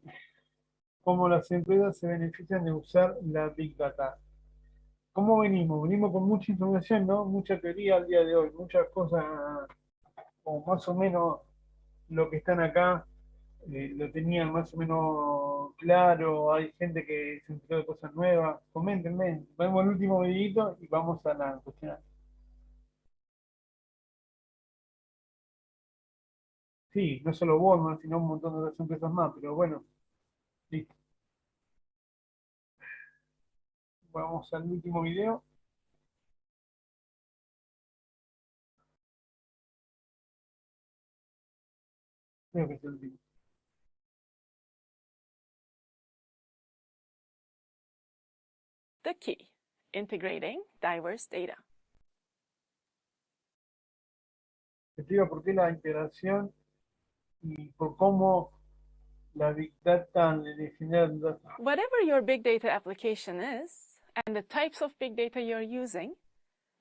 cómo las empresas se benefician de usar la Big Data. ¿Cómo venimos? Venimos con mucha información, ¿no? Mucha teoría al día de hoy, muchas cosas, o más o menos lo que están acá, lo tenían más o menos claro. Hay gente que se enteró de cosas nuevas. Coméntenme. Vemos el último videito y vamos a la cuestión. Sí, no solo Walmart, sino un montón de otras empresas más, pero bueno, listo. Vamos al último video. Creo que es el último. The key, integrating diverse data. Explica por qué la integración y por cómo la Big Data le genera data. Whatever your big data application is, and the types of big data you're using,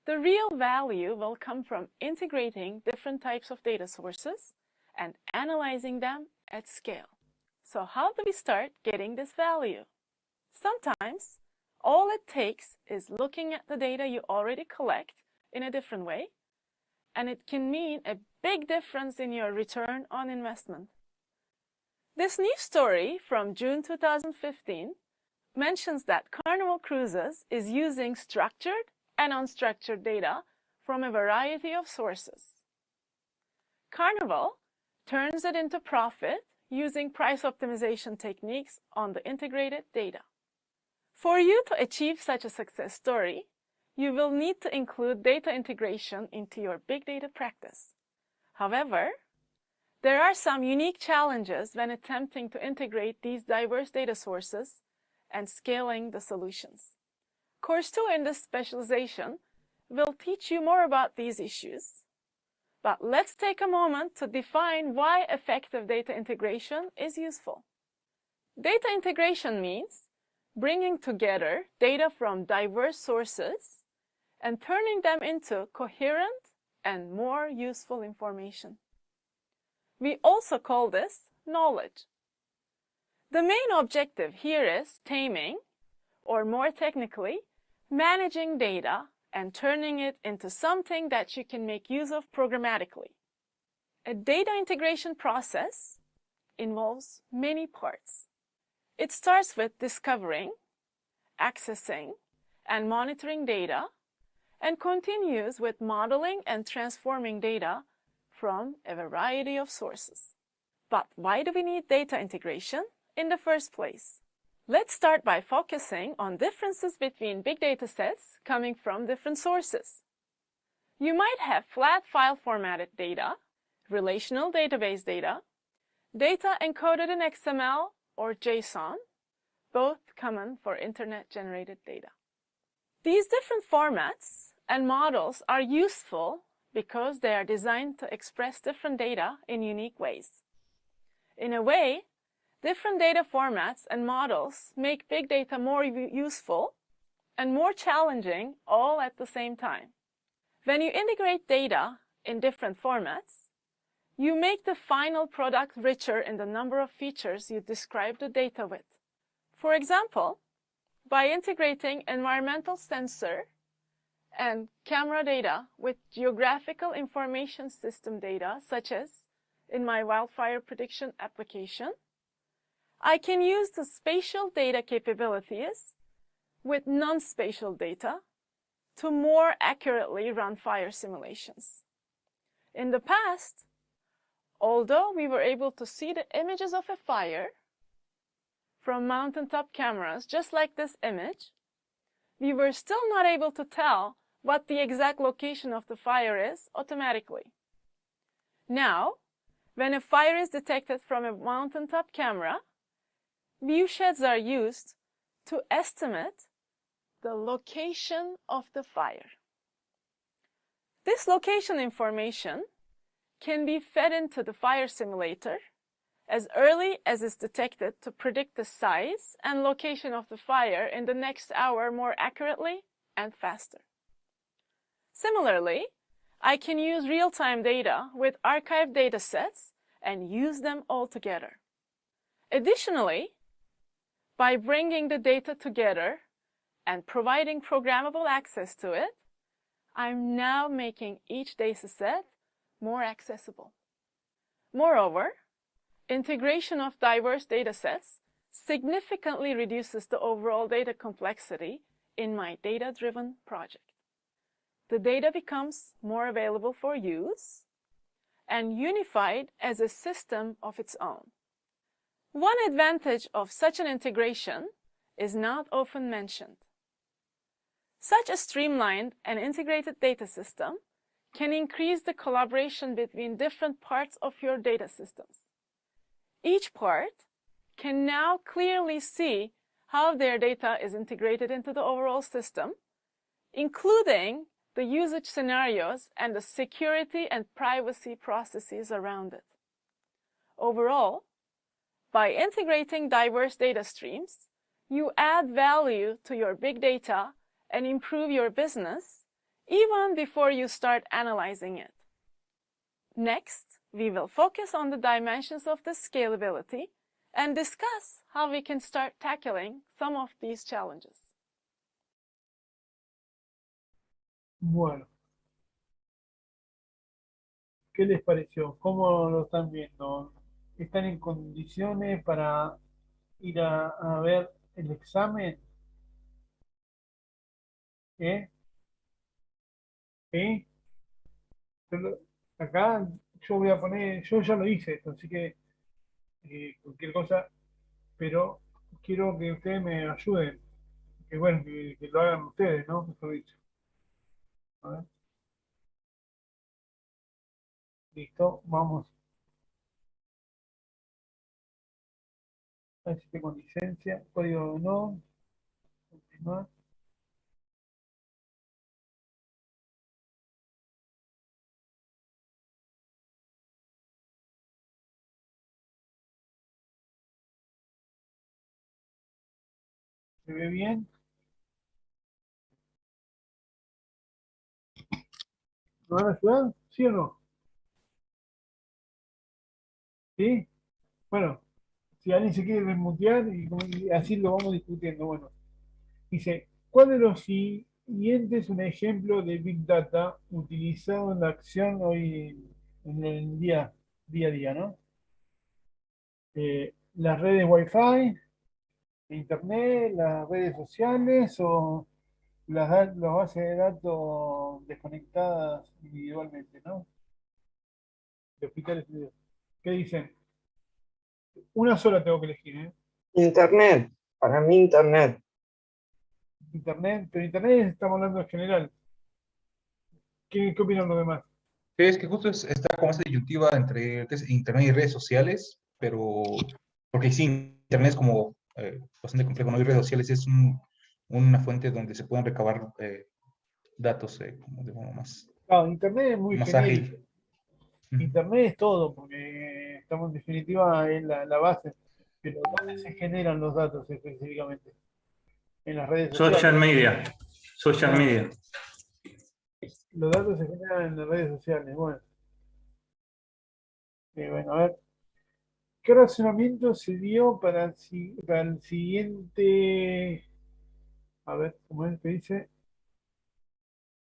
the real value will come from integrating different types of data sources and analyzing them at scale. So how do we start getting this value? Sometimes all it takes is looking at the data you already collect in a different way, and it can mean a big difference in your return on investment. This news story from June 2015 mentions that Carnival Cruises is using structured and unstructured data from a variety of sources. Carnival turns it into profit using price optimization techniques on the integrated data. For you to achieve such a success story, you will need to include data integration into your big data practice. However, there are some unique challenges when attempting to integrate these diverse data sources and scaling the solutions. Course 2 in this specialization will teach you more about these issues. But let's take a moment to define why effective data integration is useful. Data integration means bringing together data from diverse sources and turning them into coherent and more useful information. We also call this knowledge. The main objective here is taming, or more technically, managing data and turning it into something that you can make use of programmatically. A data integration process involves many parts. It starts with discovering, accessing, and monitoring data, and continues with modeling and transforming data from a variety of sources. But why do we need data integration in the first place? Let's start by focusing on differences between big data sets coming from different sources. You might have flat file formatted data, relational database data, data encoded in XML or JSON, both common for internet-generated data. These different formats and models are useful because they are designed to express different data in unique ways. In a way, different data formats and models make big data more useful and more challenging all at the same time. When you integrate data in different formats, you make the final product richer in the number of features you describe the data with. For example, by integrating environmental sensor and camera data with geographical information system data, such as in my wildfire prediction application, I can use the spatial data capabilities with non-spatial data to more accurately run fire simulations. In the past, although we were able to see the images of a fire from mountaintop cameras, just like this image, we were still not able to tell what the exact location of the fire is automatically. Now, when a fire is detected from a mountaintop camera, viewsheds are used to estimate the location of the fire. This location information can be fed into the fire simulator as early as it's detected to predict the size and location of the fire in the next hour more accurately and faster. Similarly, I can use real-time data with archived data sets and use them all together. Additionally, by bringing the data together and providing programmable access to it, I'm now making each data set more accessible. Moreover, integration of diverse data sets significantly reduces the overall data complexity in my data-driven project. The data becomes more available for use and unified as a system of its own. One advantage of such an integration is not often mentioned. Such a streamlined and integrated data system can increase the collaboration between different parts of your data systems. Each part can now clearly see how their data is integrated into the overall system, including the usage scenarios and the security and privacy processes around it. Overall, by integrating diverse data streams, you add value to your big data and improve your business even before you start analyzing it. Next, we will focus on the dimensions of the scalability and discuss how we can start tackling some of these challenges. Bueno, ¿qué les pareció? ¿Cómo lo están viendo? ¿Están en condiciones para ir a ver el examen, ¿eh? ¿Sí? Acá yo voy a poner, yo ya lo hice esto, así que cualquier cosa, pero quiero que ustedes me ayuden, que bueno, que lo hagan ustedes, ¿no? Mejor dicho. A ver. Listo, vamos. A ver si tengo licencia, código no, continuar. ¿Se ve bien? ¿Me van a ayudar? ¿Sí o no? ¿Sí? Bueno, si alguien se quiere desmutear y así lo vamos discutiendo. Bueno, dice, ¿cuál de los siguientes es un ejemplo de Big Data utilizado en la acción hoy en el día a día, ¿no? Las redes Wi-Fi, Internet, las redes sociales o las bases de datos desconectadas individualmente, ¿no? De hospitales. ¿Qué dicen? Una sola tengo que elegir, ¿eh? Internet, para mí Internet. Internet, pero Internet estamos hablando en general. ¿Qué opinan los demás? Sí, es que justo está como esa disyuntiva entre Internet y redes sociales, pero porque sí, Internet es como bastante complejo, ¿no? Y redes sociales es una fuente donde se pueden recabar datos como de forma Claro, Internet es muy más genérico. ágil. Ujú. Internet es todo, porque estamos en definitiva en la base. Pero ¿dónde se generan los datos específicamente? En las redes sociales. Social media. Social Claro, media. los datos se generan en las redes sociales. Bueno, bueno, a ver. ¿Qué razonamiento se dio para el siguiente? A ver, ¿cómo es que dice?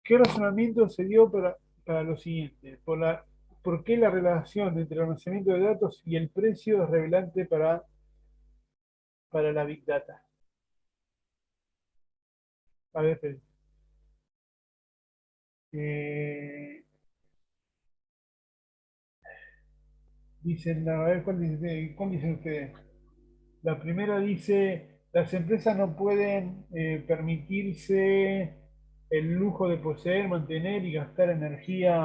¿Qué razonamiento se dio para lo siguiente? ¿Por qué la relación entre el almacenamiento de datos y el precio es relevante para la Big Data? A ver, esperen. Eh, Dicen, a ver, ¿cuál dicen ustedes? La primera dice, las empresas no pueden permitirse el lujo de poseer, mantener y gastar energía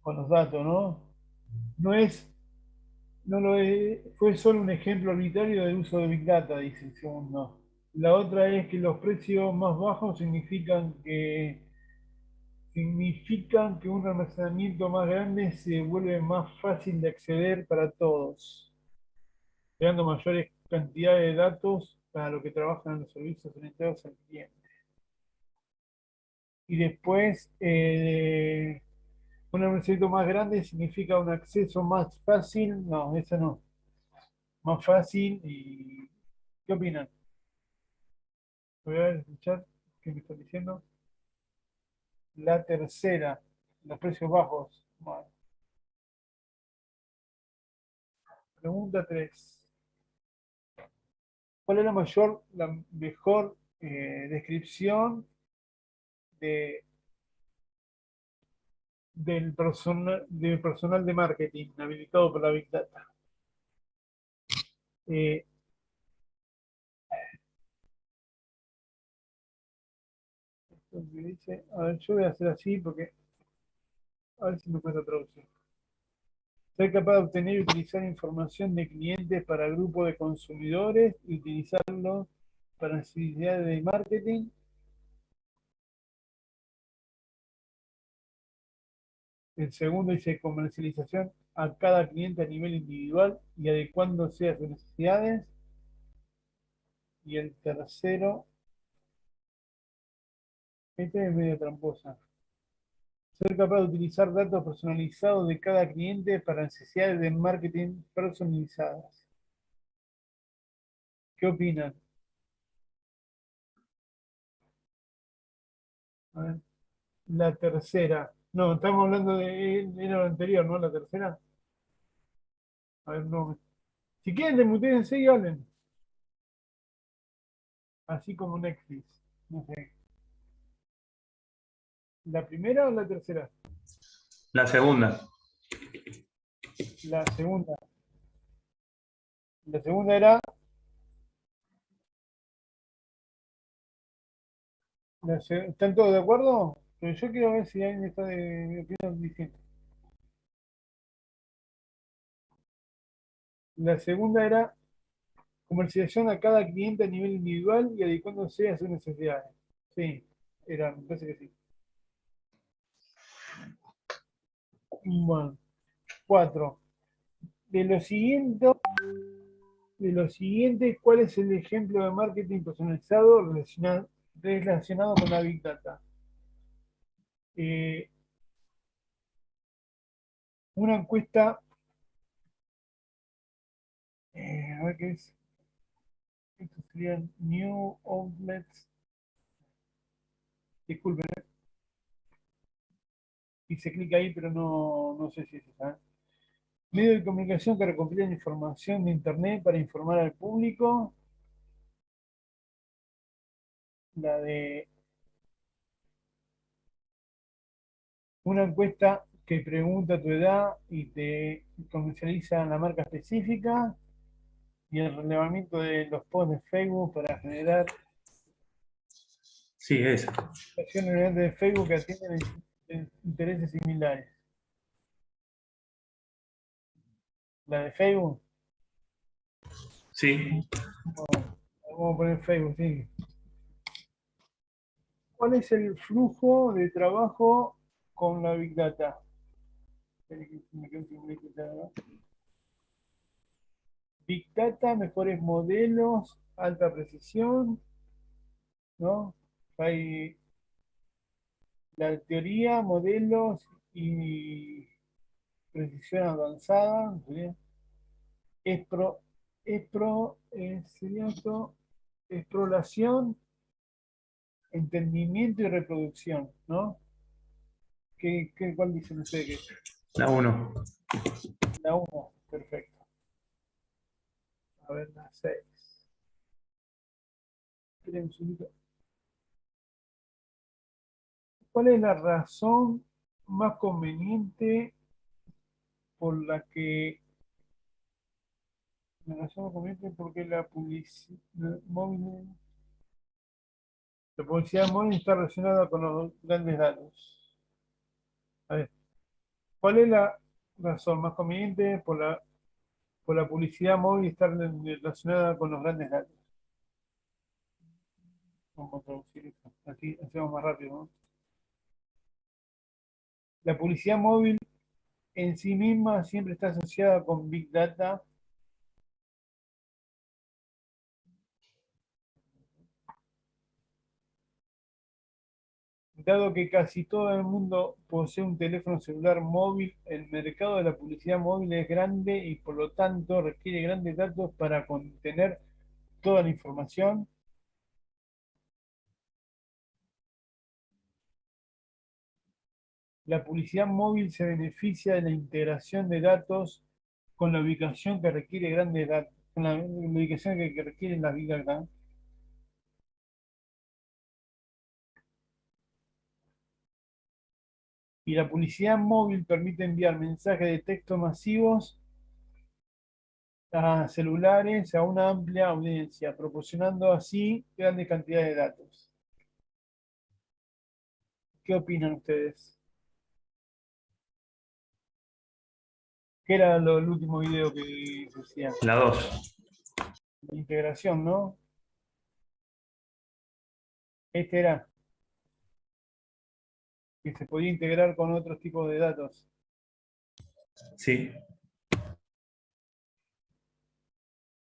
con los datos, ¿no? No es, no lo es, fue solo un ejemplo arbitrario del uso de Big Data, dice el segundo. La otra es que los precios más bajos significan que un almacenamiento más grande se vuelve más fácil de acceder para todos, creando mayores cantidades de datos para los que trabajan en los servicios orientados al cliente. Y después, un almacenamiento más grande significa un acceso más fácil. No, eso no. Más fácil. Y ¿qué opinan? Voy a ver el chat que me están diciendo. La tercera, los precios bajos. Bueno. Pregunta 3. ¿Cuál es la mejor descripción de, del personal de marketing habilitado por la Big Data? Eh, Dice, a ver, yo voy a hacer así porque a ver si me cuesta traducir. Ser capaz de obtener y utilizar información de clientes para el grupo de consumidores y utilizarlo para necesidades de marketing. El segundo dice comercialización a cada cliente a nivel individual y adecuándose a sus necesidades. Y el tercero, este es medio tramposa. Ser capaz de utilizar datos personalizados de cada cliente para necesidades de marketing personalizadas. ¿Qué opinan? A ver. La tercera. No, estamos hablando de lo anterior, ¿no? La tercera. A ver, no. Si quieren, desmutense y hablen. así como Netflix. No sé. ¿La primera o la tercera? La segunda. La segunda. La segunda era. ¿Están todos de acuerdo? Pero yo quiero ver si alguien está de opinión distinta. La segunda era comercialización a cada cliente a nivel individual y adecuándose a sus necesidades. Sí, me parece que sí. Bueno, 4. De lo siguiente, ¿cuál es el ejemplo de marketing personalizado relacionado con la Big Data? Una encuesta, a ver qué es. Estos serían New Outlets. Disculpen, y se clica ahí, pero no sé si es esa. Medios de comunicación que recopilan información de Internet para informar al público. La de una encuesta que pregunta tu edad y te comercializa la marca específica. Y el relevamiento de los posts de Facebook para generar Sí, esa. acciones de Facebook que atienden intereses similares. La de Facebook. Sí. Vamos a poner Facebook, sí. ¿Cuál es el flujo de trabajo con la Big Data? Big Data, mejores modelos, alta precisión, ¿no? Hay la teoría, modelos y precisión avanzada, ¿sí? Sería esto, exploración, entendimiento y reproducción, ¿no? ¿Cuál dicen ustedes? La 1. La 1, perfecto. A ver, la 6. Esperen un segundito. ¿Cuál es la razón más conveniente por la que porque la publicidad móvil está relacionada con los grandes datos? A ver, ¿cuál es la razón más conveniente por la publicidad móvil estar relacionada con los grandes datos? Vamos a traducir esto, así hacemos más rápido, ¿no? La publicidad móvil en sí misma siempre está asociada con Big Data. Dado que casi todo el mundo posee un teléfono celular móvil, el mercado de la publicidad móvil es grande y por lo tanto requiere grandes datos para contener toda la información. La publicidad móvil se beneficia de la integración de datos con la ubicación que requiere grandes datos, con la ubicación que requieren las Big Data. Y la publicidad móvil permite enviar mensajes de texto masivos a celulares a una amplia audiencia, proporcionando así grandes cantidades de datos. ¿Qué opinan ustedes? ¿Qué era el último video que decía? La 2. La integración, ¿no? Este era que se podía integrar con otros tipos de datos. Sí.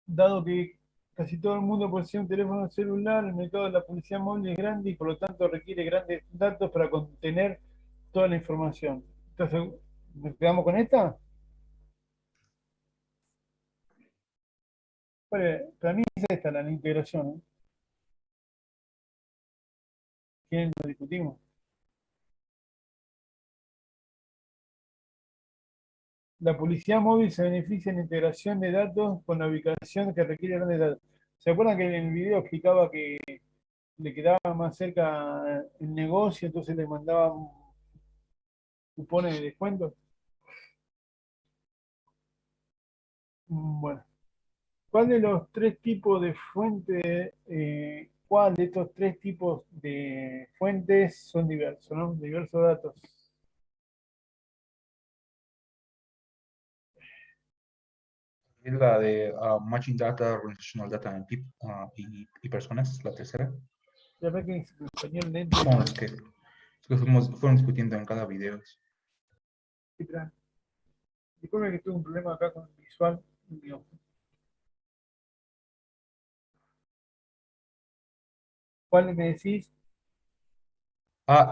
Dado que casi todo el mundo posee un teléfono celular, el mercado de la publicidad móvil es grande y por lo tanto requiere grandes datos para contener toda la información. Entonces, ¿nos quedamos con esta? Para mí es esta la integración, ¿eh? ¿Quién lo discutimos? La publicidad móvil se beneficia en la integración de datos con la ubicación que requiere grandes datos. ¿Se acuerdan que en el video explicaba que le quedaba más cerca el negocio, entonces le mandaban cupones de descuento? Bueno, ¿cuál de los tres tipos de fuentes, cuál de estos tres tipos de fuentes son diversos, ¿no? Diversos datos. Es la de Matching Data, Relational Data y personas, la tercera. Ya ve que en español lento. Son los que fueron discutiendo en cada video. Disculpe que tuve un problema acá con el visual. ¿Cuál me decís?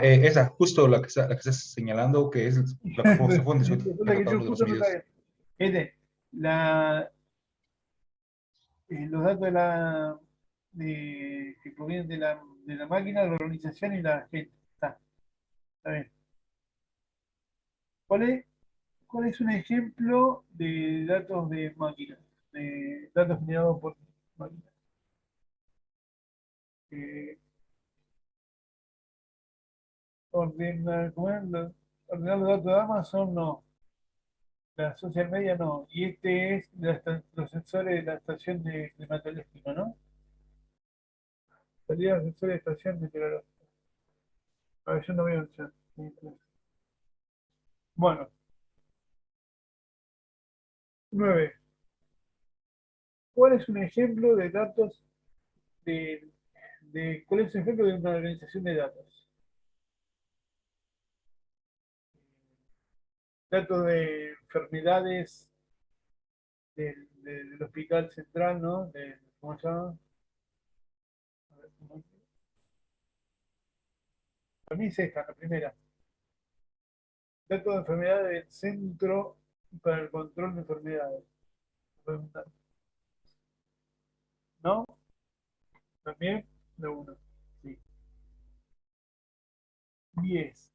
Esa, justo la que estás señalando, que es la que se fueron discutiendo en cada uno de los videos. Los datos que provienen de la máquina, la organización y la gente. Está bien. ¿Cuál es un ejemplo de datos de máquina? De datos generados por máquina. ¿Cómo es? Ordenar los datos de Amazon, no. La social media, no. Y este es los sensores de la estación de climatológica, ¿no? Salida de sensores de estación meteorológica. A ver, yo no veo el chat. Bueno. 9. ¿Cuál es un ejemplo de datos cuál es un ejemplo de una organización de datos? Datos de enfermedades del Hospital Central, ¿no? ¿Cómo se llama? A ver, para mí es esta, la primera. Datos de enfermedades del Centro para el Control de Enfermedades. ¿No? También la 1. Sí. 10.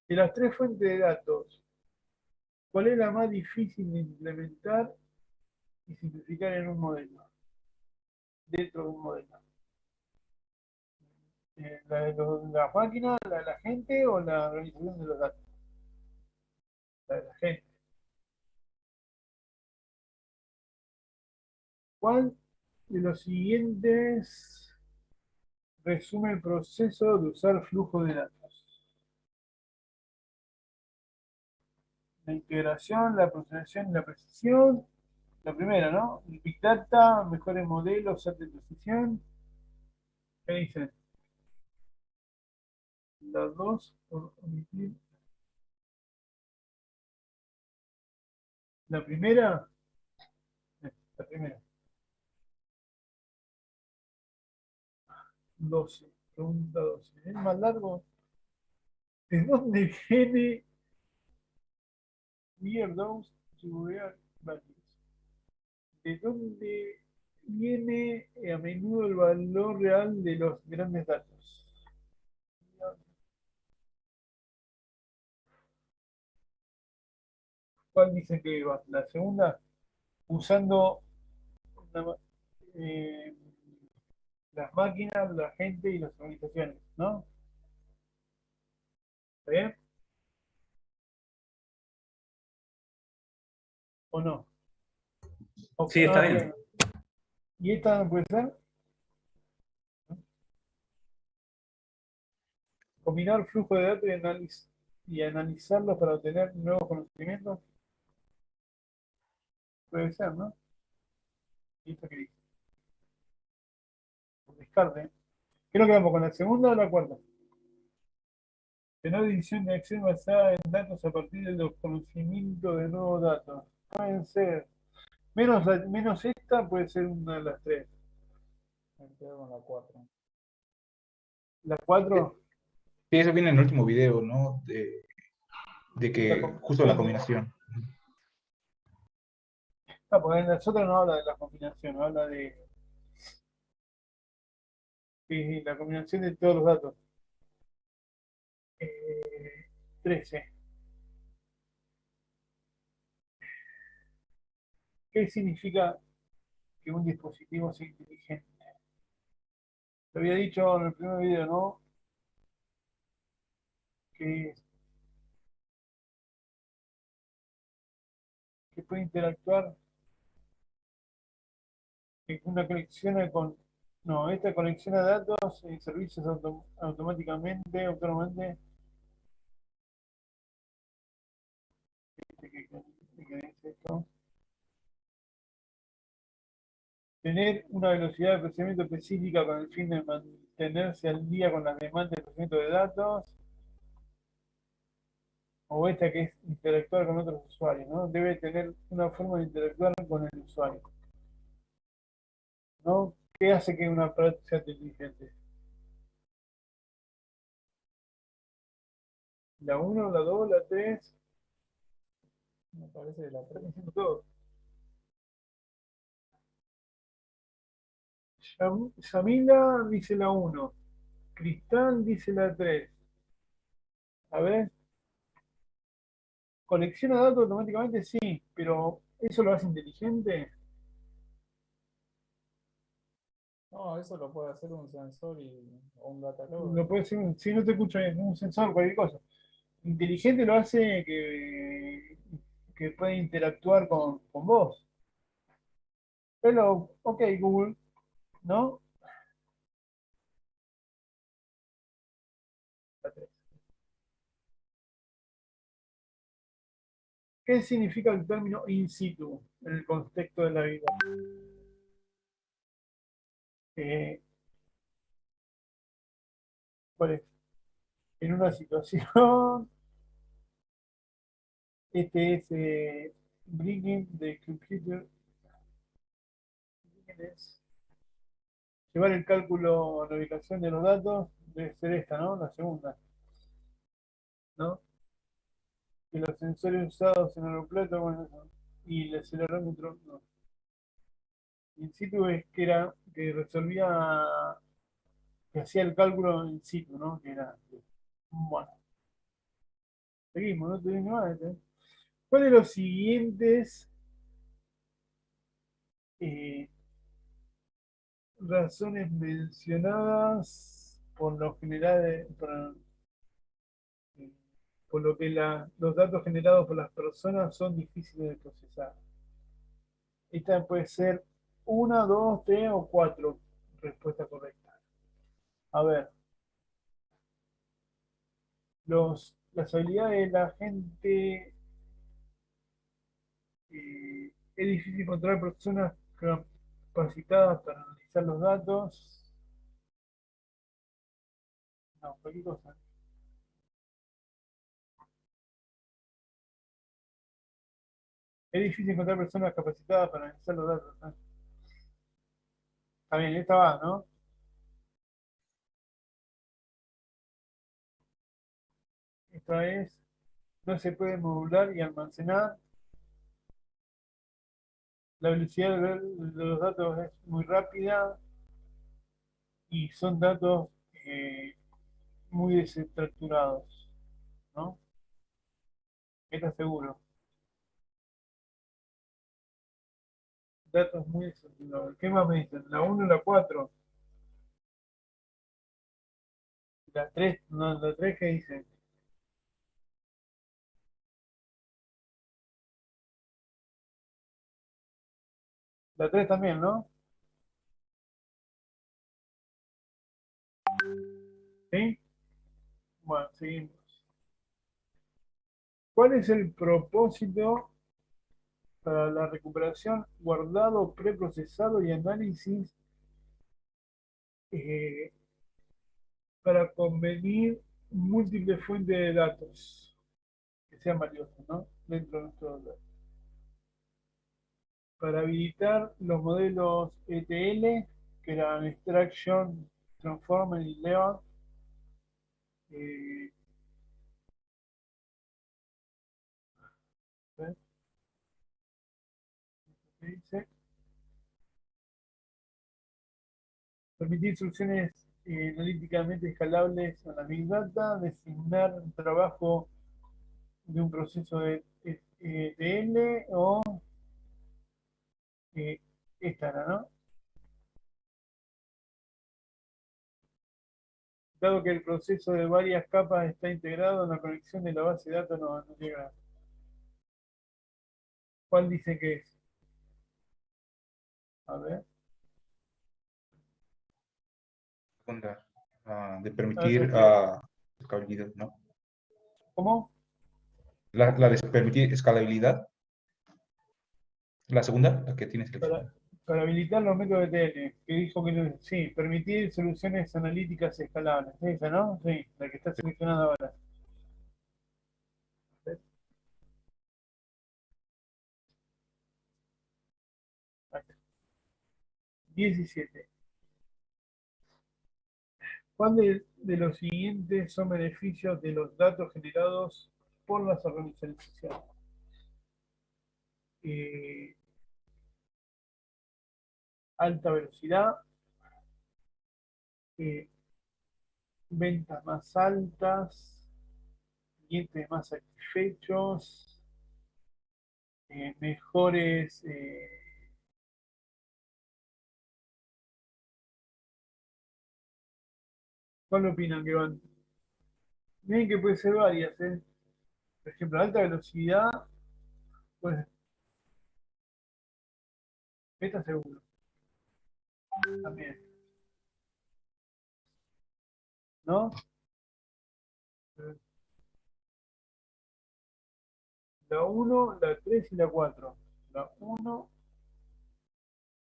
De las tres fuentes de datos, ¿cuál es la más difícil de implementar y simplificar en un modelo? Dentro de un modelo. ¿La de la máquina, la de la gente o la organización de los datos? La de la gente. ¿Cuál de los siguientes resume el proceso de usar flujo de datos? La integración, la aproximación y la precisión. La primera, ¿no? El Big Data, mejores modelos, alta precisión. ¿Qué dicen? Las dos, por omitir. La primera. La primera. 12. Pregunta 12. ¿Es más largo? ¿De dónde viene Weirdos to Real Values? ¿De dónde viene a menudo el valor real de los grandes datos? ¿Cuál dice que va? La segunda, usando eh, las máquinas, la gente y las organizaciones, ¿no? ¿Está bien? ¿O no? Sí, está bien. ¿Y esta no puede ser? Combinar flujo de datos y analizarlos para obtener nuevos conocimientos. Puede ser, ¿no? ¿Y esto qué dice? Por descarte. ¿Qué es lo que vamos con la segunda o la cuarta? Tener decisión de acción basada en datos a partir de los conocimientos de nuevos datos. Pueden ser. Menos esta puede ser una de las tres. Me quedo con la 4. ¿La 4? Sí, eso viene en el último video, ¿no? De que justo la combinación. No, porque en las otras no habla de la combinación, habla de la combinación de todos los datos. 13. ¿Qué significa que un dispositivo sea inteligente? Te había dicho en el primer video, ¿no? Que puede interactuar en una conexión con... No, esta conexiona datos y servicios autónomamente. ¿Qué dice esto? Tener una velocidad de procesamiento específica con el fin de mantenerse al día con las demandas de procesamiento de datos. O esta que es interactuar con otros usuarios, ¿no? Debe tener una forma de interactuar con el usuario, ¿no? ¿Qué hace que una práctica sea inteligente? La 1, la 2, la 3. Me parece la Están diciendo todo. Yamila dice la 1. Cristal dice la 3. A ver. ¿Colecciona datos automáticamente? Sí, pero ¿eso lo hace inteligente? No, eso lo puede hacer un sensor o un data logger. Lo puede ser, si no te escucho bien, un sensor, cualquier cosa. Inteligente lo hace que puede interactuar con vos. Pero, ok, Google, ¿no? ¿Qué significa el término in situ en el contexto de la vida? ¿Cuál es? En una situación, este es bringing the computer, es llevar el cálculo a la ubicación de los datos, debe ser esta, ¿no? La segunda, ¿no? Que los sensores usados en el aeropuerto, bueno, y el acelerómetro, no. In situ es que era que resolvía, que hacía el cálculo in situ, ¿no? Que era, bueno, seguimos, no tenemos nada. ¿Cuál de los siguientes eh, razones mencionadas por lo general, por lo que los datos generados por las personas son difíciles de procesar? Esta puede ser una, dos, tres o cuatro respuestas correctas. A ver, las habilidades de la gente, es difícil encontrar personas capacitadas para analizar los datos. No, cualquier cosa. Es difícil encontrar personas capacitadas para analizar los datos. Está bien, esta va, ¿no? Esta es, no se puede modular y almacenar. La velocidad de los datos es muy rápida y son datos muy desestructurados, ¿no? Está seguro. Datos muy desestructurados. ¿Qué más me dicen? La 1 y la 4. La 3, no, la 3, ¿qué dicen? La 3 también, ¿no? ¿Sí? Bueno, seguimos. ¿Cuál es el propósito para la recuperación, guardado, preprocesado y análisis eh, para convenir múltiples fuentes de datos que sean valiosas, ¿no? Dentro de nuestro datos? Para habilitar los modelos ETL, que eran Extraction, Transformer y Learn, eh, ¿ves? ¿Qué dice? Permitir soluciones analíticamente escalables a la Big Data, designar el trabajo de un proceso de ETL o esta era, ¿no? Dado que el proceso de varias capas está integrado en la conexión de la base de datos, no llega. ¿Cuál dice que es? A ver. Segunda, de A ver, permitir espera. escalabilidad, ¿no? ¿Cómo? La de permitir escalabilidad. La segunda, la que tienes seleccionada. Para habilitar los métodos de TL, que dijo que sí, permitir soluciones analíticas escalables. Esa, ¿no? Sí, la que está seleccionada ahora. 17. ¿Cuál de los siguientes son beneficios de los datos generados por las organizaciones? Alta velocidad, ventas más altas, clientes más satisfechos, mejores. ¿Cuál opinan que van? Miren que puede ser varias, ¿eh? Por ejemplo, alta velocidad, pues, beta seguro. También. ¿No? La 1, la 3 y la 4. La 1,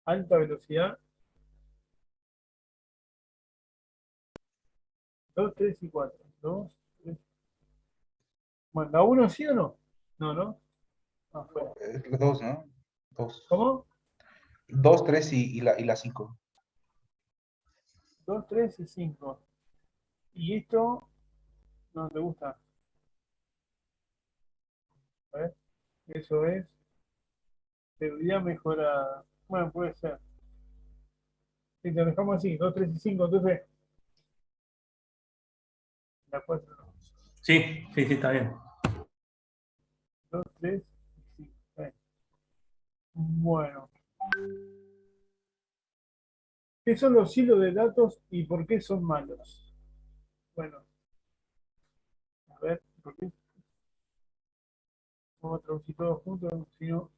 alta velocidad. 2, 3 y 4. 2, 3. Bueno, ¿la 1 sí o no? No, ¿no? Ah, fuera. Dos, ¿no? Dos. ¿Cómo? 2, 3 y la 5. 2, 3 y 5. Y esto no te gusta. A ver, eso es seguridad mejorada. Bueno, puede ser. Si te dejamos así, 2, 3 y 5, entonces la 4 no. Sí, sí, sí, está bien. 2, 3 y 5. Bueno. ¿Qué son los hilos de datos y por qué son malos? Bueno, a ver, ¿por qué? Vamos a traducir todos juntos, si no.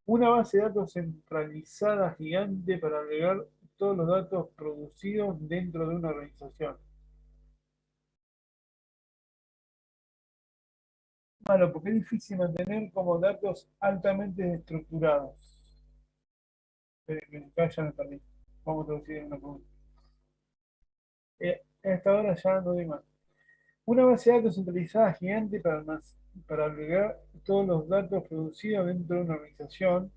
Una base de datos centralizada gigante para agregar todos los datos producidos dentro de una organización. Malo, porque es difícil mantener como datos altamente estructurados. Ya me perdí. Vamos a traducir en una pregunta. A esta hora ya no doy más. Una base de datos centralizada gigante para agregar todos los datos producidos dentro de una organización.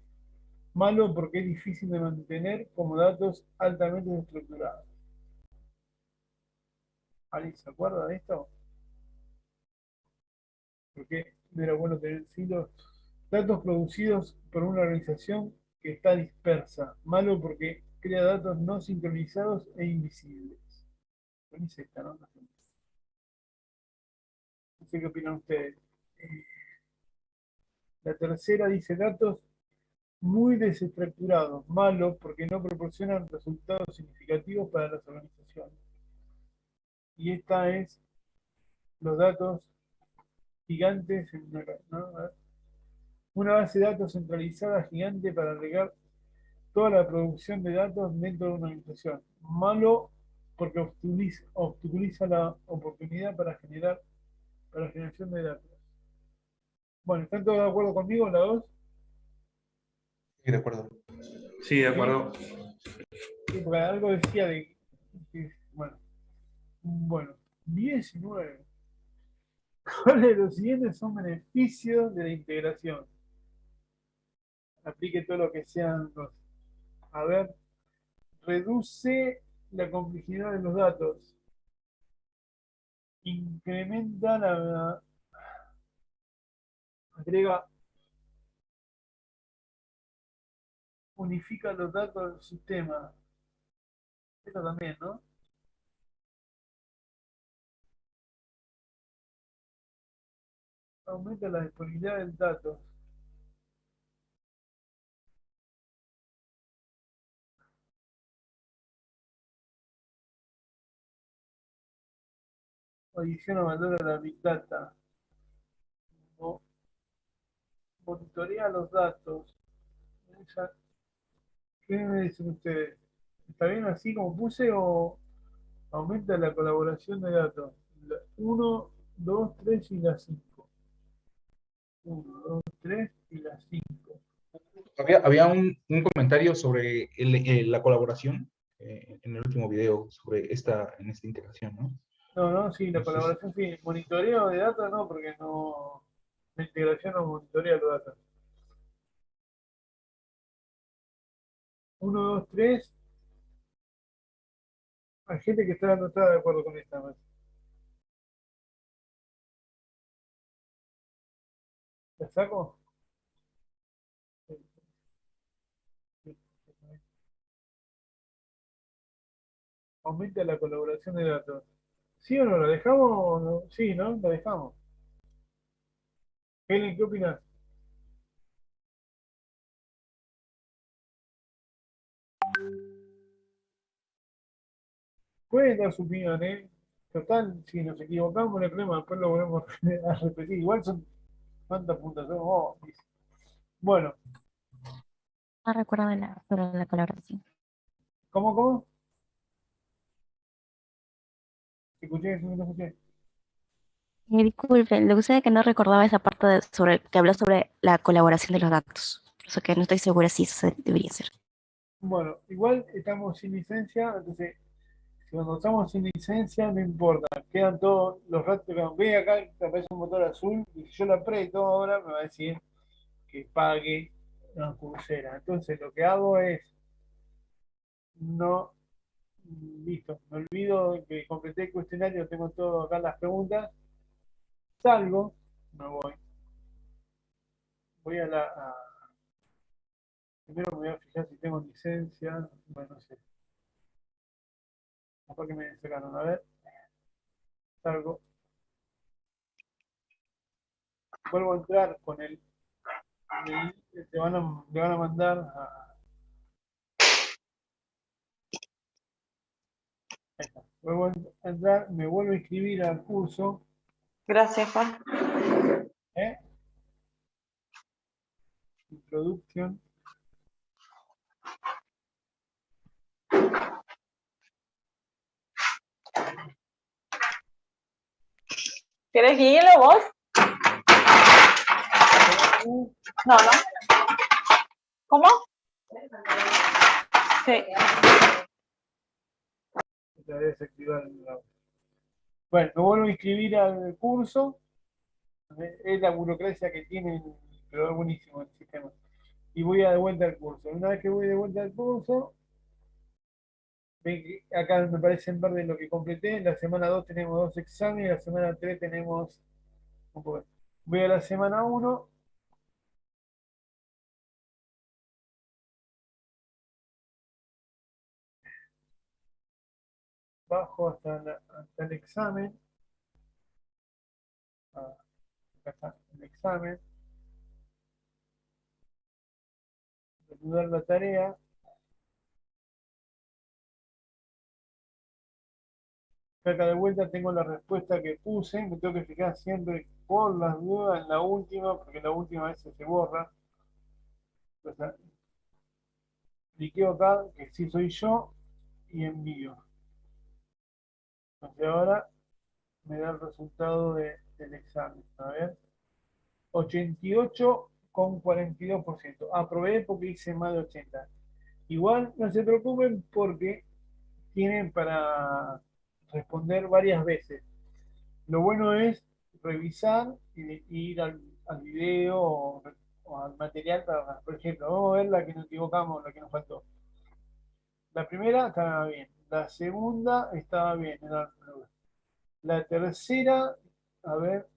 Malo porque es difícil de mantener como datos altamente estructurados. ¿Alguien se acuerda de esto? Porque era bueno tener silos. Datos producidos por una organización que está dispersa. Malo porque crea datos no sincronizados e invisibles. ¿Cuál es esta, no? No sé qué opinan ustedes. La tercera dice datos muy desestructurados. Malo porque no proporcionan resultados significativos para las organizaciones. Y esta es los datos gigantes en una, ¿no? Una base de datos centralizada gigante para agregar toda la producción de datos dentro de una organización. Malo porque obstaculiza la oportunidad para generación de datos. Bueno, ¿están todos de acuerdo conmigo la dos? Sí, de acuerdo. Sí, de acuerdo. Sí, porque algo decía de bueno, 19. ¿Cuáles de los siguientes son beneficios de la integración? Aplique todo lo que sean los. A ver, reduce la complejidad de los datos. Incrementa la. Agrega. Unifica los datos del sistema. Esto también, ¿no? Aumenta la disponibilidad del dato. adiciona valor a la Big Data. Monitorea los datos. ¿Qué me dicen ustedes? ¿Está bien así como puse o aumenta la colaboración de datos? 1, 2, 3 y la 5. 1, 2, 3 y la 5. Había un comentario sobre la colaboración en el último video sobre en esta integración, ¿no? No, sí, la colaboración sí. Monitoreo de datos no, porque no. La integración no monitorea los datos. 1, 2, 3. Hay gente que no está de acuerdo con esta. ¿La saco? Aumenta la colaboración de datos. ¿Sí o no? ¿La dejamos o no? Sí, ¿no? La dejamos. Helen, ¿qué opinas? Pueden dar su opinión, ¿eh? Total, si nos equivocamos, no hay problema, después lo volvemos a repetir. Igual son cuántas puntuaciones. Oh, bueno, No recuerdo sobre la colaboración. ¿cómo? Escuché, no escuché. Disculpe, lo que sucede es que no recordaba esa parte que habló sobre la colaboración de los datos. Por eso que no estoy segura si eso debería ser. Bueno, igual estamos sin licencia, entonces, cuando estamos sin licencia, no importa. Quedan todos los ratos que ve acá, que aparece un motor azul, y si yo lo aprieto ahora, me va a decir que pague una pulsera. Entonces, lo que hago es, no, listo, me olvido que completé el cuestionario, tengo todo acá las preguntas, salgo, me voy primero me voy a fijar si tengo licencia, bueno, no sé, capaz que me sacaron, a ver, salgo, vuelvo a entrar con le van a mandar ahí está. Vuelvo a entrar, me vuelvo a inscribir al curso. Gracias, Juan. Introducción. ¿Quieres guíelo vos? No. ¿Cómo? Sí. La voy a desactivar. Bueno, me vuelvo a inscribir al curso. Es la burocracia que tienen, pero es buenísimo el sistema. Y voy de vuelta al curso. Una vez que voy de vuelta al curso, ven que acá me parece en verde lo que completé. En la semana 2 tenemos 2 exámenes, en la semana 3 tenemos un poco. Voy a la semana 1. Bajo hasta el examen. Acá está el examen. Reanudar la tarea. Acá de vuelta tengo la respuesta que puse. Me tengo que fijar siempre por las dudas en la última, porque la última vez se borra. Entonces, cliqueo acá, que sí soy yo, y envío. Entonces ahora me da el resultado del examen. A ver. 88,42%. Aprobé porque hice más de 80. Igual no se preocupen porque tienen para responder varias veces. Lo bueno es revisar y ir al video o al material para, por ejemplo, vamos a ver la que nos equivocamos, la que nos faltó. La primera estaba bien, la segunda estaba bien, la tercera, a ver,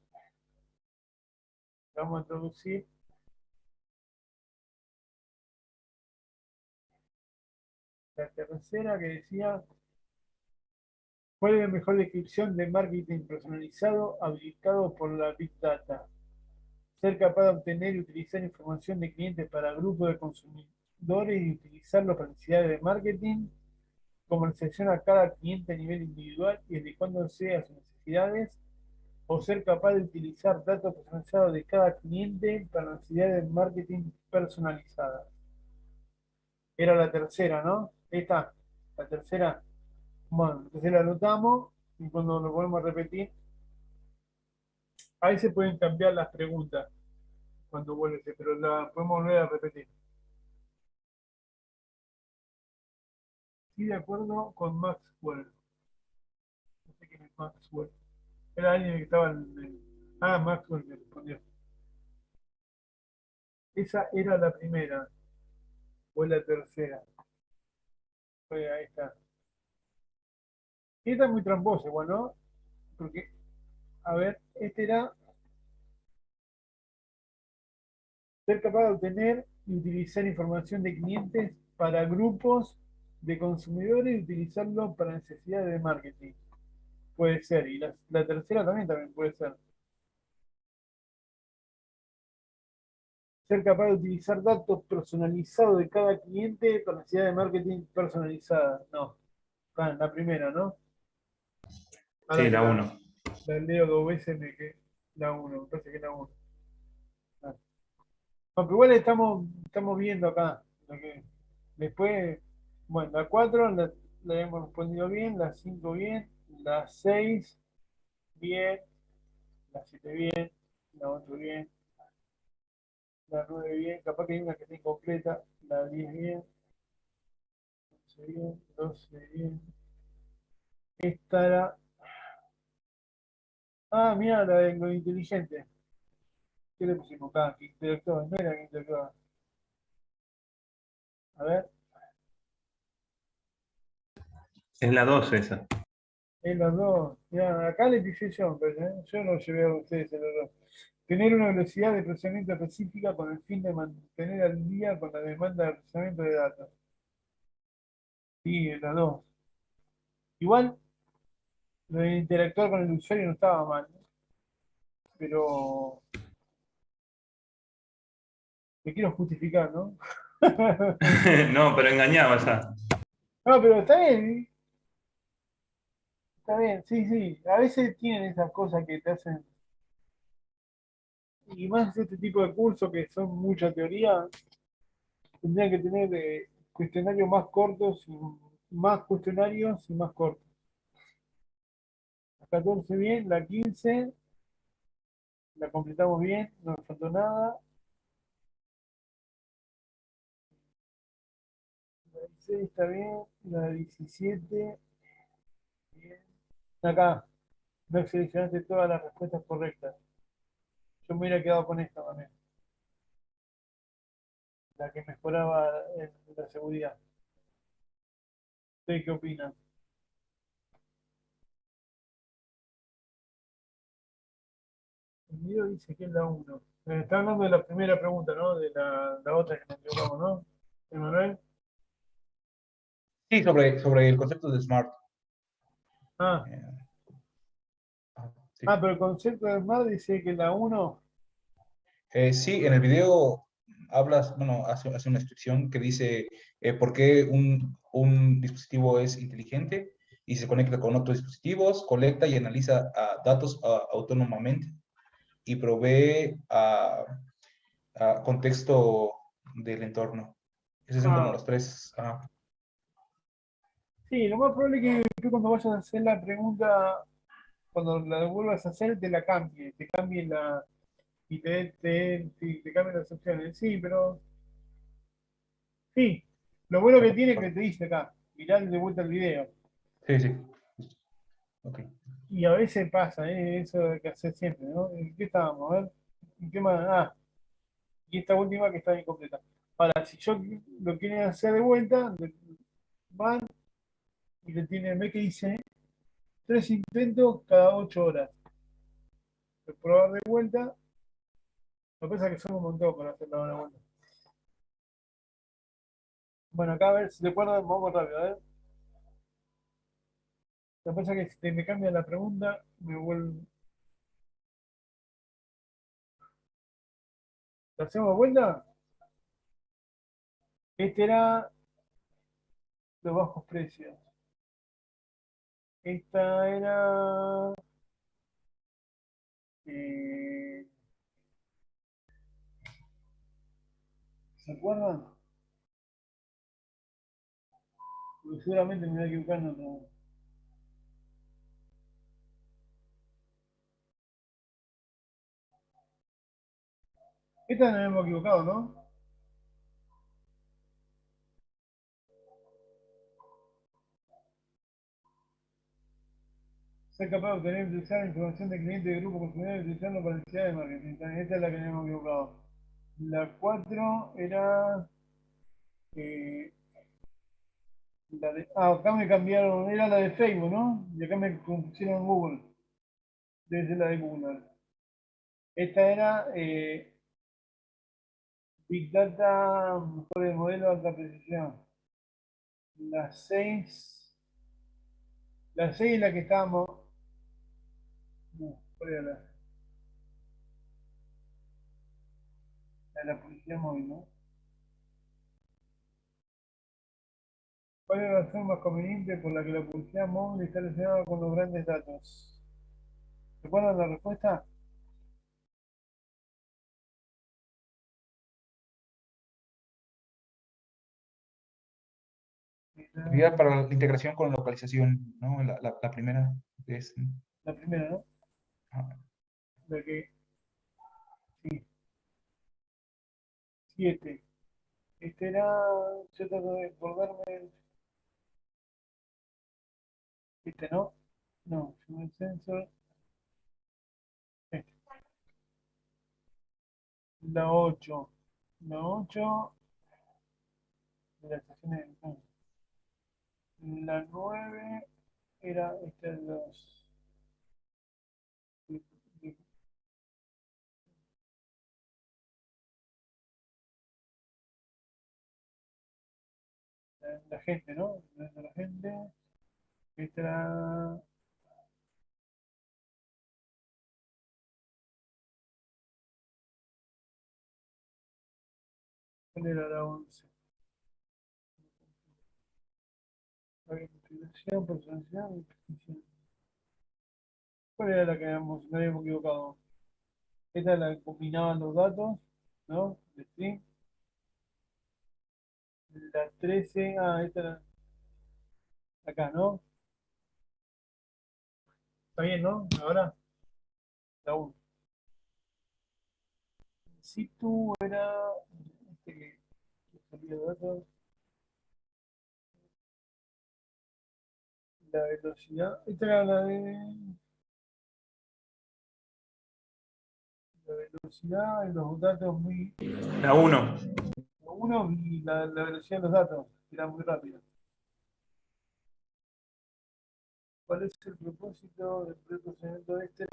vamos a introducir. La tercera que decía, ¿cuál es la mejor descripción de marketing personalizado habilitado por la Big Data? Ser capaz de obtener y utilizar información de clientes para grupos de consumidores y utilizarlo para necesidades de marketing, comercialización a cada cliente a nivel individual y adecuándose a sus necesidades o ser capaz de utilizar datos personalizados de cada cliente para necesidades de marketing personalizadas. Era la tercera, ¿no? Ahí está, la tercera. Bueno, entonces la anotamos y cuando lo volvemos a repetir, ahí se pueden cambiar las preguntas cuando vuelve, pero la podemos volver a repetir. Sí, de acuerdo con Maxwell. No sé quién es Maxwell. Era alguien que estaba en el... Ah, Maxwell me respondió. Esa era la primera. O la tercera. Ahí está. Esta es muy tramposa, igual, ¿no? Porque, a ver, este era ser capaz de obtener y utilizar información de clientes para grupos de consumidores y utilizarlo para necesidades de marketing. Puede ser. Y la tercera también puede ser. Ser capaz de utilizar datos personalizados de cada cliente para necesidades de marketing personalizada. No. Ah, la primera, ¿no? Ahora Sí, que la 1. la leo dos veces, la 1, me parece que es la 1. Aunque igual estamos viendo acá. Después, bueno, la 4 la hemos respondido bien, la 5 bien, la 6 bien, la 7 bien, la 8 bien, la 9 bien, capaz que hay una que está incompleta, la 10 bien, 11 bien, 12 bien. Esta era... Ah, mira, la de lo inteligente. ¿Qué le pusimos acá? Que interactuaba, no era que interactuaba. A ver, Es la 2 esa. es las dos. Ya, acá le puse yo, pero yo lo llevé a ustedes en los dos. Tener una velocidad de procesamiento específica con el fin de mantener al día con la demanda de procesamiento de datos. Sí, en las dos. Igual, lo de interactuar con el usuario no estaba mal, ¿no? Pero me quiero justificar, ¿no? No, pero engañaba ya. No, pero está bien, está bien, sí, sí. A veces tienen esas cosas que te hacen. Y más este tipo de cursos que son mucha teoría, tendrían que tener cuestionarios más cortos, más cuestionarios y más cortos. La 14 bien, la 15 la completamos bien, no nos faltó nada. La 16 está bien, la 17 bien. Acá, no seleccionaste todas las respuestas correctas. Yo me hubiera quedado con esta también, la que mejoraba en la seguridad. ¿Ustedes qué opinan? El video dice que es la 1. Está hablando de la primera pregunta, ¿no? De la otra que nos equivocamos, ¿no? Emanuel. Sí, sobre el concepto de SMART. Ah, Sí. pero el concepto de mar dice que la 1. Sí, en el video hablas, bueno, hace una descripción que dice por qué un dispositivo es inteligente y se conecta con otros dispositivos, colecta y analiza datos autónomamente y provee contexto del entorno. Esos son como los tres. Sí, lo más probable es que tú cuando vayas a hacer la pregunta, cuando la vuelvas a hacer, te cambie y te cambie las opciones. Sí, pero sí, lo bueno que tiene es que te dice acá, mirá de vuelta el video. Sí, sí. Ok. Y a veces pasa, eso hay que hacer siempre, ¿no? ¿En qué estábamos? A ver, ¿en qué más? Ah, y esta última que está incompleta. Ahora, si yo lo quieren hacer de vuelta, van y le tienen, ve que dice 3 intentos cada 8 horas. Probar de vuelta, lo que pasa es que son un montón para hacerlo de vuelta. Bueno, acá a ver si te acuerdan, vamos rápido, a ver. Lo que pasa es que si me cambian la pregunta, me vuelvo. ¿La hacemos de vuelta? Este era los bajos precios. Esta era Eh, ¿Se acuerdan? Porque seguramente me voy a equivocar en otro. Esta nos hemos equivocado, ¿no? Ser capaz de obtener y utilizar información de clientes de grupo consumidores y utilizarlo para necesidades de marketing. Esta es la que nos hemos equivocado. La 4 era... acá me cambiaron, era la de Facebook, ¿no? Y acá me pusieron Google. Desde la de Google. Esta era Big Data, mejor el modelo de alta precisión. La 6. La 6 es la que estábamos. No, ¿cuál era la? La de la policía móvil, ¿no? ¿Cuál es la razón más conveniente por la que la publicidad móvil está relacionada con los grandes datos? ¿Recuerdan la respuesta? Actividad para la integración con localización, ¿no? La primera es... La primera, ¿no? Ah. La que... Sí. 7. Este era... Yo trato de acordarme... Este, ¿no? No, el sensor... Este. La 8. La 8... De la estación de... La 9 era esta de los... La gente, ¿no? La gente... Esta era... ¿Cuál era la 11? Investigación, personalización y prescripción. ¿Cuál era la que nos habíamos equivocado? Esta es la que combinaban los datos, ¿no? De string. La 13, esta era acá, ¿no? Está bien, ¿no? Ahora, la 1. Si tú era este que salía de datos, la velocidad, esta era la de la velocidad y los datos muy... La 1. La 1 y la velocidad de los datos, que era muy rápida. ¿Cuál es el propósito del procedimiento de este?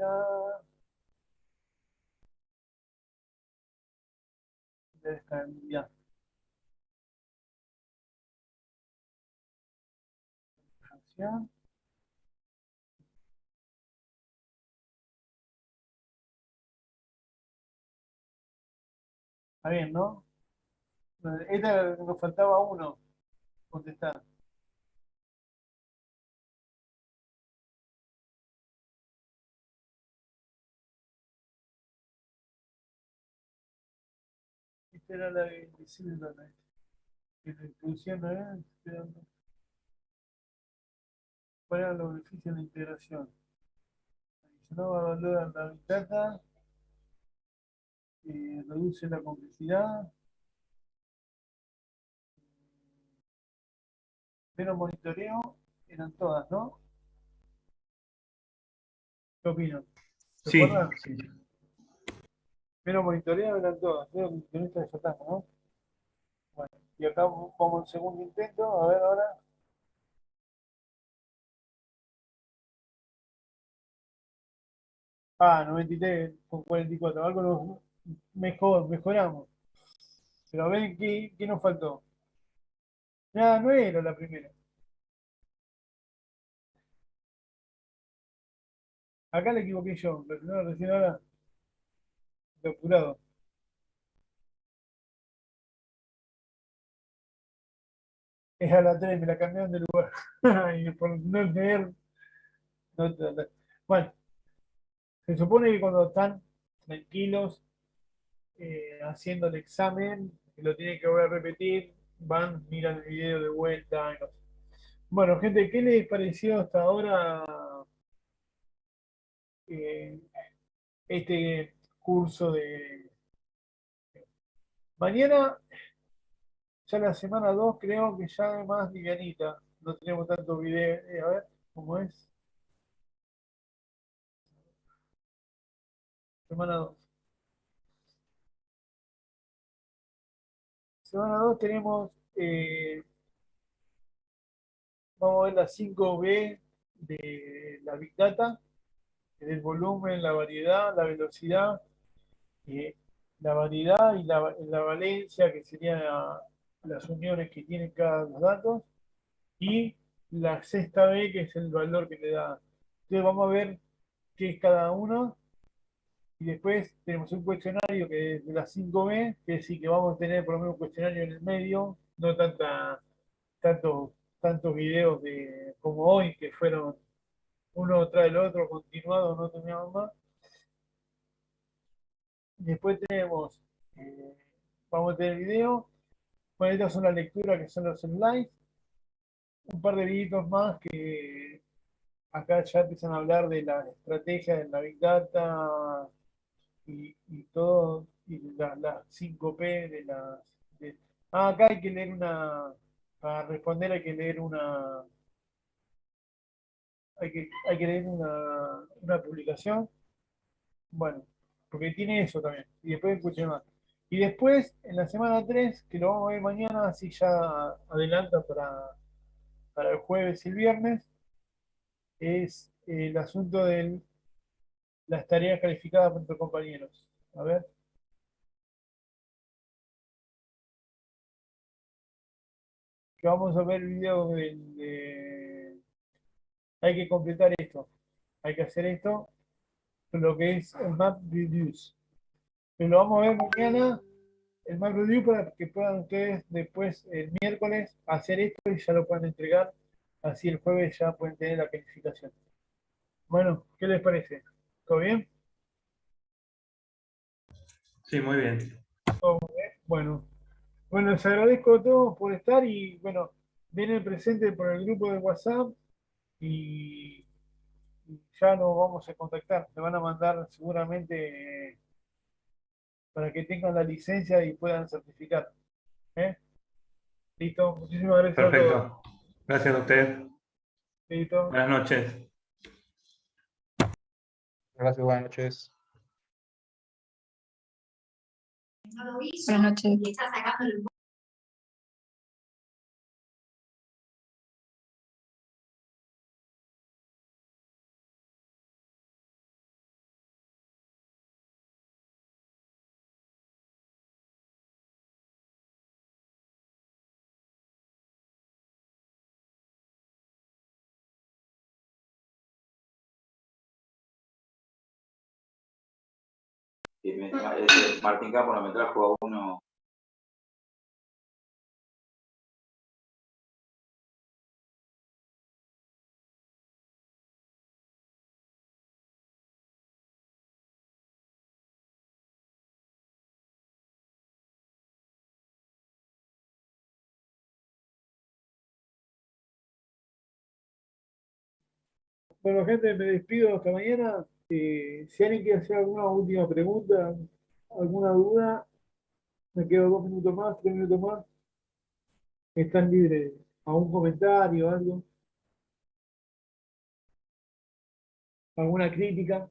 De estabilidad. Función. Está bien, ¿no? Esta nos faltaba uno contestar. Esta era la de invisible, la introducción, ¿no? ¿Cuál era los beneficios de la integración? Adicionaba valor a la Big Data, reduce la complejidad, menos monitoreo, eran todas, ¿no? ¿Qué opinan? ¿Se Sí. acuerdan? Sí. Menos monitoreo eran todas, creo que con esta desatamos, ¿no? Bueno, y acá vamos al segundo intento, a ver ahora. 93 con 44, algo mejoramos. Pero a ver qué nos faltó. Nada, no era la primera. Acá le equivoqué yo, pero no, recién ahora, de apurado. Es a la 3, me la cambiaron de lugar. Y por no leer. Bueno, Se supone que cuando están tranquilos haciendo el examen, que lo tienen que volver a repetir, van, miran el video de vuelta. Y no sé. Bueno, gente, ¿qué les pareció hasta ahora eh, este curso de... Mañana, ya la semana 2 creo que ya es más livianita. No tenemos tanto video. A ver, ¿cómo es? Semana 2. Semana 2 tenemos, vamos a ver la 5B de la Big Data, que es el volumen, la variedad, la velocidad, la variedad y la valencia, que serían las uniones que tienen cada uno de los datos, y la sexta B, que es el valor que le da. Entonces vamos a ver qué es cada uno, y después tenemos un cuestionario que es de la 5B, que es decir que vamos a tener por lo menos un cuestionario en el medio, no tantos videos como hoy, que fueron uno tras el otro, continuados, no teníamos más. Después tenemos, vamos a tener video. Bueno, estas son las lecturas que son los slides. Un par de videitos más que acá ya empiezan a hablar de la estrategia de la Big Data y todo, y las 5P de las... acá hay que leer para responder hay que leer hay que leer una publicación. Bueno, porque tiene eso también. Y después escuché más. Y después, en la semana 3 que lo vamos a ver mañana, así ya adelanta para el jueves y el viernes, es el asunto de las tareas calificadas por nuestros compañeros. A ver. Que vamos a ver el video hay que completar esto. Hay que hacer esto, lo que es el map reduce. Pero lo vamos a ver mañana, el map review, para que puedan ustedes después, el miércoles, hacer esto y ya lo puedan entregar. Así el jueves ya pueden tener la calificación. Bueno, ¿qué les parece? ¿Todo bien? Sí, muy bien. ¿Todo bien? Bueno, les agradezco a todos por estar y bueno, vienen presente por el grupo de WhatsApp y ya nos vamos a contactar. Me van a mandar seguramente para que tengan la licencia y puedan certificar. ¿Eh? Listo, muchísimas gracias a todos. Perfecto. Gracias a usted. Listo. Buenas noches. Gracias, buenas noches. Buenas noches. Martín Campo, la metralla juega uno. Bueno, gente, me despido hasta mañana. Si alguien quiere hacer alguna última pregunta, alguna duda, me quedo 2 minutos más, 3 minutos más. Están libres a un comentario, algo, alguna crítica.